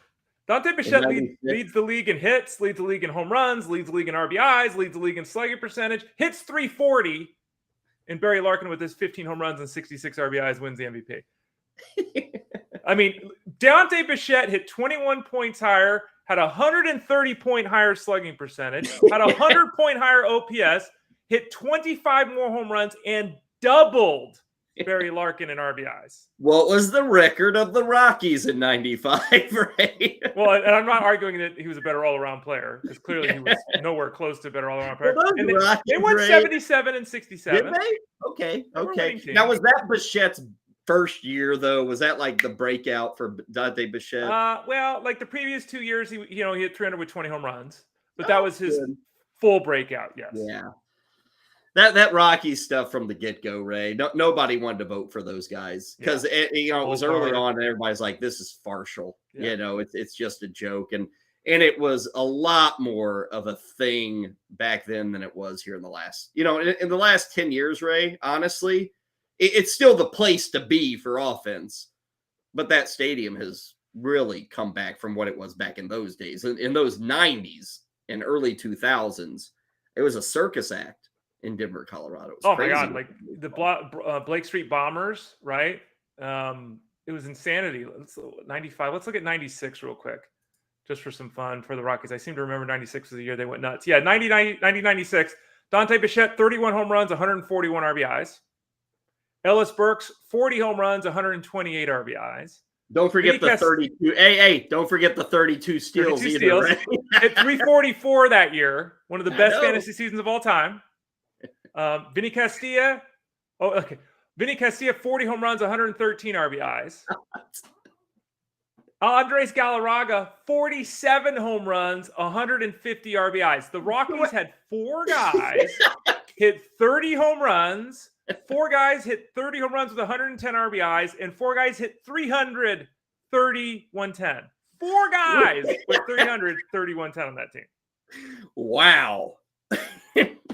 Dante Bichette leads the league in hits, leads the league in home runs, leads the league in RBIs, leads the league in slugging percentage, hits 340, and Barry Larkin with his 15 home runs and 66 RBIs wins the MVP. I mean, Dante Bichette hit 21 points higher, had a 130-point higher slugging percentage, had a 100-point higher OPS, hit 25 more home runs, and doubled Barry Larkin in RBIs. What was the record of the Rockies in 95, right? Well, and I'm not arguing that he was a better all-around player, because clearly he was nowhere close to a better all-around player. Well, and they won 77 and 67. Did they? Okay. Now, was that Bichette's first year, though? Was that like the breakout for Dante Bichette? Well, like the previous 2 years, he hit 300 with 20 home runs, but that was his full breakout, yes. Yeah. That Rocky stuff from the get-go, Ray. Nobody wanted to vote for those guys because it was early on, and everybody's like, "This is farcical." Yeah. It's just a joke, and it was a lot more of a thing back then than it was here in the last, in the last 10 years, Ray. Honestly, it's still the place to be for offense, but that stadium has really come back from what it was back in those days. In those 90s and early 2000s, it was a circus act in Denver, Colorado. It was crazy. My God, like the Blake Street Bombers, right? It was insanity. 95. Let's look at 96 real quick, just for some fun for the Rockies. I seem to remember 96 was the year they went nuts. Yeah, 96. Dante Bichette, 31 home runs, 141 RBIs. Ellis Burks, 40 home runs, 128 RBIs. Don't forget the 32. Hey, don't forget the 32 steals 32 either. Steals. Right? Hit 344 that year. One of the best fantasy seasons of all time. Vinny Castilla. Oh, okay. Vinny Castilla, 40 home runs, 113 RBIs. Andres Galarraga, 47 home runs, 150 RBIs. The Rockies had 4 guys hit 30 home runs. 4 guys hit 30 home runs with 110 RBIs, and 4 guys hit 330, 110. 4 guys with 330, 110 on that team. Wow.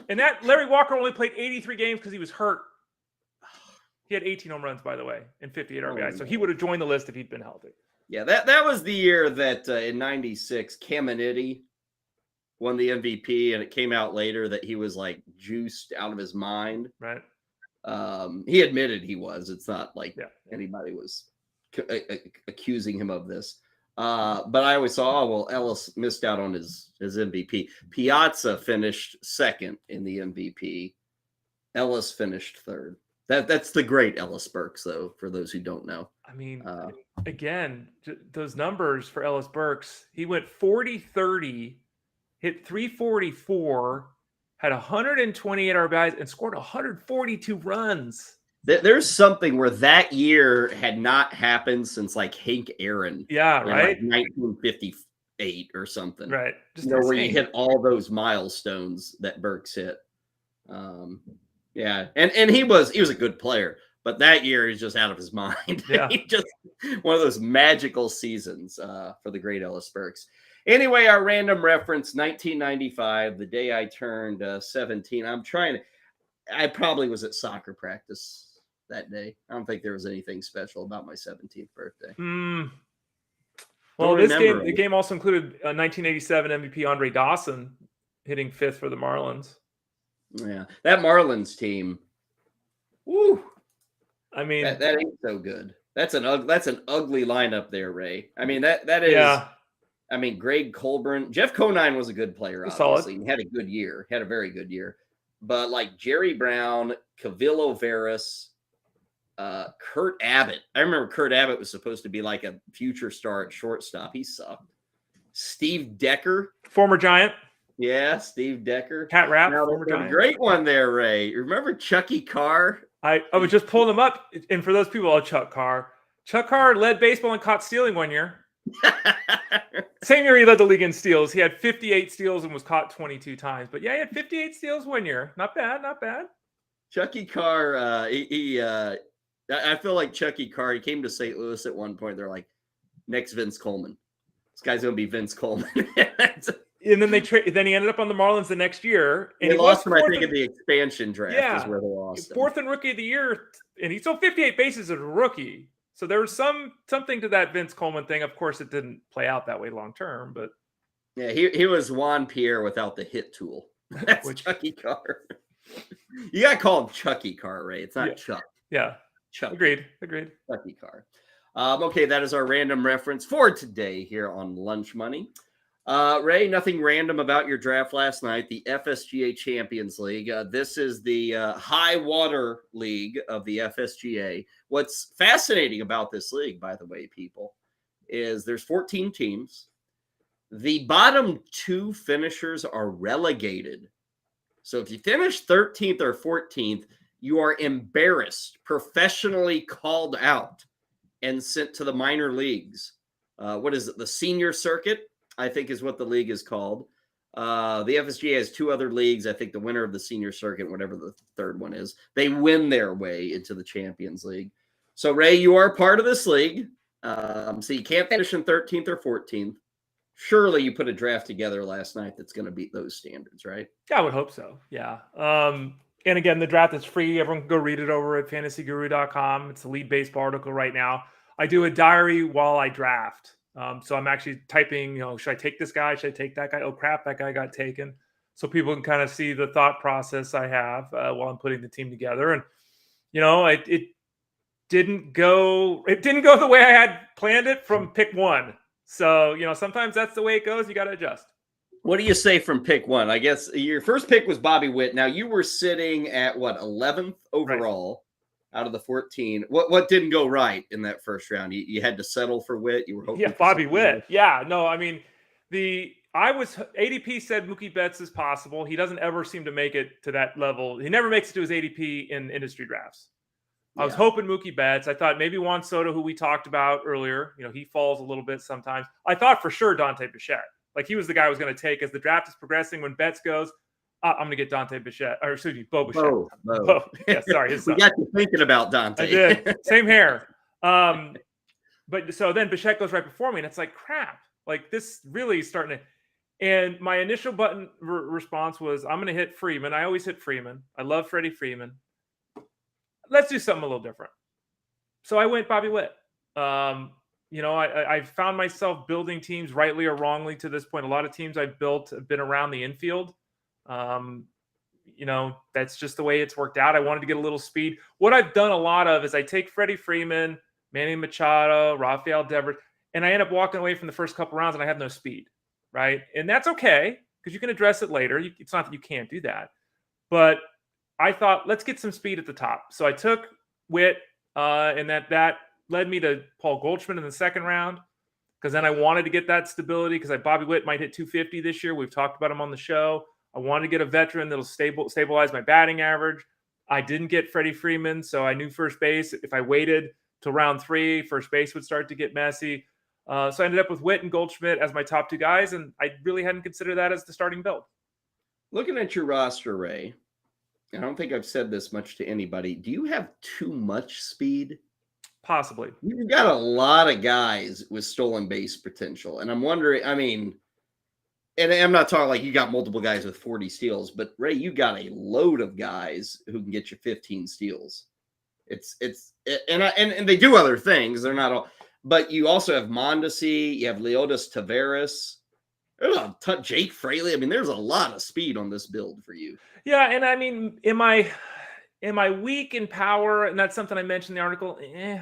And that Larry Walker only played 83 games because he was hurt. He had 18 home runs, by the way, and 58 RBIs. So he would have joined the list if he'd been healthy. Yeah, that was the year that in 96, Caminiti won the MVP, and it came out later that he was like juiced out of his mind. Right. He admitted he was. It's not like anybody was accusing him of this. But I always saw, Ellis missed out on his MVP. Piazza finished second in the MVP. Ellis finished third. That's the great Ellis Burks, though, for those who don't know. I mean, again, those numbers for Ellis Burks, he went 40-30, hit 344, had 128 RBIs, and scored 142 runs. There's something where that year had not happened since like Hank Aaron. Yeah, right. Like 1958 or something. Right. Just where you hit all those milestones that Burks hit. Yeah. And he was a good player, but that year he's just out of his mind. Yeah. He just one of those magical seasons for the great Ellis Burks. Anyway, our random reference, 1995, the day I turned 17. I probably was at soccer practice that day. I don't think there was anything special about my 17th birthday. Well, the game also included 1987 MVP Andre Dawson hitting 5th for the Marlins. Yeah, that Marlins team. Woo! I mean, that ain't so good. That's an ugly lineup there, Ray. I mean that is. Yeah. I mean, Greg Colburn, Jeff Conine was a good player. Obviously, he had a good year. Had a very good year. But like Jerry Brown, Cavillo Veras, Kurt Abbott. I remember Kurt Abbott was supposed to be like a future star at shortstop. He sucked. Steve Decker, former Giant. Yeah, Steve Decker. Cat Rapp, former Giant. Great one there, Ray. Remember Chucky Carr? I was just pulling them up, and for those people, Chuck Carr. Chuck Carr led baseball and caught stealing one year. Same year he led the league in steals. He had 58 steals and was caught 22 times. But yeah, he had 58 steals one year. Not bad, not bad. Chucky Carr, I feel like Chucky Carr, he came to St. Louis at one point. They're like, next Vince Coleman. This guy's going to be Vince Coleman. And then then he ended up on the Marlins the next year. And he lost him, I think, in the expansion draft is where they lost him. 4th and rookie of the year. And he stole 58 bases as a rookie. So there was something to that Vince Coleman thing. Of course, it didn't play out that way long term, but yeah, he was Juan Pierre without the hit tool. That's Chucky Carr. You got to call him Chucky Carr, Ray. It's not Chuck. Yeah, Chuck. Agreed. Chucky Carr. Okay, that is our random reference for today here on Lunch Money. Ray, nothing random about your draft last night. The FSGA Champions League. This is the high water league of the FSGA. What's fascinating about this league, by the way, people, is there's 14 teams. The bottom 2 finishers are relegated. So if you finish 13th or 14th, you are embarrassed, professionally called out, and sent to the minor leagues. What is it? The senior circuit, I think, is what the league is called. The FSGA has 2 other leagues. I think the winner of the senior circuit, whatever the third one is, they win their way into the Champions League. So, Ray, you are part of this league. So you can't finish in 13th or 14th. Surely you put a draft together last night that's going to beat those standards, right? Yeah, I would hope so. Yeah. And again, the draft is free. Everyone can go read it over at fantasyguru.com. It's a lead baseball article right now. I do a diary while I draft. So I'm actually typing, should I take this guy? Should I take that guy? Oh, crap, that guy got taken. So people can kind of see the thought process I have while I'm putting the team together. And, it didn't go the way I had planned it from pick one. So, sometimes that's the way it goes. You got to adjust. What do you say from pick one? I guess your first pick was Bobby Witt. Now you were sitting at 11th overall out of the 14. What didn't go right in that first round? You had to settle for Witt. You were hoping. Yeah, Bobby Witt. Yeah, no, I mean ADP said Mookie Betts is possible. He doesn't ever seem to make it to that level. He never makes it to his ADP in industry drafts. I was hoping Mookie Betts. I thought maybe Juan Soto, who we talked about earlier. He falls a little bit sometimes. I thought for sure Dante Bichette. Like he was the guy I was going to take as the draft is progressing. When Betts goes, I'm going to get Dante Bichette. Or excuse me, Bo Bichette. Bo. Yeah, sorry. We got you thinking about Dante. I did. Same hair. But so then Bichette goes right before me, and it's like, crap. Like this really is starting to. And my initial button response was, I'm going to hit Freeman. I always hit Freeman. I love Freddie Freeman. Let's do something a little different. So I went Bobby Witt. I found myself building teams rightly or wrongly to this point. A lot of teams I've built have been around the infield. That's just the way it's worked out. I wanted to get a little speed. What I've done a lot of is I take Freddie Freeman, Manny Machado, Rafael Devers, and I end up walking away from the first couple rounds and I have no speed, right? And that's okay because you can address it later. It's not that you can't do that. But I thought, let's get some speed at the top. So I took Witt, and that led me to Paul Goldschmidt in the second round because then I wanted to get that stability because Bobby Witt might hit 250 this year. We've talked about him on the show. I wanted to get a veteran that'll stabilize my batting average. I didn't get Freddie Freeman, so I knew first base. If I waited till round 3, first base would start to get messy. So I ended up with Witt and Goldschmidt as my top 2 guys, and I really hadn't considered that as the starting build. Looking at your roster, Ray, I don't think I've said this much to anybody. Do you have too much speed? Possibly. You've got a lot of guys with stolen base potential. And I'm wondering, and I'm not talking like you got multiple guys with 40 steals, but Ray, you got a load of guys who can get you 15 steals. And they do other things. They're not all, but you also have Mondesi, you have Leotis Taveras. There's Jake Fraley. There's a lot of speed on this build for you. Yeah, and am I weak in power? And that's something I mentioned in the article.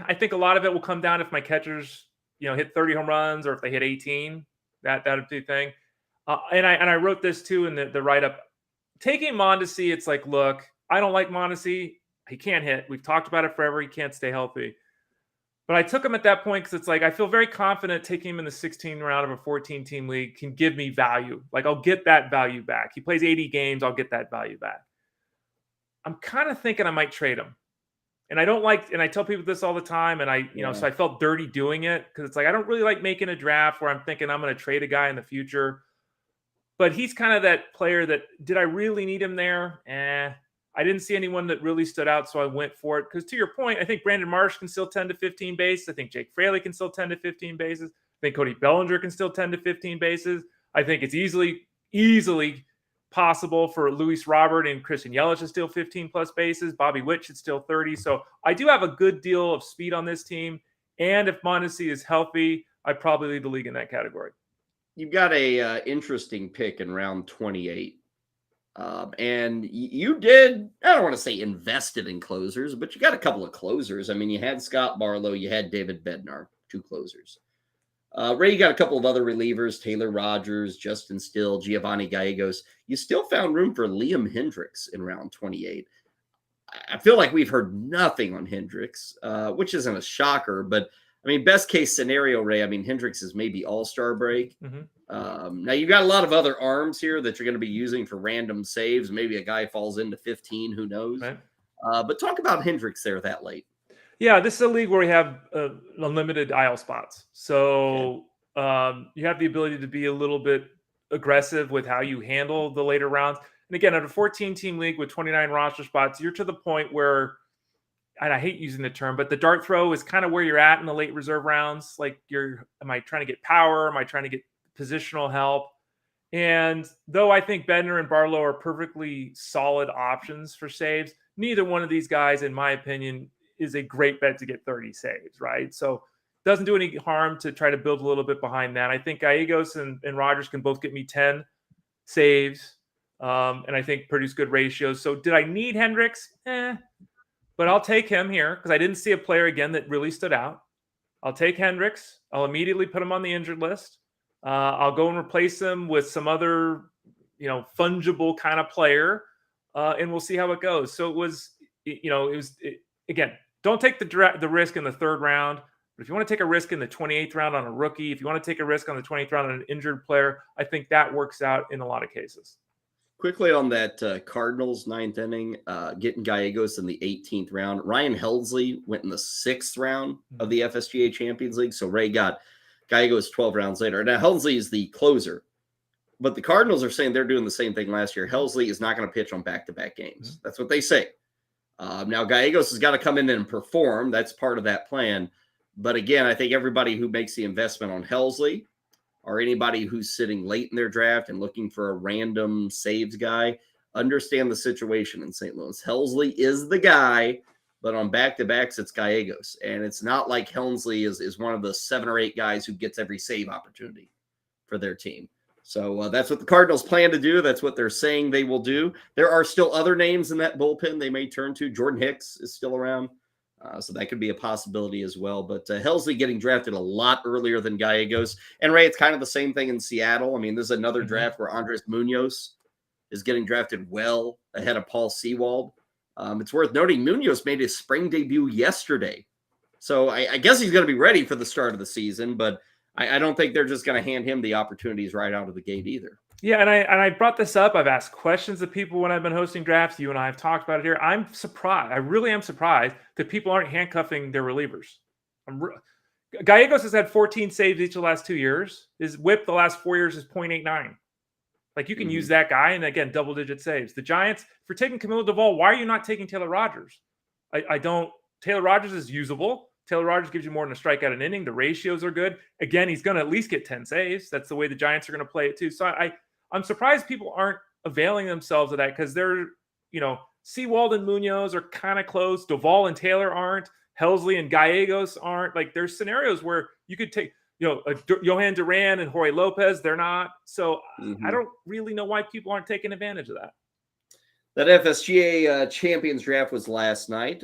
I think a lot of it will come down if my catchers, hit 30 home runs or if they hit 18. That would be the thing. And I wrote this too in the write-up. Taking Mondesi, it's like, look, I don't like Mondesi. He can't hit. We've talked about it forever. He can't stay healthy. But I took him at that point because it's like I feel very confident taking him in the 16 round of a 14-team league can give me value. Like I'll get that value back. He plays 80 games. I'll get that value back. I'm kind of thinking I might trade him. And I don't like, and I tell people this all the time, and so I felt dirty doing it because it's like I don't really like making a draft where I'm thinking I'm going to trade a guy in the future. But he's kind of that player that, did I really need him there? I didn't see anyone that really stood out, so I went for it. Because to your point, I think Brandon Marsh can still 10 to 15 bases. I think Jake Fraley can still 10 to 15 bases. I think Cody Bellinger can still 10 to 15 bases. I think it's easily possible for Luis Robert and Christian Yelich to steal 15-plus bases. Bobby Witt should steal 30. So I do have a good deal of speed on this team. And if Mondesi is healthy, I'd probably lead the league in that category. You've got a interesting pick in round 28. And you did, I don't want to say invested in closers, but you got a couple of closers. You had Scott Barlow, you had David Bednar, 2 closers. Ray, you got a couple of other relievers, Taylor Rogers, Justin Still, Giovanni Gallegos. You still found room for Liam Hendricks in round 28. I feel like we've heard nothing on Hendricks, which isn't a shocker, but best case scenario, Ray, Hendricks is maybe all-star break. Mm-hmm. Now you've got a lot of other arms here that you're going to be using for random saves. Maybe a guy falls into 15, who knows? Right. But talk about Hendricks there that late. Yeah, this is a league where we have unlimited IL spots. So you have the ability to be a little bit aggressive with how you handle the later rounds. And again, at a 14-team league with 29 roster spots, you're to the point where, and I hate using the term, but the dart throw is kind of where you're at in the late reserve rounds. Like, am I trying to get power? Am I trying to get positional help? And though I think Bednar and Barlow are perfectly solid options for saves, neither one of these guys, in my opinion, is a great bet to get 30 saves, right? So it doesn't do any harm to try to build a little bit behind that. I think Gallegos and Rogers can both get me 10 saves, and I think produce good ratios. So did I need Hendricks? But I'll take him here because I didn't see a player again that really stood out. I'll take Hendricks. I'll immediately put him on the injured list. I'll go and replace him with some other, fungible kind of player, and we'll see how it goes. So it was, again, don't take the risk in the third round. But if you want to take a risk in the 28th round on a rookie, if you want to take a risk on the 28th round on an injured player, I think that works out in a lot of cases. Quickly on that Cardinals 9th inning, getting Gallegos in the 18th round. Ryan Helsley went in the 6th round of the FSGA Champions League. So Ray got Gallegos 12 rounds later. Now, Helsley is the closer, but the Cardinals are saying they're doing the same thing last year. Helsley is not going to pitch on back-to-back games. That's what they say. Now, Gallegos has got to come in and perform. That's part of that plan. But again, I think everybody who makes the investment on Helsley, or anybody who's sitting late in their draft and looking for a random saves guy, understand the situation in St. Louis. Helsley is the guy, but on back-to-backs, it's Gallegos. And it's not like Helsley is one of the 7 or 8 guys who gets every save opportunity for their team. So that's what the Cardinals plan to do. That's what they're saying they will do. There are still other names in that bullpen they may turn to. Jordan Hicks is still around. So that could be a possibility as well. But Helsley getting drafted a lot earlier than Gallegos. And Ray, it's kind of the same thing in Seattle. I mean, there's another draft where Andres Munoz is getting drafted well ahead of Paul Sewald. It's worth noting Munoz made his spring debut yesterday. So I guess he's going to be ready for the start of the season, but I don't think they're just going to hand him the opportunities right out of the gate either. Yeah, and I brought this up. I've asked questions of people when I've been hosting drafts. You and I have talked about it here. I'm surprised. I really am surprised that people aren't handcuffing their relievers. Gallegos has had 14 saves each of the last 2 years. His whip the last 4 years is .89. Like, you can use that guy, and again, double-digit saves. The Giants, for taking Camilo Duvall, why are you not taking Taylor Rogers? I don't. Taylor Rogers is usable. Taylor Rogers gives you more than a strikeout an inning. The ratios are good. Again, he's going to at least get 10 saves. That's the way the Giants are going to play it too. So I'm surprised people aren't availing themselves of that because they're, Sewald and Munoz are kind of close. Duvall and Taylor aren't. Helsley and Gallegos aren't. Like, there's scenarios where you could take, Johan Duran and Jorge Lopez. They're not. So I don't really know why people aren't taking advantage of that. That FSGA Champions Draft was last night.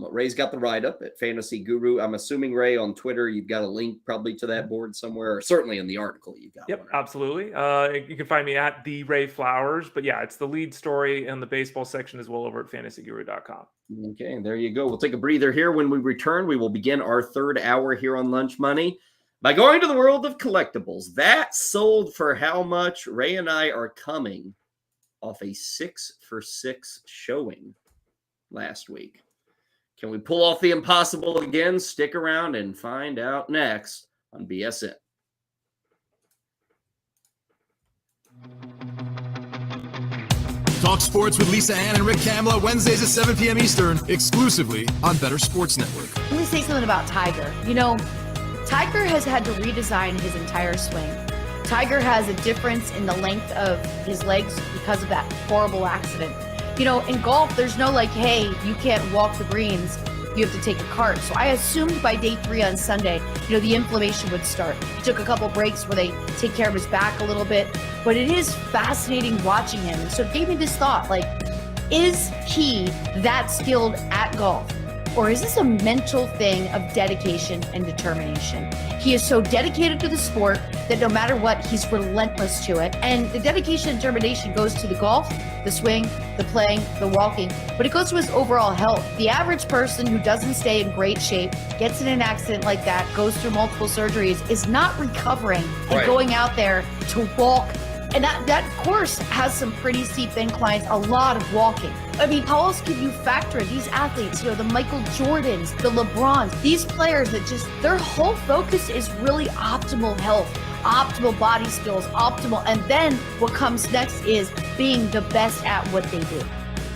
Ray's got the write-up at Fantasy Guru. I'm assuming, Ray, on Twitter, you've got a link probably to that board somewhere, or certainly in the article you've got. Yep, absolutely. You can find me at the Ray Flowers. But yeah, it's the lead story in the baseball section as well over at fantasyguru.com. Okay, there you go. We'll take a breather here. When we return, we will begin our third hour here on Lunch Money by going to the world of collectibles. That sold for how much? Ray and I are coming off a 6 for 6 showing last week. Can we pull off the impossible again? Stick around and find out next on BSN. Talk sports with Lisa Ann and Rick Kamla, Wednesdays at 7 p.m. Eastern, exclusively on Bettor Sports Network. Let me say something about Tiger. Tiger has had to redesign his entire swing. Tiger has a difference in the length of his legs because of that horrible accident. In golf, there's no hey, you can't walk the greens, you have to take a cart. So I assumed by day 3 on Sunday, the inflammation would start. He took a couple breaks where they take care of his back a little bit, but it is fascinating watching him. And so it gave me this thought, is he that skilled at golf? Or is this a mental thing of dedication and determination? He is so dedicated to the sport that no matter what, he's relentless to it. And the dedication and determination goes to the golf, the swing, the playing, the walking, but it goes to his overall health. The average person who doesn't stay in great shape, gets in an accident like that, goes through multiple surgeries, is not recovering and going out there to walk. And that course has some pretty steep inclines, a lot of walking. I mean, how else can you factor in these athletes, the Michael Jordans, the LeBrons, these players that their whole focus is really optimal health. optimal body skills, optimal. And then what comes next is being the best at what they do.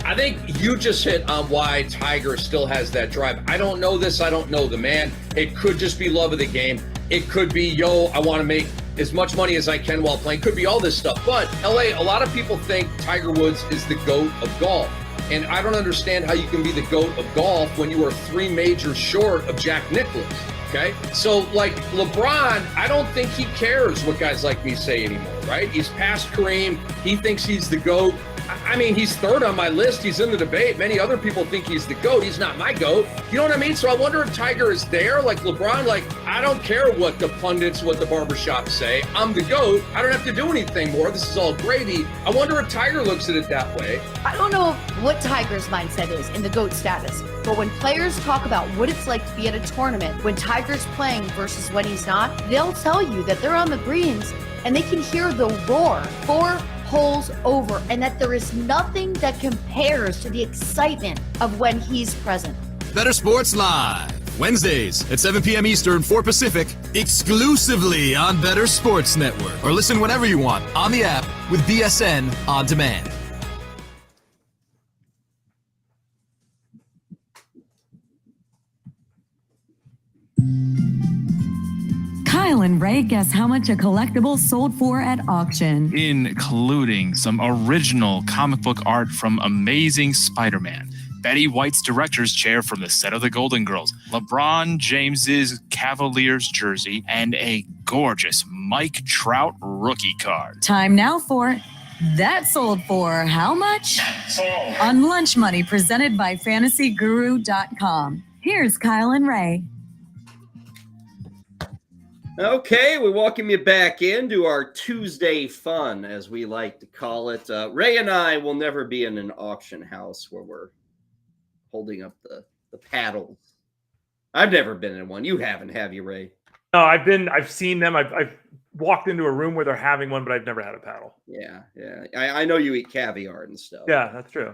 I think you just hit on why Tiger still has that drive. I don't know this. I don't know the man. It could just be love of the game. It could be, I want to make as much money as I can while playing. Could be all this stuff. But LA, a lot of people think Tiger Woods is the GOAT of golf. And I don't understand how you can be the GOAT of golf when you are 3 majors short of Jack Nicklaus. Okay. So like LeBron, I don't think he cares what guys like me say anymore, right? He's past Kareem. He thinks he's the GOAT. I mean, he's third on my list. He's in the debate. Many other people think he's the GOAT. He's not my GOAT. You know what I mean? So I wonder if Tiger is there, like LeBron, like, I don't care what the pundits, what the barbershops say. I'm the GOAT. I don't have to do anything more. This is all gravy. I wonder if Tiger looks at it that way. I don't know what Tiger's mindset is in the GOAT status, but when players talk about what it's like to be at a tournament, when Tiger's playing versus when he's not, they'll tell you that they're on the greens and they can hear the roar 4 holes over, and that there is nothing that compares to the excitement of when he's present. Bettor Sports Live, Wednesdays at 7 p.m. Eastern, 4 Pacific, exclusively on Bettor Sports Network. Or listen whenever you want on the app with BSN On Demand. Kyle and Ray guess how much a collectible sold for at auction. Including some original comic book art from Amazing Spider-Man, Betty White's director's chair from the set of The Golden Girls, LeBron James's Cavaliers jersey, and a gorgeous Mike Trout rookie card. Time now for That Sold For How Much? On Lunch Money, presented by FantasyGuru.com. Here's Kyle and Ray. Okay, we welcome you back into our Tuesday fun, as we like to call it. Ray and I will never be in an auction house where we're holding up the paddles. I've never been in one. You haven't, have you, Ray? No, I've seen them. I've walked into a room where they're having one, but I've never had a paddle. Yeah. I know you eat caviar and stuff. Yeah, that's true.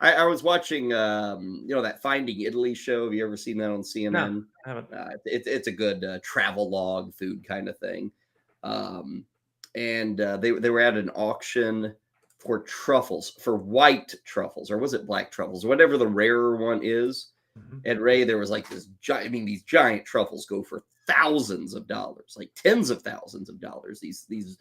I was watching, that Finding Italy show. Have you ever seen that on CNN? No, I haven't. It's a good travel log, food kind of thing. And they were at an auction for truffles, for white truffles, or was it black truffles, whatever the rarer one is. Mm-hmm. And Ray, there was like this these giant truffles go for thousands of dollars, like tens of thousands of dollars. These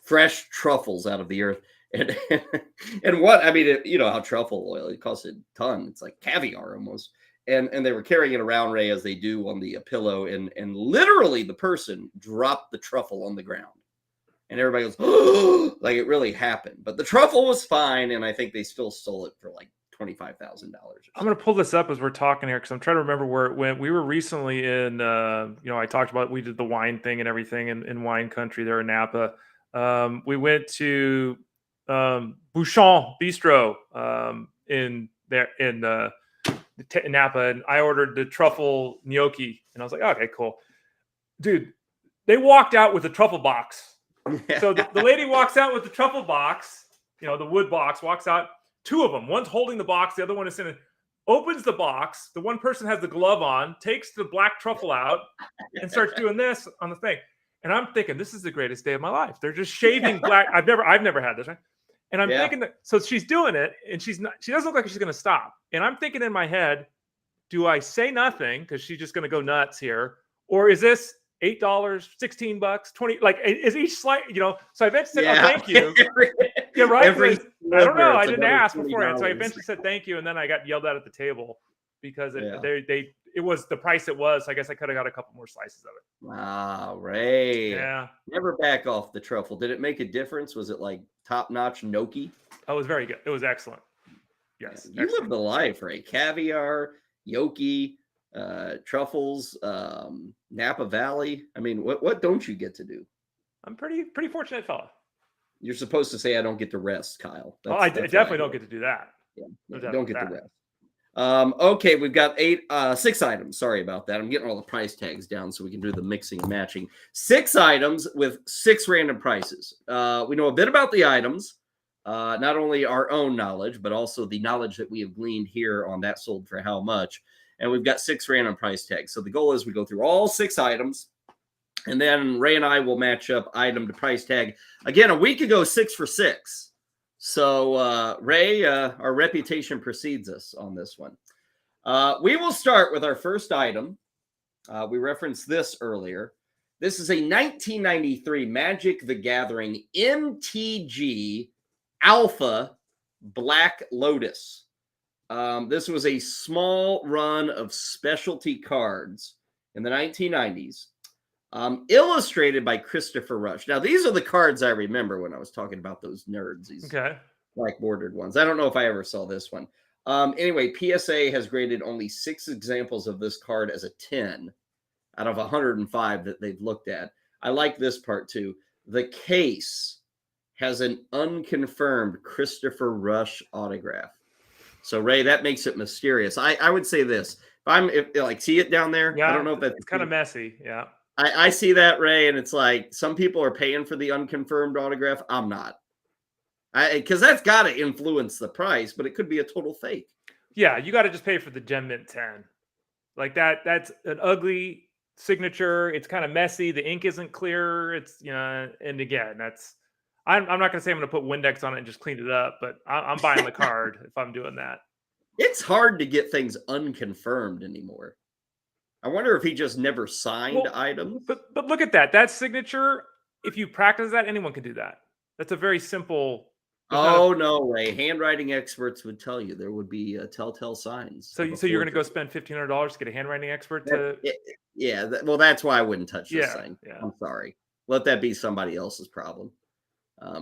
fresh truffles out of the earth, and what I mean, you know how truffle oil, it costs a ton. It's like caviar almost. And they were carrying it around, Ray, as they do on the pillow, and literally the person dropped the truffle on the ground, and everybody goes, oh, like it really happened. But the truffle was fine, and I think they still stole it for like $25,000. I'm going to pull this up as we're talking here because I'm trying to remember where it went. We were recently in, I talked about, we did the wine thing and everything in wine country there in Napa. We went to Bouchon Bistro in Napa, and I ordered the truffle gnocchi, and I was like, oh, okay, cool. Dude, they walked out with a truffle box. So the lady walks out with the truffle box, the wood box, walks out. 2 of them. One's holding the box. The other one is in it. Opens the box. The one person has the glove on, takes the black truffle out, and starts doing this on the thing. And I'm thinking, this is the greatest day of my life. They're just shaving black. I've never had this, right? And I'm thinking that, so she's doing it, and she doesn't look like she's going to stop. And I'm thinking in my head, do I say nothing because she's just going to go nuts here, or is this $8, $16, 20? Like, is each slight, So I eventually said, "Oh, thank you." Yeah, right. I don't know. I didn't ask beforehand, so I eventually said thank you, and then I got yelled at the table because it was the price it was. I guess I could have got a couple more slices of it. Wow, Ray. Yeah. Never back off the truffle. Did it make a difference? Was it like top-notch gnocchi? Oh, it was very good. It was excellent. Yes. You live the life, Ray. Caviar, gnocchi, truffles, Napa Valley. I mean, what don't you get to do? I'm pretty fortunate fella. You're supposed to say I don't get to rest, Kyle. I definitely don't get to do that. Yeah, don't get to rest. Okay, we've got 6 items. Sorry about that. I'm getting all the price tags down so we can do the mixing and matching. 6 items with 6 random prices. We know a bit about the items, not only our own knowledge, but also the knowledge that we have gleaned here on That Sold For How Much. And we've got 6 random price tags. So the goal is we go through all 6 items. And then Ray and I will match up item to price tag. Again, a week ago, 6 for 6. So, Ray, our reputation precedes us on this one. We will start with our first item. We referenced this earlier. This is a 1993 Magic the Gathering MTG Alpha Black Lotus. This was a small run of specialty cards in the 1990s. Illustrated by Christopher Rush. Now, these are the cards I remember when I was talking about those nerds, these black bordered ones. I don't know if I ever saw this one. Anyway, PSA has graded only 6 examples of this card as a 10 out of 105 that they've looked at. I like this part too. The case has an unconfirmed Christopher Rush autograph. So, Ray, that makes it mysterious. I would say this. If see it down there? Yeah, I don't know if that's kind of messy. Yeah. I see that, Ray, and it's like some people are paying for the unconfirmed autograph. I'm not. Because that's got to influence the price, but it could be a total fake. Yeah, you got to just pay for the Gem Mint 10. Like that's an ugly signature. It's kind of messy. The ink isn't clear. It's, and again, I'm not going to say I'm going to put Windex on it and just clean it up, but I'm buying the card if I'm doing that. It's hard to get things unconfirmed anymore. I wonder if he just never signed items. But look at that. That signature, if you practice that, anyone can do that. That's a very simple. No way. Handwriting experts would tell you there would be telltale signs. So you're going to go spend $1,500 to get a handwriting expert to? Well, that's why I wouldn't touch this thing. Yeah. I'm sorry. Let that be somebody else's problem.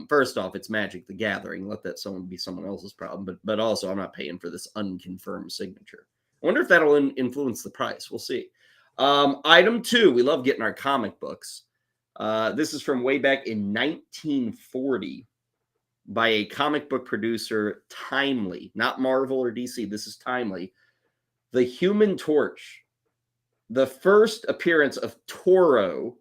First off, it's Magic the Gathering. Let that be someone else's problem. But also, I'm not paying for this unconfirmed signature. I wonder if that'll influence the price. We'll see. Item 2. We love getting our comic books. This is from way back in 1940 by a comic book producer, Timely. Not Marvel or DC. This is Timely. The Human Torch. The first appearance of Toro,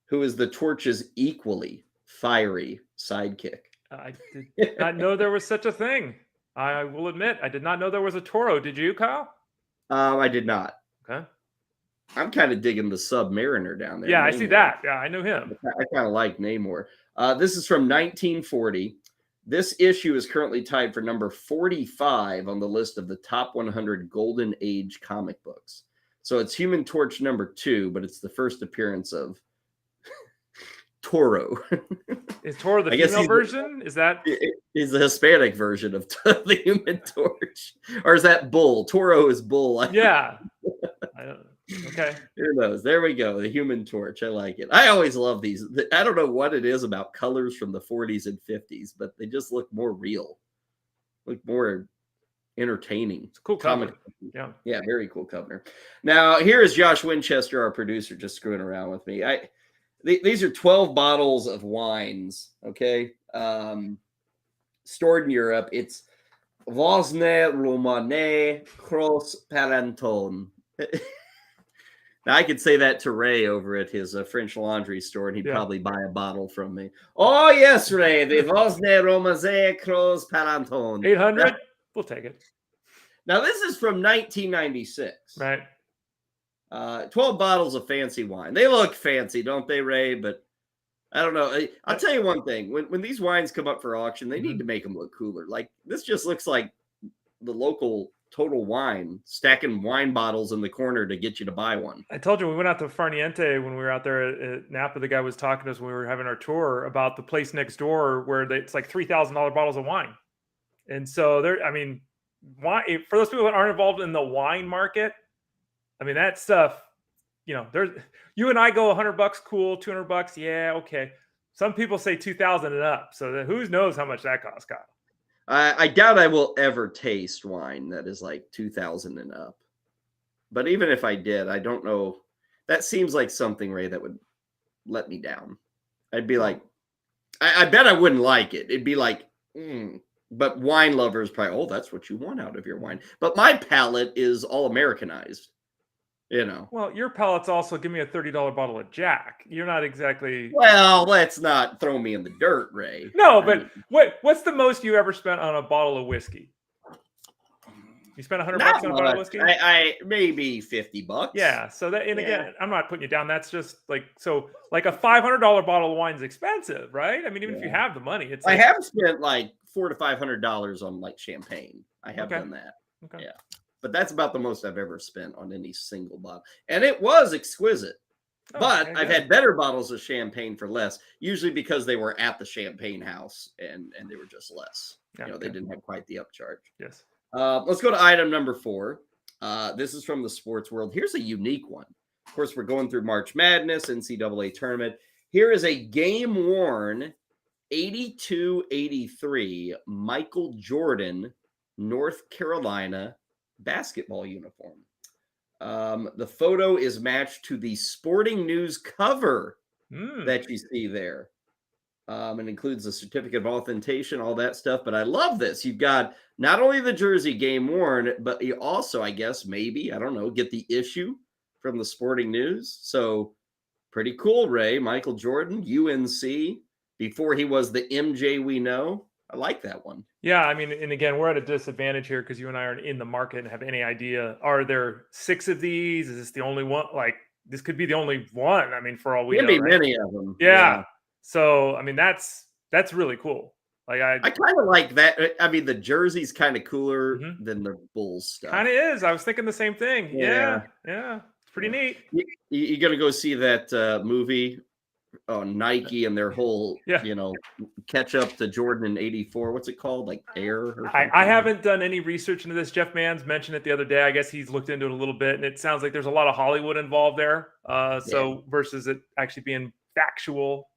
who is the Torch's equally fiery sidekick. I did not know there was such a thing. I will admit, I did not know there was a Toro. Did you, Kyle? I did not. Okay. I'm kind of digging the Submariner down there. Yeah, Namor. I see that. Yeah, I knew him. I kind of like Namor. This is from 1940. This issue is currently tied for number 45 on the list of the top 100 Golden Age comic books. So it's Human Torch number 2, but it's the first appearance of Toro. Is Toro the female version? Is that? Is the Hispanic version of the Human Torch. Or is that Bull? Toro is Bull. Yeah. Okay. Who knows? There we go. The Human Torch. I like it. I always love these. I don't know what it is about colors from the 40s and 50s, but they just look more real. Look more entertaining. It's a cool cover. Yeah. Yeah, very cool cover. Now, here is Josh Winchester, our producer, just screwing around with me. These are 12 bottles of wines, okay? Stored in Europe. It's Vosne Romane Cross Paranton. Now, I could say that to Ray over at his French laundry store, and he'd probably buy a bottle from me. Oh, yes, Ray. The Vosne Romane Cross Paranton. 800? We'll take it. Now, this is from 1996. Right. 12 bottles of fancy wine. They look fancy, don't they, Ray? But I don't know. I'll tell you one thing. When these wines come up for auction, they need to make them look cooler. Like, this just looks like the local Total Wine stacking wine bottles in the corner to get you to buy one. I told you we went out to Farniente when we were out there at Napa. The guy was talking to us when we were having our tour about the place next door where it's like $3,000 bottles of wine. And so wine, for those people that aren't involved in the wine market, I mean, that stuff, there's you and I go $100 cool, $200. Yeah. Okay. Some people say 2,000 and up. So who knows how much that costs, Kyle? I doubt I will ever taste wine that is like 2,000 and up. But even if I did, I don't know. That seems like something, Ray, that would let me down. I'd be like, I bet I wouldn't like it. It'd be like, But wine lovers probably, that's what you want out of your wine. But my palate is all Americanized. Well, your palate's also give me a $30 bottle of Jack. You're not exactly. Well, let's not throw me in the dirt, Ray. No, but what's the most you ever spent on a bottle of whiskey? You spent $100 Not on a bottle of much. whiskey? I maybe $50. Yeah. So that, and again, I'm not putting you down. That's just like, so like a $500 bottle of wine is expensive, right? I mean, even if you have the money, it's I like, have spent like $400 to $500 on like champagne. I have done that. Okay. Yeah. But that's about the most I've ever spent on any single bottle. And it was exquisite. But I've had better bottles of champagne for less, usually because they were at the champagne house and they were just less. Yeah, They didn't have quite the upcharge. Yes. Let's go to item number 4. This is from the sports world. Here's a unique one. Of course, we're going through March Madness, NCAA tournament. Here is a game-worn 82-83 Michael Jordan, North Carolina basketball uniform. The photo is matched to the Sporting News cover that you see there. It includes a certificate of authentication, all that stuff. But I love this. You've got not only the jersey game worn, but you also, I guess, maybe, I don't know, get the issue from the Sporting News. So pretty cool, Ray. Michael Jordan, UNC, before he was the MJ we know. I like that one. Yeah, I mean, and again, we're at a disadvantage here because you and I aren't in the market and have any idea. Are there 6 of these? Is this the only one? Like, this could be the only one. I mean, for all we know, Maybe right? many of them. Yeah. So, I mean, that's really cool. Like, I kind of like that. I mean, the jersey's kind of cooler than the Bulls stuff. kind of is. I was thinking the same thing. Yeah. It's pretty neat. You're gonna go see that movie on Nike and their whole, catch up to Jordan in '84. What's it called? Like Air? Or I haven't done any research into this. Jeff Manns mentioned it the other day. I guess he's looked into it a little bit, and it sounds like there's a lot of Hollywood involved there. So versus it actually being factual.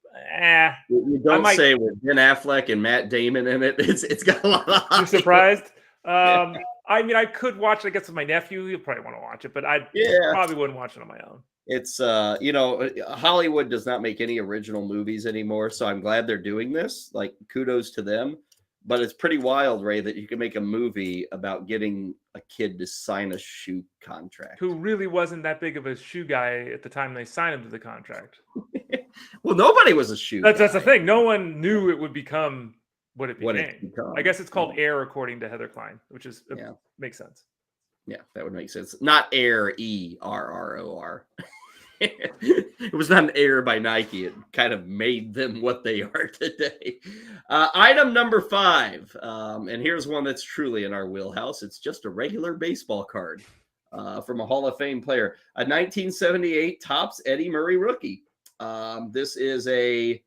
You don't say with Ben Affleck and Matt Damon in it. It's got a lot of Hollywood. You're surprised? I mean, I could watch it, I guess, with my nephew. He'll probably want to watch it, but I probably wouldn't watch it on my own. It's Hollywood does not make any original movies anymore, so I'm glad they're doing this. Like, kudos to them. But it's pretty wild, Ray, that you can make a movie about getting a kid to sign a shoe contract. Who really wasn't that big of a shoe guy at the time they signed him to the contract. Well, nobody was a shoe guy. That's the thing. No one knew it would become what it became. What it become. I guess it's called Air, according to Heather Klein, which is makes sense. Yeah, that would make sense. Not Air, ERROR. It was not an error by Nike. It kind of made them what they are today. Item number 5. And here's one that's truly in our wheelhouse. It's just a regular baseball card from a Hall of Fame player. A 1978 Topps Eddie Murray rookie. This is a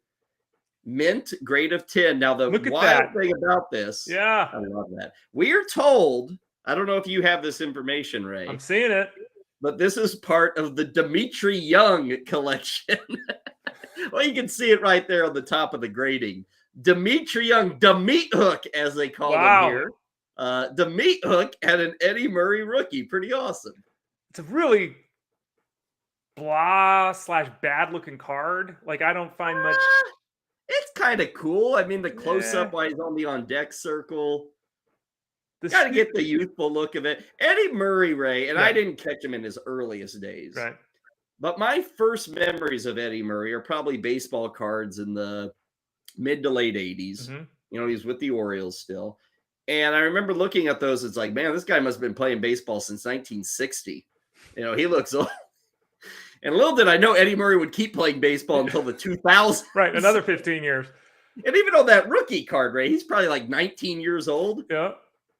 mint grade of 10. Now, the wild thing about this. Yeah. I love that. We are told, I don't know if you have this information, Ray. I'm seeing it. But this is part of the Dimitri Young collection. Well, you can see it right there on the top of the grading. Dimitri Young, the meat hook, as they call him here. The meat hook and an Eddie Murray rookie. Pretty awesome. It's a really blah/bad looking card. Like, I don't find much. It's kind of cool. I mean, the close-up while he's on the on-deck circle. Got to get the youthful look of it. Eddie Murray, Ray, and I didn't catch him in his earliest days. Right. But my first memories of Eddie Murray are probably baseball cards in the mid to late 80s. He was with the Orioles still. And I remember looking at those. It's like, man, this guy must have been playing baseball since 1960. He looks old. And little did I know Eddie Murray would keep playing baseball until the 2000s. Right, another 15 years. And even on that rookie card, Ray, he's probably like 19 years old. Yeah.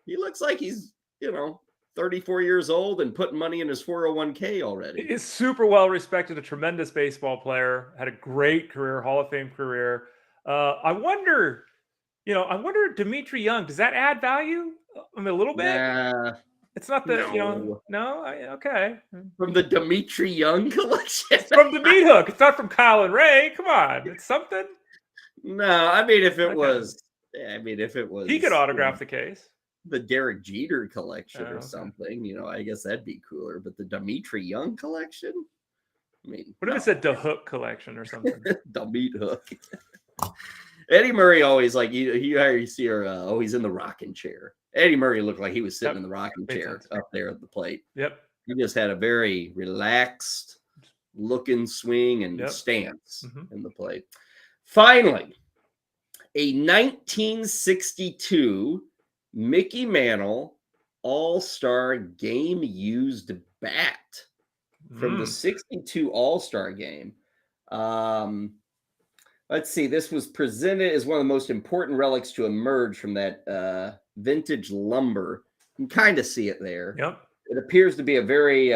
He looks like he's, 34 years old and putting money in his 401k already. He's super well respected, a tremendous baseball player, had a great career, Hall of Fame career. I wonder, Dimitri Young, does that add value? I mean, a little bit? Nah, it's not the, okay. From the Dimitri Young collection? It's from the meat hook. It's not from Kyle and Ray. Come on. It's something. No, I mean, if it was, he could autograph the case. The Derek Jeter collection or something, I guess that'd be cooler. But the Dimitri Young collection? I mean, what if it said the Hook collection or something? The meat hook. Eddie Murray always, like, you see her, he's in the rocking chair. Eddie Murray looked like he was sitting in the rocking chair up there at the plate. Yep. He just had a very relaxed looking swing and stance in the plate. Finally, a 1962 Mickey Mantle All-Star game used bat from the 62 All-Star game. Let's see. This was presented as one of the most important relics to emerge from that vintage lumber. You can kind of see it there. Yep. It appears to be a very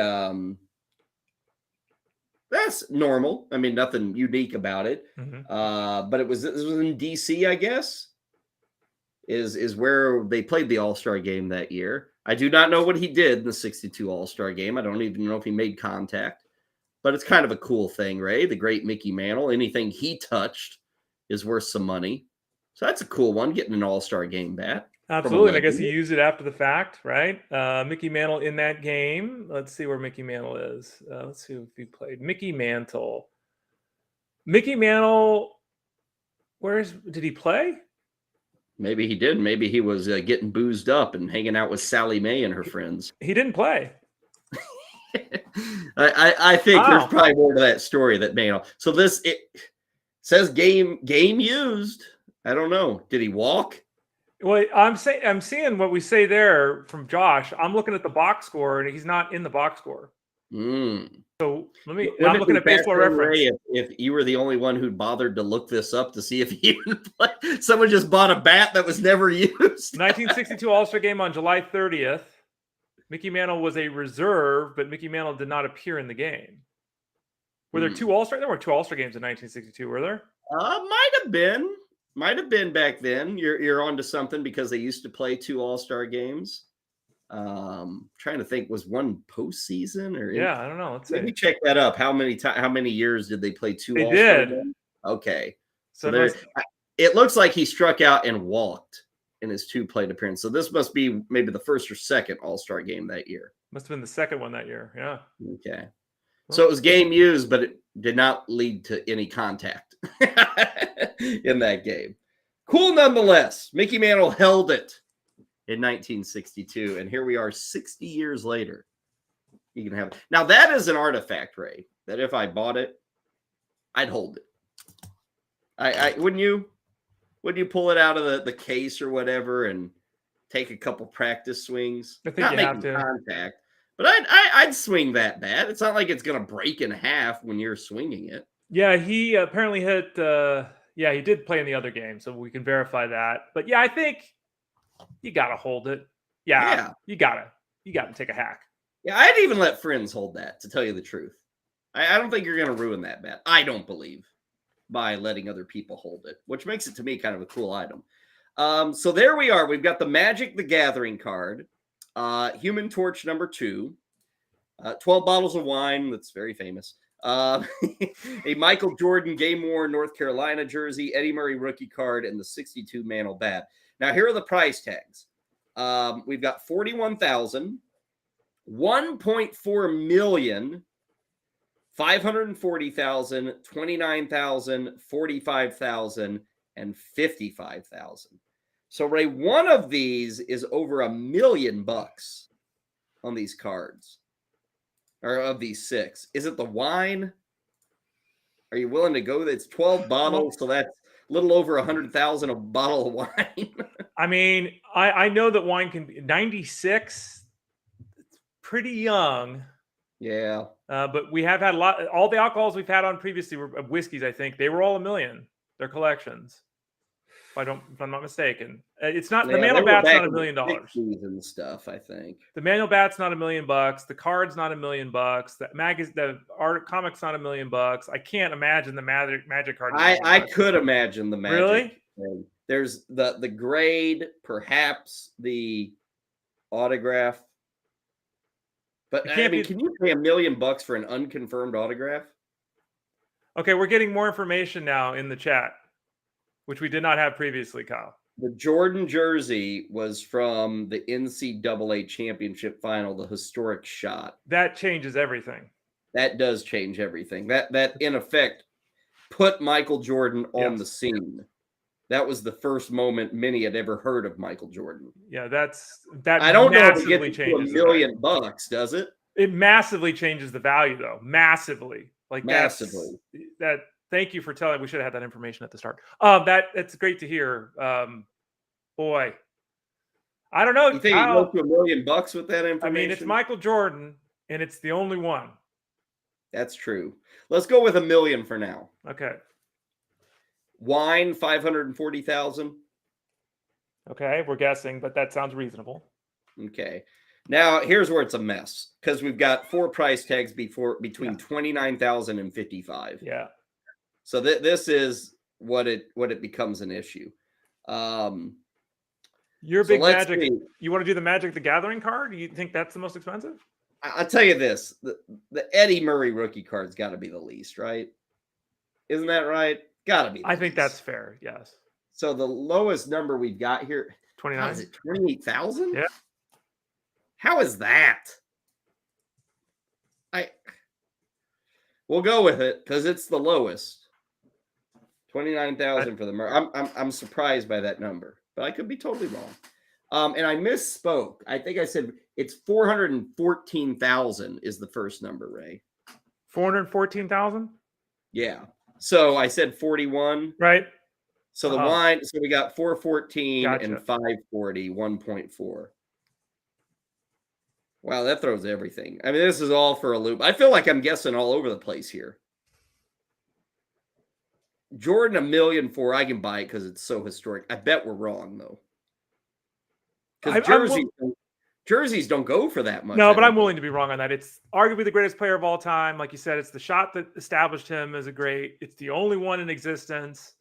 that's normal. I mean, nothing unique about it. But this was in DC, I guess. Is where they played the All-Star game that year. I do not know what he did in the 62 All-Star game. I don't even know if he made contact. But it's kind of a cool thing, Ray. The great Mickey Mantle. Anything he touched is worth some money. So that's a cool one, getting an All-Star game bat. Absolutely. And I guess he used it after the fact, right? Mickey Mantle in that game. Let's see where Mickey Mantle is. Let's see if he played. Mickey Mantle. Mickey Mantle, did he play? Maybe he did. Maybe he was getting boozed up and hanging out with Sally Mae and her friends. He didn't play. I think there's probably more to that story that Mantle. So it says game used. I don't know. Did he walk? Well, I'm seeing what we say there from Josh. I'm looking at the box score, and he's not in the box score. So I'm looking at Baseball Reference. If you were the only one who bothered to look this up to see if he even played, someone just bought a bat that was never used. 1962 All-Star game on July 30th. Mickey Mantle was a reserve, but Mickey Mantle did not appear in the game. Were there two All-Star? There were two All-Star games in 1962, were there? Might have been back then. You're onto something because they used to play two All-Star games. Trying to think, was one postseason or I don't know. Let's see. Let me check that up. How many years did they play two? They All-Star did. games? Okay, so it it looks like he struck out and walked in his two plate appearance. So this must be maybe the first or second All-Sar game that year. Must have been the second one that year. Yeah. Okay. So it was game used, but it did not lead to any contact in that game. Cool nonetheless. Mickey Mantle held it in 1962, and here we are 60 years later. You can have it. Now that is an artifact, Ray, that if I bought it, I'd hold it. I wouldn't you? Wouldn't you pull it out of the case or whatever and take a couple practice swings? I think not you making have to. contact, but I'd swing that bat. It's not like it's going to break in half when you're swinging it. Yeah, he apparently hit. He did play in the other game, so we can verify that. But yeah, I think you got to hold it. Yeah, you got to take a hack. Yeah, I'd even let friends hold that, to tell you the truth. I don't think you're going to ruin that bat. I don't believe, by letting other people hold it, which makes it to me kind of a cool item. So there we are. We've got the Magic the Gathering card, Human Torch number 2, 12 bottles of wine. That's very famous. A Michael Jordan game-worn North Carolina jersey, Eddie Murray rookie card, and the 62 Mantle bat. Now, here are the price tags. We've got 41,000, 1.4 million, 540,000, 29,000, 45,000, and 55,000. So, Ray, one of these is over $1 million on these cards, or of these 6. Is it the wine? Are you willing to go? It's 12 bottles, so that's a little over 100,000 a bottle of wine. I mean, I know that wine can be 96. It's pretty young. Yeah. But we have had a lot. All the alcohols we've had on previously were whiskeys. I think they were all $1 million. Their collections. If I'm not mistaken, it's not the Mantle bat's not $1 million. And stuff, I think the Mantle bat's not $1 million. The card's not $1 million. The art comic's not $1 million. I can't imagine the magic card. I could imagine the magic. Really? Thing. There's the grade, perhaps the autograph. But I mean, can you pay $1 million for an unconfirmed autograph? Okay, we're getting more information now in the chat, which we did not have previously, Kyle. The Jordan jersey was from the NCAA championship final, the historic shot. That changes everything. That does change everything. That in effect put Michael Jordan on the scene. That was the first moment many had ever heard of Michael Jordan. Yeah, that I don't know if it massively gets to changes $1 million, does it? It massively changes the value, though. Massively. Like massively. Thank you for telling. We should have had that information at the start. It's great to hear. Boy, I don't know. You think he goes to $1 million with that information? I mean, it's Michael Jordan, and it's the only one. That's true. Let's go with $1 million for now. Okay. Wine, 540,000. Okay, we're guessing, but that sounds reasonable. Okay. Now here's where it's a mess because we've got 4 price tags between 29,000 and 55. Yeah. So this is what it becomes an issue. You're a big Magic. You want to do the Magic the Gathering card? Do you think that's the most expensive? I'll tell you this: the Eddie Murray rookie card's got to be the least, right? Isn't that right? Got to be. I think that's fair. Yes. So the lowest number we've got here, 29. Is it 28,000? Yeah. How is that? We'll go with it because it's the lowest. 29,000 for the Murray. I'm surprised by that number, but I could be totally wrong. And I misspoke. I think I said it's 414,000 is the first number, Ray. 414,000? Yeah. So I said 41. Right. So the wine, so we got 414 Gotcha. and 540, 1.4. Wow, that throws everything. I mean, this is all for a loop. I feel like I'm guessing all over the place here. Jordan, $1 million for, I can buy it because it's so historic. I bet we're wrong, though. Because jerseys don't go for that much. No, but I'm willing to be wrong on that. It's arguably the greatest player of all time. Like you said, it's the shot that established him as a great. It's the only one in existence.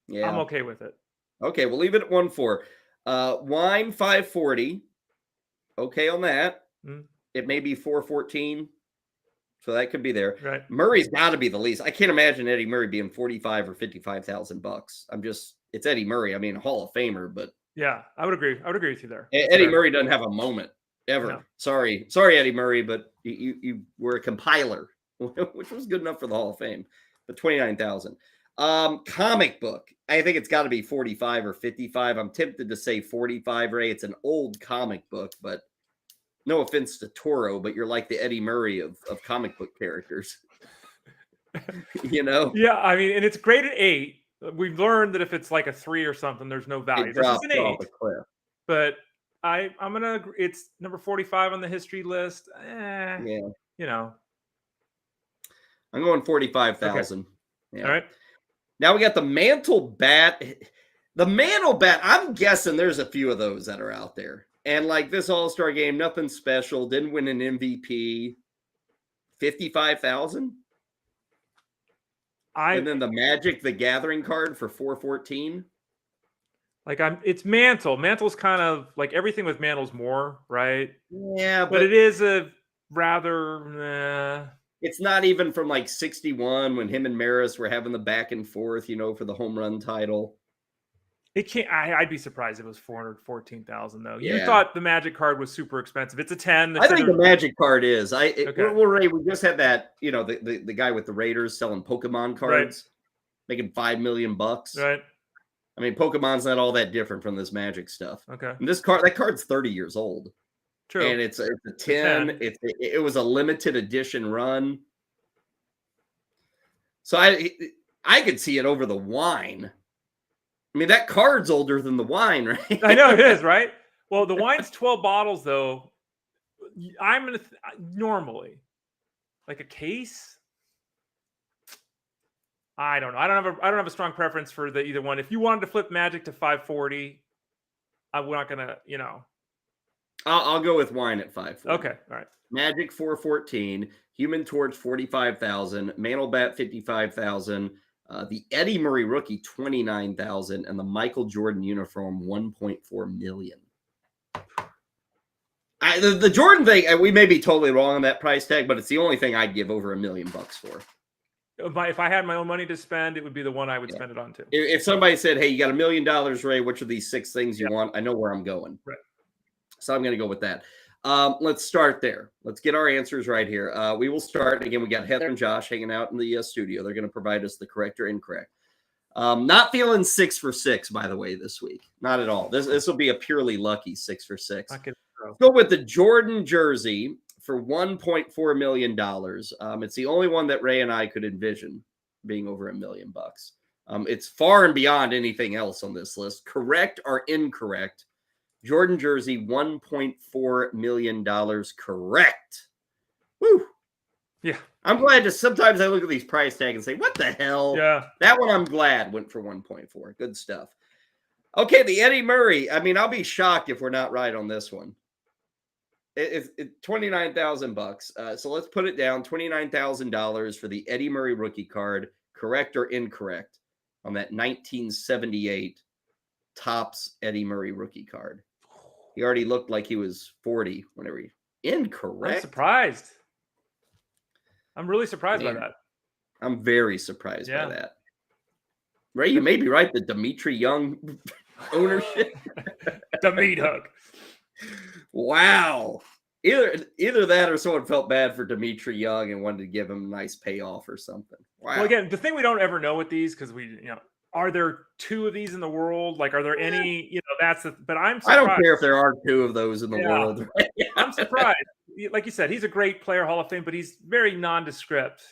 Yeah. I'm okay with it. Okay, we'll leave it at 1.4. Wine, 540. Okay on that. It may be 414. So that could be there. Right. Murray's got to be the least. I can't imagine Eddie Murray being 45 or 55,000 bucks. It's Eddie Murray. I mean, Hall of Famer, but yeah, I would agree. I would agree with you there. Eddie Murray doesn't have a moment ever. No. Sorry, Eddie Murray, but you were a compiler, which was good enough for the Hall of Fame. But 29,000. Comic book. I think it's got to be 45 or 55. I'm tempted to say 45, Ray. It's an old comic book, but no offense to Toro, but you're like the Eddie Murray of comic book characters. You know? Yeah, I mean, and it's great at 8. We've learned that if it's like a 3 or something, there's no value. This is an 8. But I'm gonna agree. It's number 45 on the history list. Yeah. You know. I'm going 45,000. Okay. Yeah. All right. Now we got the Mantle bat. The Mantle bat, I'm guessing there's a few of those that are out there. And like this All-Star game, nothing special. Didn't win an MVP. 55,000. And then the Magic the Gathering card for 414. Like it's Mantle. Mantle's kind of like everything with Mantle's more, right? Yeah, but it is a rather. It's not even from like 61 when him and Maris were having the back and forth, for the home run title. It can't. I'd be surprised if it was 414,000 though. You Yeah. thought the Magic card was super expensive. It's a 10. I think the Magic card is. Okay. Well, Ray, we just had that. The guy with the Raiders selling Pokemon cards, making $5 million. Right. I mean, Pokemon's not all that different from this Magic stuff. Okay. And that card's 30 years old. True. And it's a 10. It was a limited edition run. So I could see it over the wine. I mean, that card's older than the wine, right? I know it is, right? Well, the wine's 12 bottles, though. I'm going to normally, like a case. I don't know. I don't have a strong preference for either one. If you wanted to flip Magic to 540, I'm not going to, I'll go with wine at 540. Okay, all right. Magic 414, Human Torch 45,000, Mantle Bat 55,000, the Eddie Murray rookie 29,000, and the Michael Jordan uniform 1.4 million. The Jordan thing, we may be totally wrong on that price tag, but it's the only thing I'd give over $1 million for. If I had my own money to spend, it would be the one I would spend it on too. If somebody said, "Hey, you got $1 million, Ray, which are these 6 things you want?" I know where I'm going. Right. So I'm going to go with that. Let's start there. Let's get our answers right here. We will start. Again, we got Heather and Josh hanging out in the studio. They're going to provide us the correct or incorrect. Not feeling 6 for 6, by the way, this week. Not at all. This will be a purely lucky 6 for 6. Go with the Jordan jersey for $1.4 million. It's the only one that Ray and I could envision being over $1 million. It's far and beyond anything else on this list. Correct or incorrect? Jordan jersey, $1.4 million. Correct. Woo. Yeah. I'm glad to sometimes I look at these price tags and say, what the hell? Yeah. That one I'm glad went for 1.4. Good stuff. Okay, the Eddie Murray. I mean, I'll be shocked if we're not right on this one. It's $29,000. So let's put it down. $29,000 for the Eddie Murray rookie card. Correct or incorrect on that 1978 Topps Eddie Murray rookie card? He already looked like he was 40 whenever he. Incorrect. I'm surprised. I'm really surprised by that. I'm very surprised by that. Ray, you may be right. The Dimitri Young ownership. The meat hook. Wow. Either that or someone felt bad for Dimitri Young and wanted to give him a nice payoff or something. Wow. Well, again, the thing we don't ever know with these, because are there 2 of these in the world? Like, are there any, but I'm surprised. I don't care if there are 2 of those in the world. I'm surprised. Like you said, he's a great player, Hall of Fame, but he's very nondescript.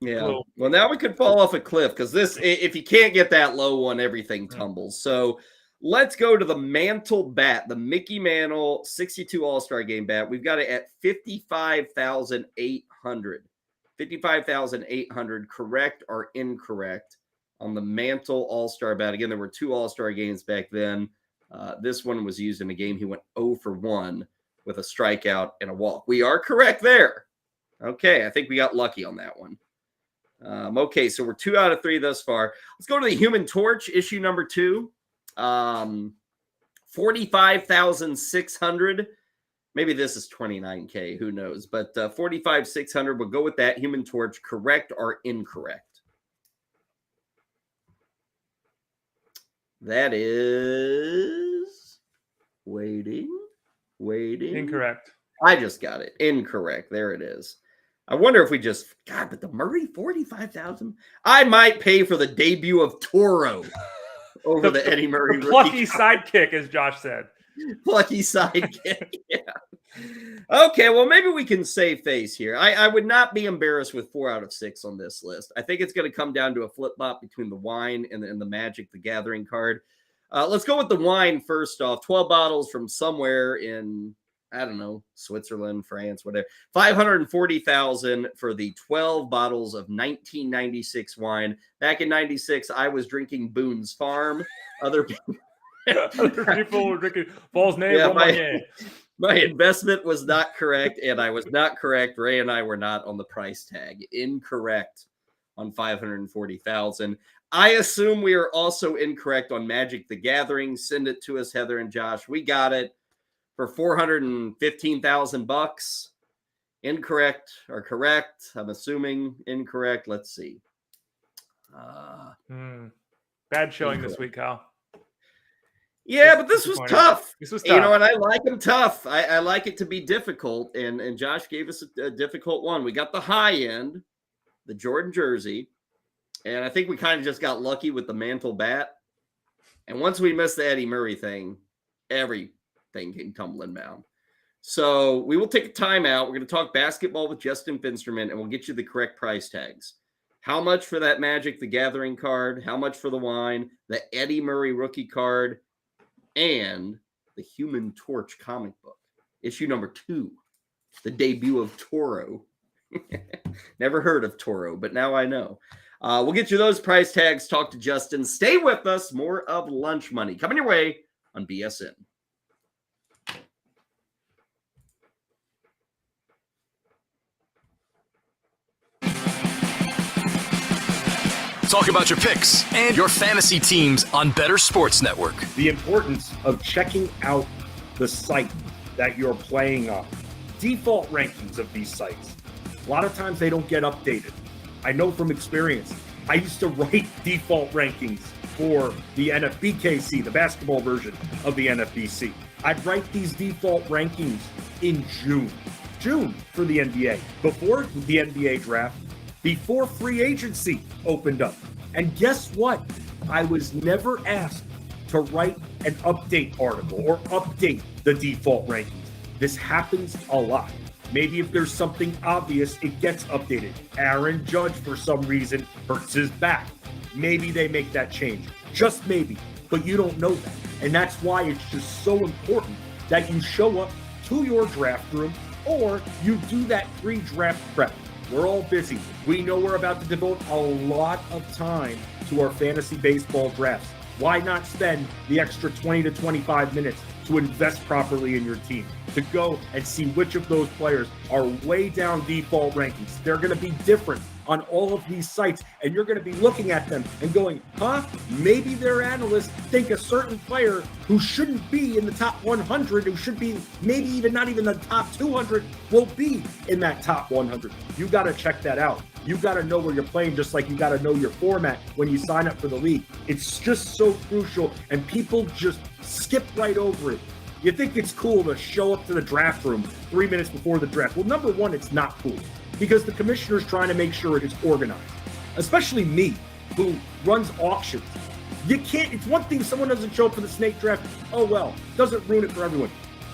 Yeah. Cool. Well, now we could fall off a cliff because this, if you can't get that low one, everything tumbles. So let's go to the Mantle bat, the Mickey Mantle 62 All-Star Game bat. We've got it at $55,800. $55,800. Correct or incorrect on the Mantle All-Star bat? Again, there were 2 All-Star games back then. This one was used in a game. He went 0 for 1 with a strikeout and a walk. We are correct there. Okay, I think we got lucky on that one. Okay, so we're 2 out of 3 thus far. Let's go to the Human Torch, issue number 2. 45,600. Maybe this is 29K. Who knows? But 45,600. We'll go with that. Human Torch. Correct or incorrect? That is waiting. Incorrect. I just got it. Incorrect. There it is. I wonder if we just, God, but the Murray, 45,000. I might pay for the debut of Toro over the Eddie Murray. The plucky sidekick, as Josh said. Plucky sidekick. Yeah. Okay, well, maybe we can save face here. I would not be embarrassed with 4 out of 6 on this list. I think it's going to come down to a flip-flop between the wine and the Magic the Gathering card. Let's go with the wine first off. 12 bottles from somewhere in, I don't know, Switzerland, France, whatever. $540,000 for the 12 bottles of 1996 wine. Back in 96, I was drinking Boone's Farm. Other people were drinking Falls Name. Yeah, my investment was not correct, and I was not correct. Ray and I were not on the price tag. Incorrect on $540,000. I assume we are also incorrect on Magic the Gathering. Send it to us, Heather and Josh. We got it for $415,000. Incorrect or correct? I'm assuming incorrect. Let's see. Bad showing this week, Kyle. Yeah, but this was tough. This was tough. You know, and I like them tough. I like it to be difficult, and Josh gave us a difficult one. We got the high end, the Jordan jersey, and I think we kind of just got lucky with the Mantle bat. And once we missed the Eddie Murray thing, everything came tumbling down. So we will take a timeout. We're going to talk basketball with Justin Finsterman, and we'll get you the correct price tags. How much for that Magic the Gathering card? How much for the wine? The Eddie Murray rookie card? And the Human Torch comic book, issue number 2, the debut of Toro. Never heard of Toro, but now I know. We'll get you those price tags, talk to Justin. Stay with us. More of Lunch Money coming your way on BSN. Talk about your picks and your fantasy teams on Bettor Sports Network. The importance of checking out the site that you're playing on. Default rankings of these sites. A lot of times they don't get updated. I know from experience. I used to write default rankings for the NFBKC, the basketball version of the NFBC. I'd write these default rankings in June for the NBA, before the NBA draft, before free agency opened up. And guess what? I was never asked to write an update article or update the default rankings. This happens a lot. Maybe if there's something obvious, it gets updated. Aaron Judge, for some reason, hurts his back. Maybe they make that change. Just maybe. but you don't know that. And that's why it's just so important that you show up to your draft room or you do that pre-draft prep. We're all busy. We know we're about to devote a lot of time to our fantasy baseball drafts. Why not spend the extra 20 to 25 minutes to invest properly in your team, to go and see which of those players are way down default rankings? They're going to be different on all of these sites, and you're going to be looking at them and going, maybe their analysts think a certain player who shouldn't be in the top 100, who should be maybe even not even the top 200, will be in that top 100. You got to check that out. You got to know where you're playing, just like you got to know your format when you sign up for the league. It's just so crucial, and people just skip right over it. You think it's cool to show up to the draft room 3 minutes before the draft. Well, number one, it's not cool because the commissioner's trying to make sure it is organized, especially me, who runs auctions. You can't, it's one thing if someone doesn't show up for the snake draft, oh well, doesn't ruin it for everyone.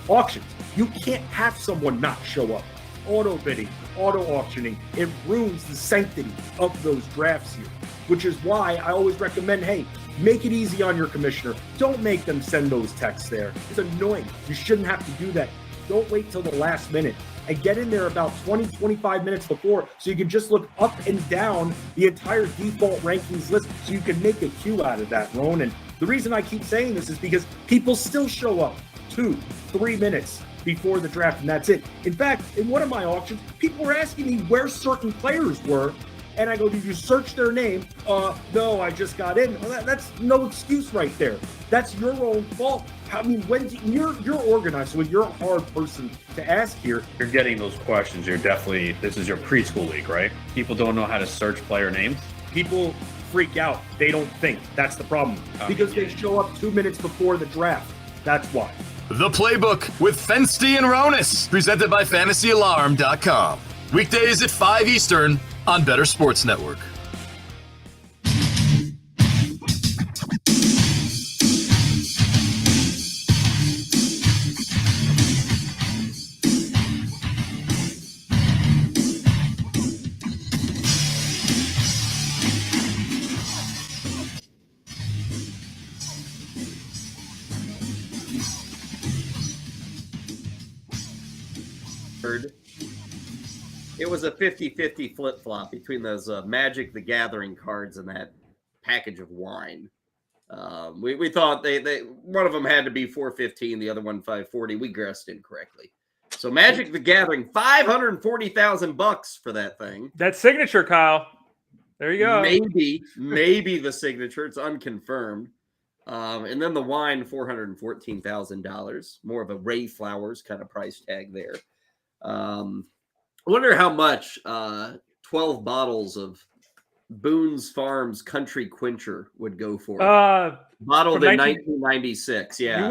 Auctions, you can't have someone not show up. Auto bidding, auto auctioning, it ruins the sanctity of those drafts here, which is why I always recommend, hey, make it easy on your commissioner. Don't make them send those texts there. It's annoying. You shouldn't have to do that. Don't wait till the last minute and get in there about 20, 25 minutes before so you can just look up and down the entire default rankings list so you can make a queue out of that, Ron. And the reason I keep saying this is because people still show up 2, 3 minutes before the draft, and that's it. In fact, in one of my auctions, people were asking me where certain players were, and I go, did you search their name? No, I just got in. Well, that's no excuse right there. That's your own fault. I mean, when you're organized, so when you're a hard person to ask here. You're getting those questions. This is your preschool league, right? People don't know how to search player names. People freak out. They don't think. That's the problem. Because they show up 2 minutes before the draft. That's why. The Playbook with Fensty and Ronis, presented by FantasyAlarm.com. Weekdays at 5 Eastern on Bettor Sports Network. It was a 50-50 flip-flop between those Magic the Gathering cards and that package of wine. We thought they one of them had to be 415, the other one 540. We guessed incorrectly. So Magic the Gathering, $540,000 for that thing. That signature, Kyle. There you go. Maybe the signature. It's unconfirmed. And then the wine, $414,000. More of a Ray Flowers kind of price tag there. I wonder how much 12 bottles of Boone's Farms Country Quencher would go for. Bottled in 1996. Yeah.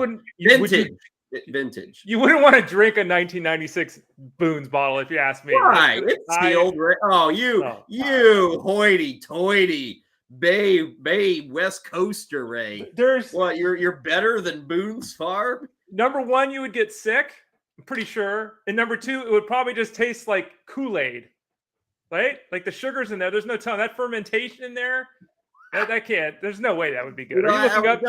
Vintage. You wouldn't want to drink a 1996 Boone's bottle if you ask me. Right. It's the old. Oh, you hoity-toity Bay West Coaster, Ray. You're better than Boone's Farm? Number one, you would get sick. I'm pretty sure. And number two, it would probably just taste like Kool-Aid, right? Like the sugar's in there. There's no telling that fermentation in there. That can't. There's no way that would be good. Are you looking up?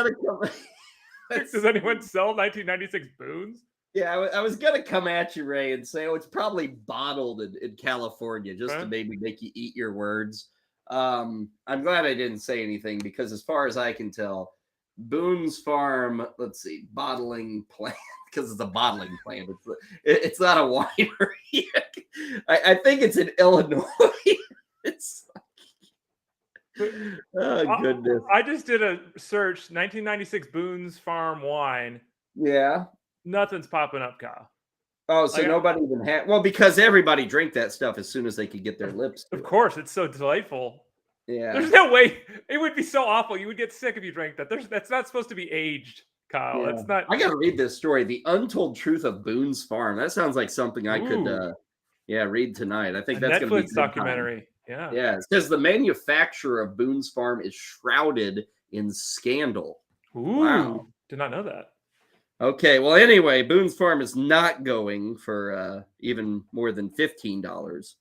Does anyone sell 1996 Boone's? Yeah, I was gonna come at you, Ray, and say, it's probably bottled in California, just to maybe make you eat your words. I'm glad I didn't say anything because, as far as I can tell, Boone's Farm, let's see, bottling plant. Because it's a bottling plant. It's not a winery. I think it's in Illinois. It's oh, goodness. I just did a search, 1996 Boone's Farm wine. Yeah. Nothing's popping up, Kyle. Oh, so nobody even had... Well, because everybody drank that stuff as soon as they could get their lips to Of course, it's so delightful. Yeah. There's no way. It would be so awful. You would get sick if you drank that. That's not supposed to be aged. Kyle, yeah. It's not. I gotta read this story. The Untold Truth of Boone's Farm. That sounds like something I could read tonight. I think that's gonna be Netflix documentary. Yeah. It says the manufacturer of Boone's Farm is shrouded in scandal. Ooh, wow. Did not know that. Okay, well, anyway, Boone's Farm is not going for even more than $15.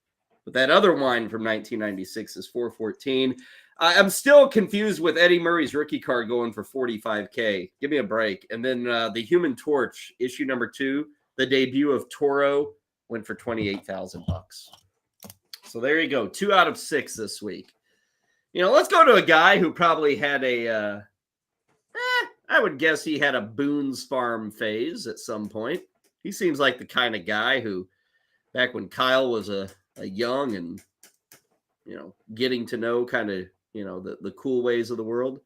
But that other wine from 1996 is $414. I'm still confused with Eddie Murray's rookie card going for $45K. Give me a break. And then the Human Torch issue number 2, the debut of Toro, went for $28,000. So there you go. 2 out of 6 this week. Let's go to a guy who probably had I would guess he had a Boone's Farm phase at some point. He seems like the kind of guy who, back when Kyle was a young and, getting to know kind of, the cool ways of the world,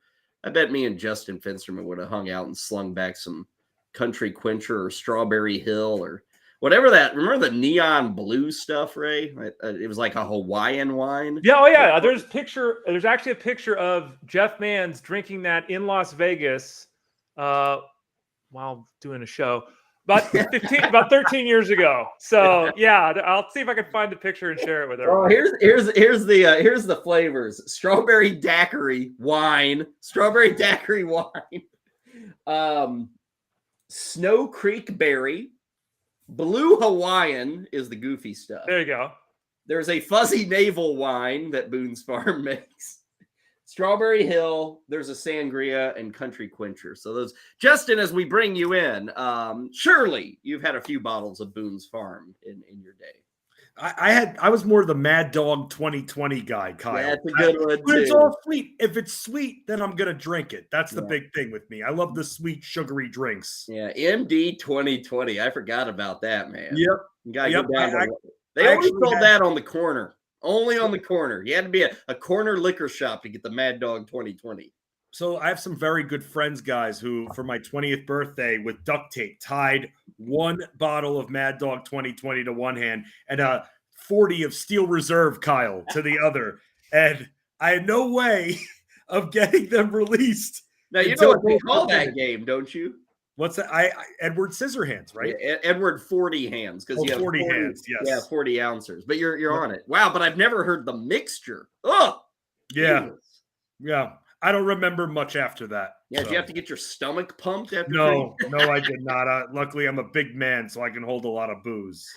I bet me and Justin Finsterman would have hung out and slung back some Country Quencher or Strawberry Hill or whatever that. Remember the neon blue stuff, Ray? It was like a Hawaiian wine. Yeah, oh yeah. There's actually a picture of Jeff Mans drinking that in Las Vegas while doing a show about 13 years ago. So yeah, I'll see if I can find the picture and share it with everyone. Oh, here's the flavors: strawberry daiquiri wine, Snow Creek berry. Blue Hawaiian is the goofy stuff. There you go. There's a fuzzy navel wine that Boone's Farm makes. Strawberry Hill, there's a sangria, and Country Quencher. So those, Justin, as we bring you in, surely you've had a few bottles of Boone's Farm in your day. I was more the Mad Dog 2020 guy, Kyle. Yeah, that's a good one, but it's too. all sweet. If it's sweet, then I'm gonna drink it. That's the big thing with me. I love the sweet, sugary drinks. Yeah, MD 2020. I forgot about that, man. Yep. You gotta go down they only sold that on the corner. Only on the corner. You had to be a corner liquor shop to get the Mad Dog 2020. So I have some very good friends, guys, who for my 20th birthday with duct tape tied one bottle of Mad Dog 2020 to one hand and 40 of Steel Reserve, Kyle, to the other. And I had no way of getting them released. Now, you know what they call that game, don't you? What's that? Edward Scissorhands, right? Yeah, Edward 40 hands. Because you have 40 hands, yes. Yeah, 40 ounces. But you're on it. Wow, but I've never heard the mixture. Oh, yeah. Jesus. Yeah. I don't remember much after that. Yeah, did you have to get your stomach pumped after? No, I did not. Luckily, I'm a big man, so I can hold a lot of booze.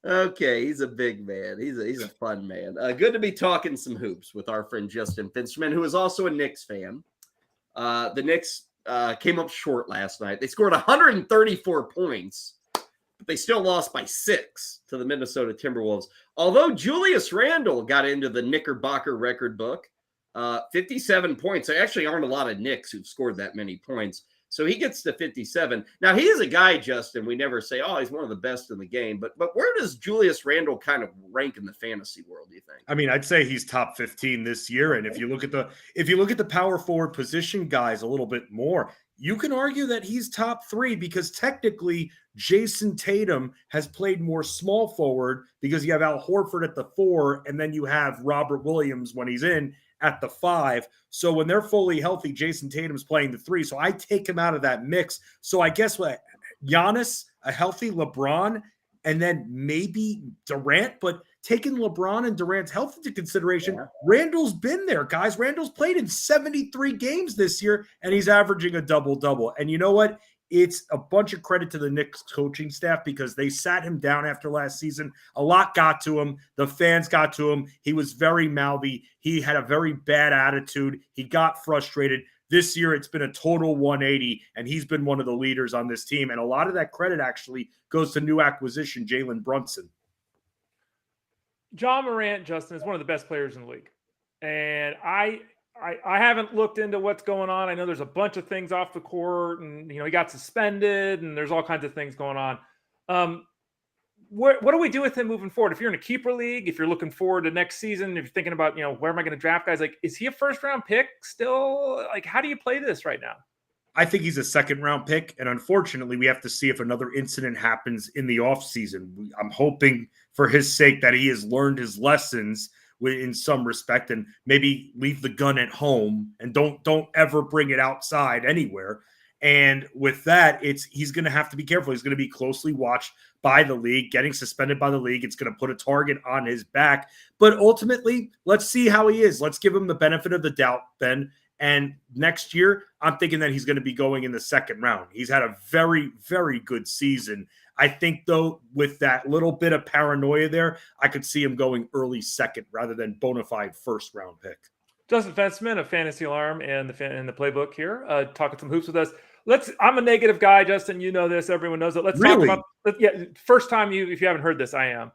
Okay, he's a big man. He's a fun man. Good to be talking some hoops with our friend Justin Finsterman, who is also a Knicks fan. The Knicks came up short last night. They scored 134 points, but they still lost by 6 to the Minnesota Timberwolves. Although Julius Randle got into the Knickerbocker record book, 57 points. There actually aren't a lot of Knicks who've scored that many points. So he gets to 57. Now, he is a guy, Justin, we never say, oh, he's one of the best in the game. But where does Julius Randle kind of rank in the fantasy world, do you think? I mean, I'd say he's top 15 this year. And if you look at the power forward position guys a little bit more, you can argue that he's top 3 because technically Jason Tatum has played more small forward because you have Al Horford at the 4, and then you have Robert Williams when he's in at the 5. So when they're fully healthy, Jason Tatum's playing the 3. So I take him out of that mix. So I guess what? Giannis, a healthy LeBron, and then maybe Durant, but taking LeBron and Durant's health into consideration, Randall's been there, guys. Randall's played in 73 games this year, and he's averaging a double-double. And you know what? It's a bunch of credit to the Knicks coaching staff because they sat him down after last season. A lot got to him. The fans got to him. He was very mouthy. He had a very bad attitude. He got frustrated. This year, it's been a total 180, and he's been one of the leaders on this team. And a lot of that credit actually goes to new acquisition, Jalen Brunson. John Morant, Justin, is one of the best players in the league. And I haven't looked into what's going on. I know there's a bunch of things off the court, and he got suspended, and there's all kinds of things going on. What do we do with him moving forward? If you're in a keeper league, if you're looking forward to next season, if you're thinking about where am I going to draft guys? Like, is he a first round pick still? Like, how do you play this right now? I think he's a second round pick, and unfortunately, we have to see if another incident happens in the offseason. I'm hoping for his sake that he has learned his lessons in some respect and maybe leave the gun at home and don't ever bring it outside anywhere. And with that, he's going to have to be careful. He's going to be closely watched by the league. Getting suspended by the league, it's going to put a target on his back. But ultimately, let's see how he is. Let's give him the benefit of the doubt, Ben. And next year, I'm thinking that he's going to be going in the second round. He's had a very, very good season. I think, though, with that little bit of paranoia there, I could see him going early second rather than bona fide first round pick. Justin Fensman of Fantasy Alarm and the Playbook here, talking some hoops with us. I'm a negative guy, Justin. You know this. Everyone knows it. Let's talk about. First time if you haven't heard this, I am.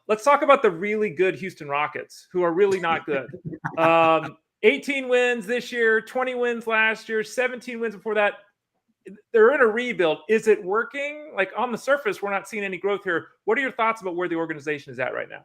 Let's talk about the really good Houston Rockets, who are really not good. 18 wins this year, 20 wins last year, 17 wins before that. They're in a rebuild. Is it working? Like, on the surface, we're not seeing any growth here. What are your thoughts about where the organization is at right now?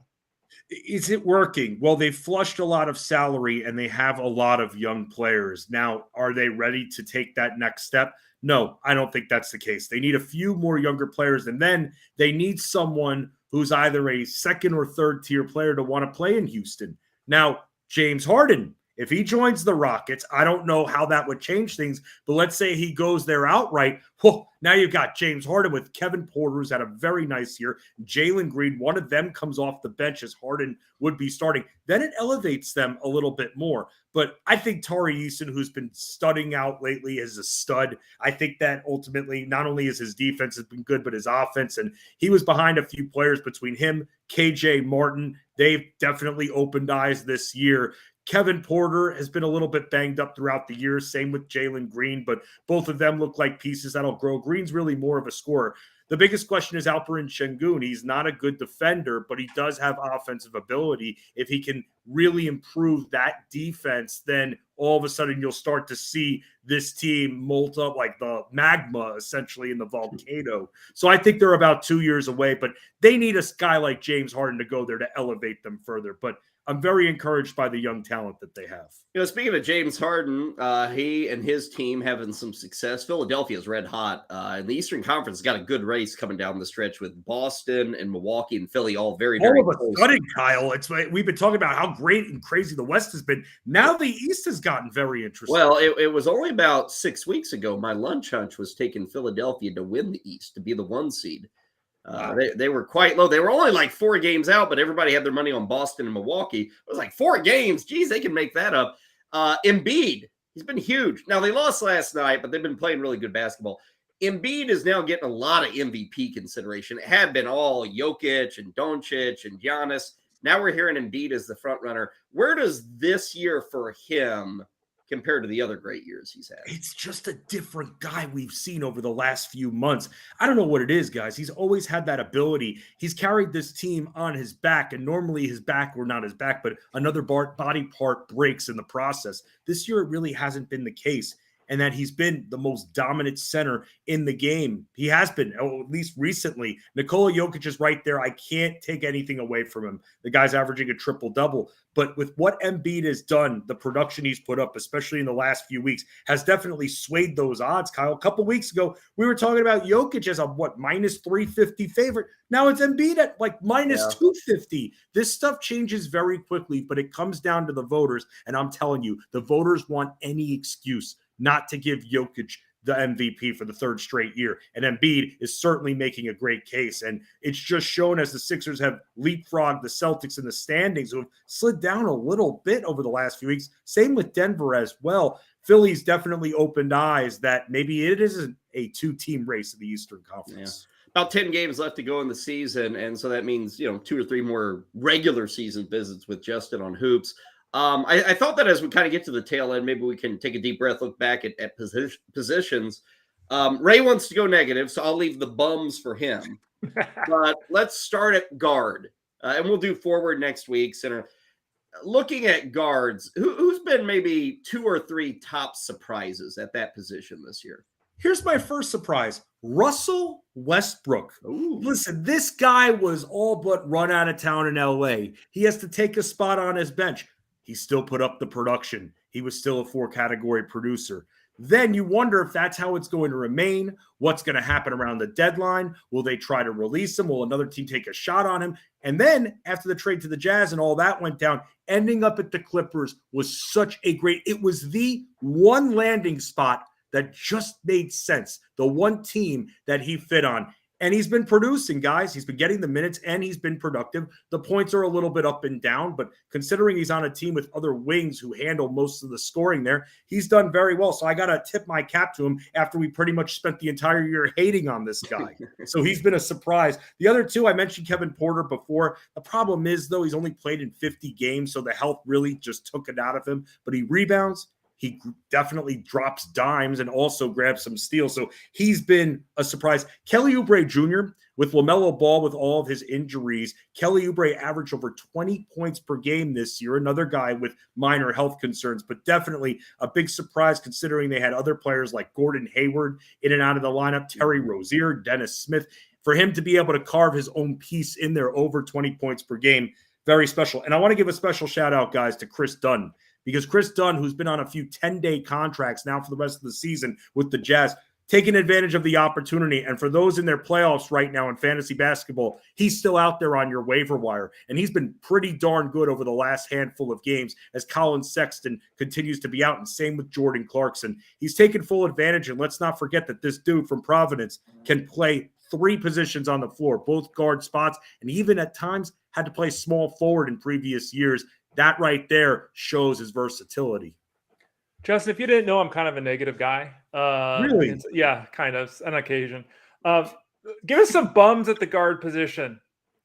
Is it working? Well, they flushed a lot of salary and they have a lot of young players. Now, are they ready to take that next step? No, I don't think that's the case. They need a few more younger players, and then they need someone who's either a second or third tier player to want to play in Houston. Now, James Harden, if he joins the Rockets, I don't know how that would change things, but let's say he goes there outright. Well, now you've got James Harden with Kevin Porter, who's had a very nice year. Jalen Green, one of them comes off the bench as Harden would be starting. Then it elevates them a little bit more. But I think Tari Eason, who's been studding out lately, is a stud. I think that ultimately not only is his defense has been good, but his offense. And he was behind a few players between him, KJ Martin. They've definitely opened eyes this year. Kevin Porter has been a little bit banged up throughout the year. Same with Jalen Green, but both of them look like pieces that'll grow. Green's really more of a scorer. The biggest question is Alperen Şengün. He's not a good defender, but he does have offensive ability. If he can really improve that defense, then all of a sudden you'll start to see this team molt up like the magma, essentially, in the volcano. So I think they're about 2 years away, but they need a guy like James Harden to go there to elevate them further. But I'm very encouraged by the young talent that they have. You know, speaking of James Harden, he and his team having some success. Philadelphia's red hot. And the Eastern Conference has got a good race coming down the stretch with Boston and Milwaukee and Philly all very, very all of close. a sudden, Kyle, we've been talking about how great and crazy the West has been. Now the East has gotten very interesting. Well, it was only about 6 weeks ago. My lunch hunch was taking Philadelphia to win the East, to be the 1 seed. They were quite low. They were only like 4 games out, but everybody had their money on Boston and Milwaukee. It was like 4 games. Geez, they can make that up. Embiid, he's been huge. Now, they lost last night, but they've been playing really good basketball. Embiid is now getting a lot of MVP consideration. It had been all Jokic and Doncic and Giannis. Now we're hearing Embiid as the front runner. Where does this year for him compared to the other great years he's had? It's just a different guy we've seen over the last few months. I don't know what it is, guys. He's always had that ability. He's carried this team on his back, and normally his back, or not his back, but another body part breaks in the process. This year, it really hasn't been the case, and that he's been the most dominant center in the game. He has been, at least recently. Nikola Jokic is right there. I can't take anything away from him. The guy's averaging a triple-double. But with what Embiid has done, the production he's put up, especially in the last few weeks, has definitely swayed those odds, Kyle. A couple weeks ago, we were talking about Jokic as a, minus 350 favorite. Now it's Embiid at minus 250. This stuff changes very quickly, but it comes down to the voters. And I'm telling you, the voters want any excuse not to give Jokic the MVP for the 3rd straight year. And Embiid is certainly making a great case. And it's just shown as the Sixers have leapfrogged the Celtics in the standings, who have slid down a little bit over the last few weeks. Same with Denver as well. Philly's definitely opened eyes that maybe it isn't a 2-team race in the Eastern Conference. Yeah. About 10 games left to go in the season. And so that means, 2 or 3 more regular season visits with Justin on Hoops. I thought that as we kind of get to the tail end, maybe we can take a deep breath, look back at positions. Ray wants to go negative, so I'll leave the bums for him. But let's start at guard, and we'll do forward next week. Center. Looking at guards, who's been maybe 2 or 3 top surprises at that position this year? Here's my first surprise. Russell Westbrook. Ooh. Listen, this guy was all but run out of town in LA. He has to take a spot on his bench. He still put up the production. He was still a 4-category producer. Then you wonder if that's how it's going to remain. What's going to happen around the deadline? Will they try to release him? Will another team take a shot on him? And then after the trade to the Jazz and all that went down, ending up at the Clippers was such a great, it was the one landing spot that just made sense. The one team that he fit on. And he's been producing, guys. He's been getting the minutes and he's been productive. The points are a little bit up and down, but considering he's on a team with other wings who handle most of the scoring there, he's done very well. So I got to tip my cap to him after we pretty much spent the entire year hating on this guy. So he's been a surprise. The other two, I mentioned Kevin Porter before. The problem is, though, he's only played in 50 games, so the health really just took it out of him. But he rebounds. He definitely drops dimes and also grabs some steals. So he's been a surprise. Kelly Oubre Jr., with LaMelo Ball, with all of his injuries, Kelly Oubre averaged over 20 points per game this year. Another guy with minor health concerns, but definitely a big surprise considering they had other players like Gordon Hayward in and out of the lineup, Terry Rozier, Dennis Smith. For him to be able to carve his own piece in there over 20 points per game, very special. And I want to give a special shout out, guys, to Chris Dunn. Because Chris Dunn, who's been on a few 10-day contracts now for the rest of the season with the Jazz, taking advantage of the opportunity. And for those in their playoffs right now in fantasy basketball, he's still out there on your waiver wire. And he's been pretty darn good over the last handful of games as Colin Sexton continues to be out. And same with Jordan Clarkson. He's taken full advantage. And let's not forget that this dude from Providence can play 3 positions on the floor, both guard spots, and even at times had to play small forward in previous years. That right there shows his versatility. Justin, if you didn't know, I'm kind of a negative guy. Really? Yeah, kind of, on occasion. Give us some bums at the guard position.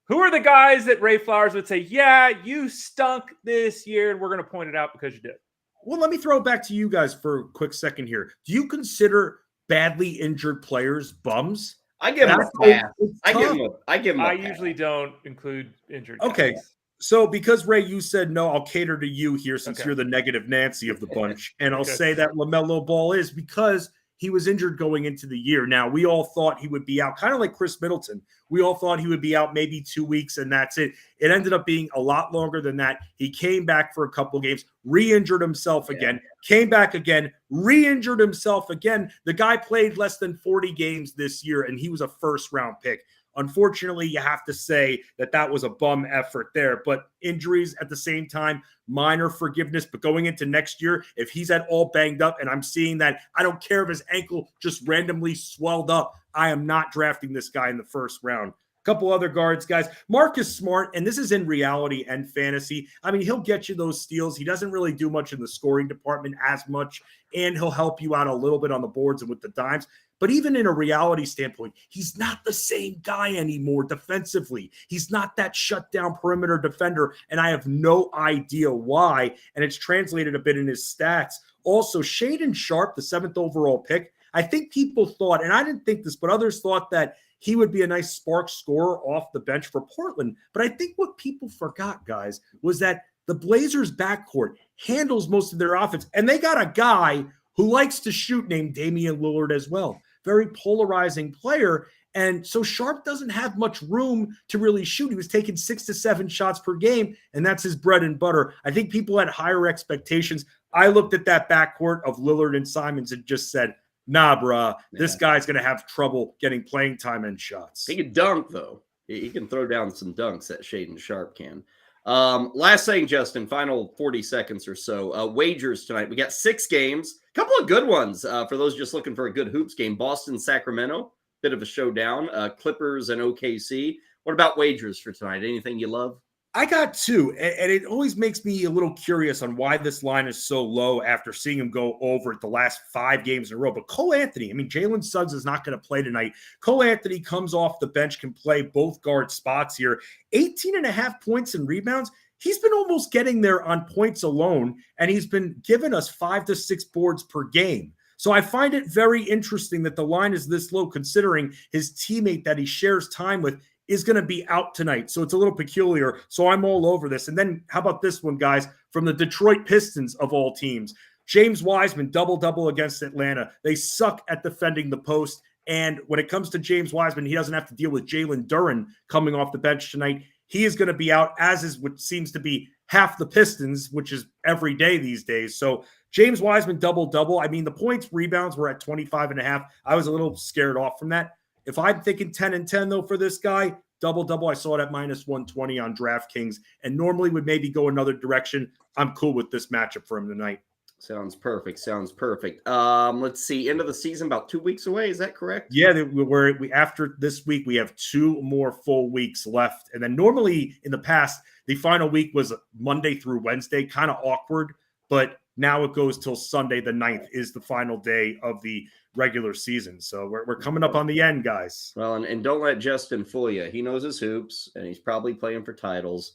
Who are the guys that Ray Flowers would say, yeah, you stunk this year, and we're going to point it out because you did? Well, let me throw it back to you guys for a quick second here. Do you consider badly injured players bums? I give them a pass. I give them a pass. Usually don't include injured Okay. guys. So because, Ray, you said no, I'll cater to you here since you're the negative Nancy of the bunch. And I'll say that LaMelo Ball is because he was injured going into the year. Now, we all thought he would be out, kind of like Chris Middleton. We all thought he would be out maybe 2 weeks, and that's it. It ended up being a lot longer than that. He came back for a couple games, re-injured himself again, came back again, re-injured himself again. The guy played less than 40 games this year, and he was a first-round pick. Unfortunately, you have to say that that was a bum effort there. But injuries at the same time, minor forgiveness. But going into next year, if he's at all banged up, and I'm seeing that, I don't care if his ankle just randomly swelled up, I am not drafting this guy in the first round. A couple other guards, guys. Marcus Smart, and this is in reality and fantasy. I mean, he'll get you those steals. He doesn't really do much in the scoring department as much, and he'll help you out a little bit on the boards and with the dimes. But even in a reality standpoint, he's not the same guy anymore defensively. He's not that shutdown perimeter defender, and I have no idea why, and it's translated a bit in his stats. Also, Shaedon Sharpe, the 7th overall pick, I think people thought, and I didn't think this, but others thought that he would be a nice spark scorer off the bench for Portland. But I think what people forgot, guys, was that the Blazers' backcourt handles most of their offense, and they got a guy who likes to shoot named Damian Lillard as well. Very polarizing player. And so Sharpe doesn't have much room to really shoot. He was taking 6 to 7 shots per game, and that's his bread and butter. I think people had higher expectations. I looked at that backcourt of Lillard and Simons and just said, nah, bruh, this guy's going to have trouble getting playing time and shots. He can dunk, though. He can throw down some dunks that Shaedon Sharpe can. Last thing, Justin, final 40 seconds or so. Wagers tonight. We got 6 games. A couple of good ones for those just looking for a good hoops game. Boston, Sacramento, bit of a showdown. Clippers and OKC. What about wagers for tonight? Anything you love? I got 2, and it always makes me a little curious on why this line is so low after seeing him go over it the last 5 games in a row. But Cole Anthony, I mean, Jalen Suggs is not going to play tonight. Cole Anthony comes off the bench, can play both guard spots here. 18.5 points and rebounds. He's been almost getting there on points alone, and he's been giving us 5 to 6 boards per game. So I find it very interesting that the line is this low considering his teammate that he shares time with is going to be out tonight. So it's a little peculiar. So I'm all over this. And then how about this one, guys, from the Detroit Pistons of all teams? James Wiseman, double-double against Atlanta. They suck at defending the post. And when it comes to James Wiseman, he doesn't have to deal with Jalen Duren coming off the bench tonight. He is going to be out, as is what seems to be half the Pistons, which is every day these days. So James Wiseman, double-double. I mean, the points, rebounds were at 25.5. I was a little scared off from that. If I'm thinking 10 and 10, though, for this guy, double-double, I saw it at -120 on DraftKings and normally would maybe go another direction. I'm cool with this matchup for him tonight. Sounds perfect. Sounds perfect. Let's see. End of the season about 2 weeks away. Is that correct? Yeah, we after this week we have 2 more full weeks left, and then normally in the past the final week was Monday through Wednesday, kind of awkward, but now it goes till Sunday the 9th is the final day of the regular season. So we're coming up on the end, guys. Well, and don't let Justin fool you. He knows his hoops, and he's probably playing for titles,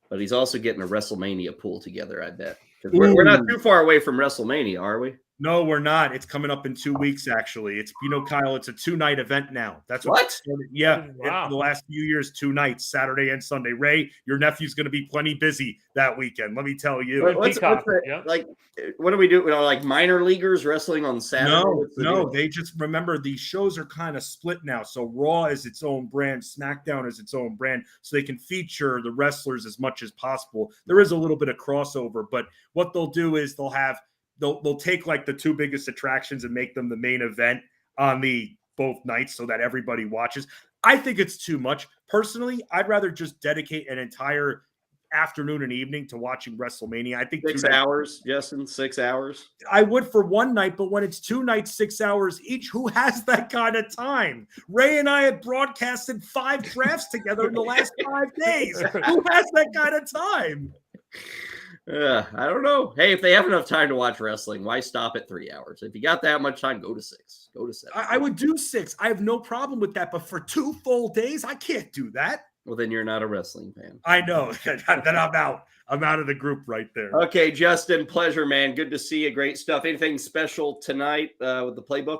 but he's also getting a WrestleMania pool together, I bet. We're not too far away from WrestleMania, are we? No, we're not. It's coming up in 2 weeks, actually. It's, Kyle, it's a 2-night event now. That's what? Yeah. Wow. For the last few years, 2 nights, Saturday and Sunday. Ray, your nephew's going to be plenty busy that weekend. Let me tell you. What do we do? Like minor leaguers wrestling on Saturday? No. They just remember these shows are kind of split now. So Raw is its own brand, SmackDown is its own brand, so they can feature the wrestlers as much as possible. There is a little bit of crossover, but what they'll do is they'll take like the 2 biggest attractions and make them the main event on the both nights so that everybody watches. I think it's too much. Personally, I'd rather just dedicate an entire afternoon and evening to watching WrestleMania. I think 6 hours, Justin, 6 hours. I would for one night, but when it's 2 nights, 6 hours each, who has that kind of time? Ray and I have broadcasted 5 drafts together in the last 5 days. Who has that kind of time? I don't know. Hey, if they have enough time to watch wrestling, why stop at 3 hours? If you got that much time, go to 6. Go to 7. I would do 6. I have no problem with that. But for 2 full days, I can't do that. Well, then you're not a wrestling fan. I know. Then I'm out. I'm out of the group right there. Okay, Justin, pleasure, man. Good to see you. Great stuff. Anything special tonight with the playbook?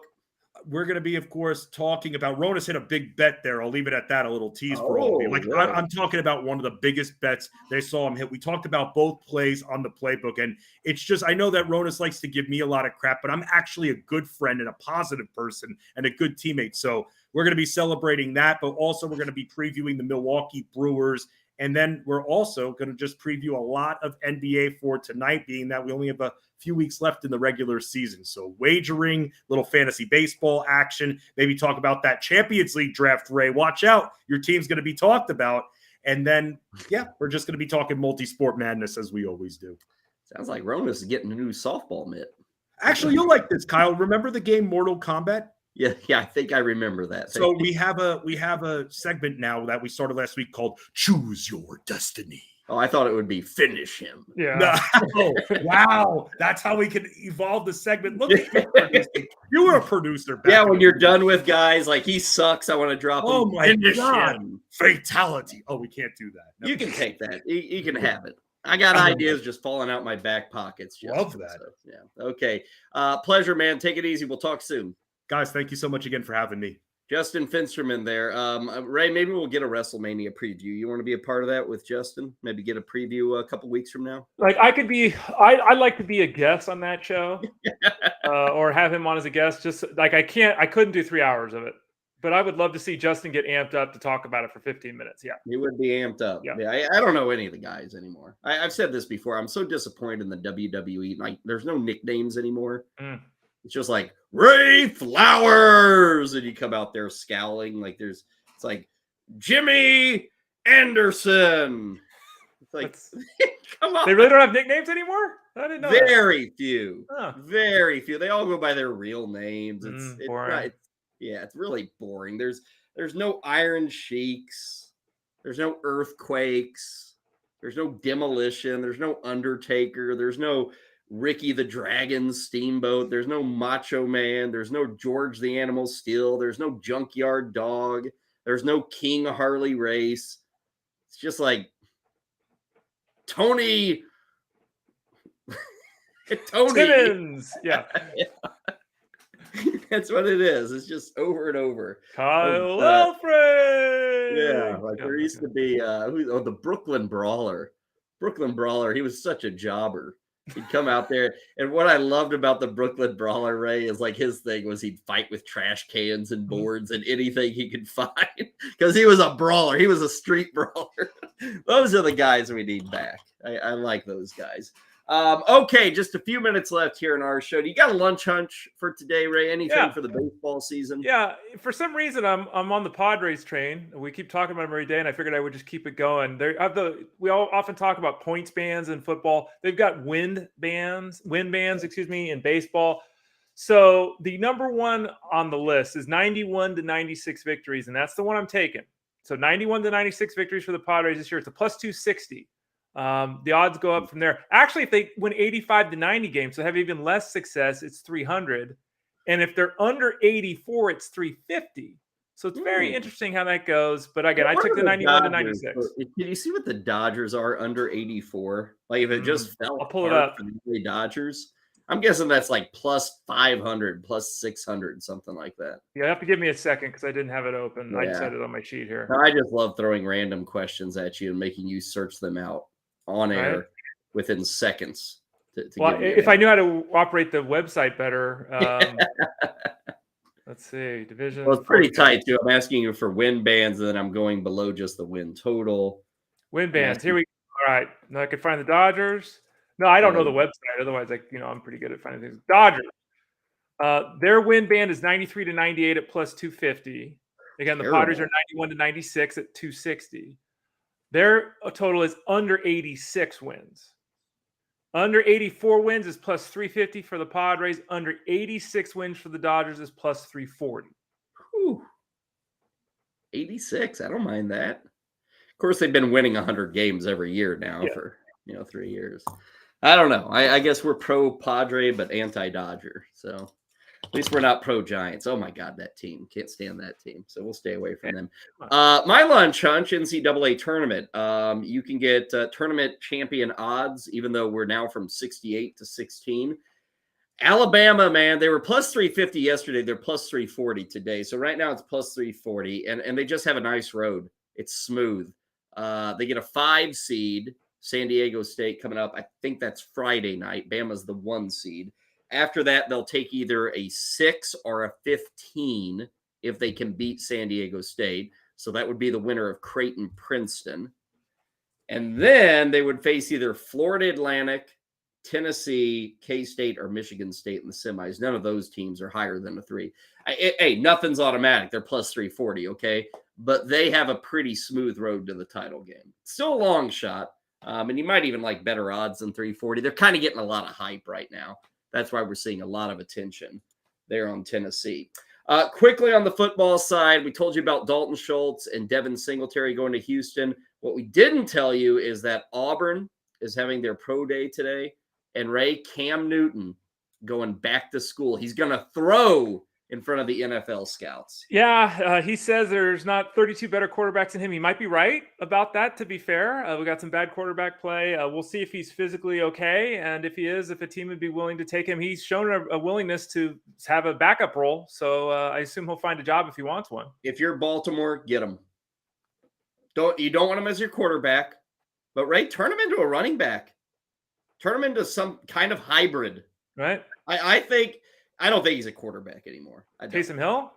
We're going to be, of course, talking about Ronas hit a big bet there. I'll leave it at that. A little tease for all of you. I'm talking about one of the biggest bets they saw him hit. We talked about both plays on the playbook, and it's just I know that Ronas likes to give me a lot of crap, but I'm actually a good friend and a positive person and a good teammate. So we're going to be celebrating that, but also we're going to be previewing the Milwaukee Brewers. And then we're also going to just preview a lot of NBA for tonight, being that we only have a few weeks left in the regular season. So wagering, little fantasy baseball action, maybe talk about that Champions League draft, Ray. Watch out. Your team's going to be talked about. And then, we're just going to be talking multi-sport madness as we always do. Sounds like Ronas is getting a new softball mitt. Actually, you'll like this, Kyle. Remember the game Mortal Kombat? Yeah, I think I remember that. So we have a segment now that we started last week called Choose Your Destiny. Oh, I thought it would be Finish Him. Yeah. No. Wow. That's how we can evolve the segment. Look at you. You were a producer back. Yeah, when you're done with guys, like he sucks, I want to drop him. Oh my Finish God. him. Fatality. Oh, we can't do that. No. You can take that. You can have it. I got ideas just falling out my back pockets. Love that. So, yeah. Okay. Pleasure, man. Take it easy. We'll talk soon. Guys, thank you so much again for having me. Justin Finsterman there. Ray, maybe we'll get a WrestleMania preview. You want to be a part of that with Justin? Maybe get a preview a couple weeks from now? Like I'd like to be a guest on that show or have him on as a guest. Just like I couldn't do 3 hours of it, but I would love to see Justin get amped up to talk about it for 15 minutes. Yeah. He would be amped up. Yeah. I don't know any of the guys anymore. I've said this before. I'm so disappointed in the WWE. Like there's no nicknames anymore. It's just like Ray Flowers, and you come out there scowling like it's like Jimmy Anderson. It's like, come on. They really don't have nicknames anymore? I didn't know. Very few. Very few. They all go by their real names. It's boring. It's really boring. There's no Iron Sheiks. There's no Earthquakes. There's no Demolition. There's no Undertaker. There's no Ricky the Dragon Steamboat. There's no Macho Man. There's no George the Animal Steel. There's no Junkyard Dog. There's no King Harley Race. It's just like Tony Simmons. Yeah. That's what it is. It's just over and over. Kyle Alfred. Yeah, like there used to be the Brooklyn Brawler. Brooklyn Brawler, he was such a jobber. He'd come out there, and what I loved about the Brooklyn Brawler, Ray, is like his thing was he'd fight with trash cans and boards and anything he could find because he was a brawler. He was a street brawler. Those are the guys we need back. I like those guys. Okay, just a few minutes left here in our show. Do you got a lunch hunch for today, Ray? Anything for the baseball season? Yeah, for some reason I'm on the Padres train. We keep talking about them every day, and I figured I would just keep it going. We all often talk about points bands in football. They've got win bands, in baseball. So the number one on the list is 91 to 96 victories, and that's the one I'm taking. So 91 to 96 victories for the Padres this year. It's a plus 260. The odds go up from there. Actually, if they win 85 to 90 games, so have even less success, it's 300. And if they're under 84, it's 350. So it's very interesting how that goes. But again, I took the 91 to 96. Can you see what the Dodgers are under 84? Like if it just fell, I'll pull it up. For the Dodgers, I'm guessing that's like plus 500, plus 600, something like that. You have to give me a second because I didn't have it open. I just Yeah. had it on my sheet here. I just love throwing random questions at you and making you search them out on air Right. within seconds. Well, if I knew how to operate the website better, let's see, division. Well, it's pretty tight too. I'm asking you for win bands, and then I'm going below just the win total. Win bands. Here we go. All right. Now I can find the Dodgers. No, I don't know the website. Otherwise, I'm pretty good at finding things. Dodgers. Their win band is 93 to 98 at plus 250. Again, the Padres are 91 to 96 at 260. Their total is under 86 wins. Under 84 wins is plus 350 for the Padres. Under 86 wins for the Dodgers is plus 340. Whew. 86. I don't mind that. Of course, they've been winning 100 games every year now for 3 years. I don't know. I guess we're pro Padre, but anti Dodger. So at least we're not pro Giants. Oh my God, that team. Can't stand that team. So we'll stay away from them. My lunch hunch, NCAA tournament. You can get tournament champion odds, even though we're now from 68 to 16. Alabama, man, they were plus 350 yesterday. They're plus 340 today. So right now it's plus 340, and they just have a nice road. It's smooth. They get a 5 seed, San Diego State, coming up. I think that's Friday night. Bama's the 1 seed. After that, they'll take either a 6 or a 15 if they can beat San Diego State. So that would be the winner of Creighton Princeton. And then they would face either Florida Atlantic, Tennessee, K-State, or Michigan State in the semis. None of those teams are higher than a 3. Hey, nothing's automatic. They're plus 340, okay? But they have a pretty smooth road to the title game. Still a long shot. And you might even like better odds than 340. They're kind of getting a lot of hype right now. That's why we're seeing a lot of attention there on Tennessee. Quickly on the football side, we told you about Dalton Schultz and Devin Singletary going to Houston. What we didn't tell you is that Auburn is having their pro day today. And Cam Newton going back to school. He's going to throw in front of the NFL scouts. Yeah, he says there's not 32 better quarterbacks than him. He might be right about that, to be fair. We got some bad quarterback play. We'll see if he's physically okay. And if he is, if a team would be willing to take him. He's shown a willingness to have a backup role. So I assume he'll find a job if he wants one. If you're Baltimore, get him. You don't want him as your quarterback. But, turn him into a running back. Turn him into some kind of hybrid. Right. I don't think he's a quarterback anymore. Taysom Hill?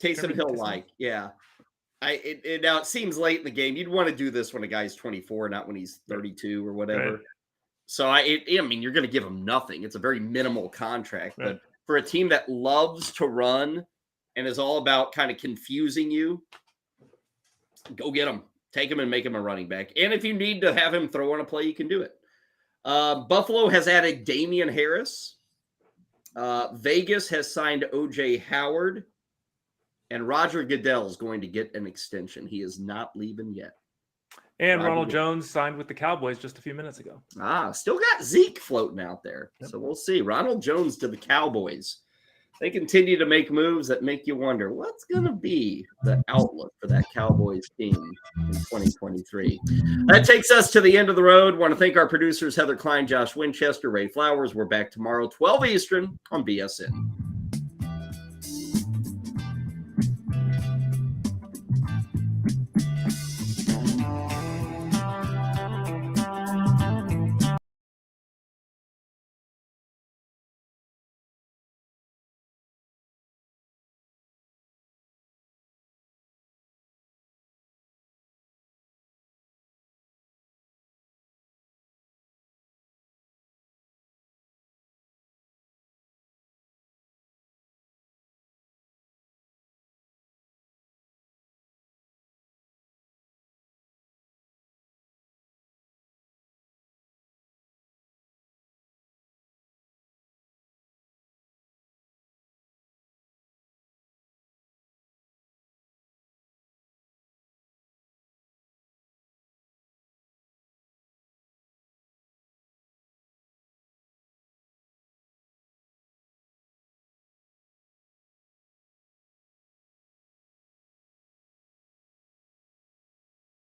Taysom Hill, yeah. Now it seems late in the game. You'd want to do this when a guy's 24, not when he's 32 or whatever. Right. So you're going to give him nothing. It's a very minimal contract. Right. But for a team that loves to run and is all about kind of confusing you, go get him. Take him and make him a running back. And if you need to have him throw on a play, you can do it. Buffalo has added Damian Harris. Vegas has signed O.J. Howard. And Roger Goodell is going to get an extension. He is not leaving yet. And Ronald Jones signed with the Cowboys just a few minutes ago. Still got Zeke floating out there. Yep. So we'll see. Ronald Jones to the Cowboys. They continue to make moves that make you wonder what's going to be the outlook for that Cowboys team in 2023. That takes us to the end of the road. Want to thank our producers, Heather Klein, Josh Winchester, Ray Flowers. We're back tomorrow, 12 Eastern on BSN.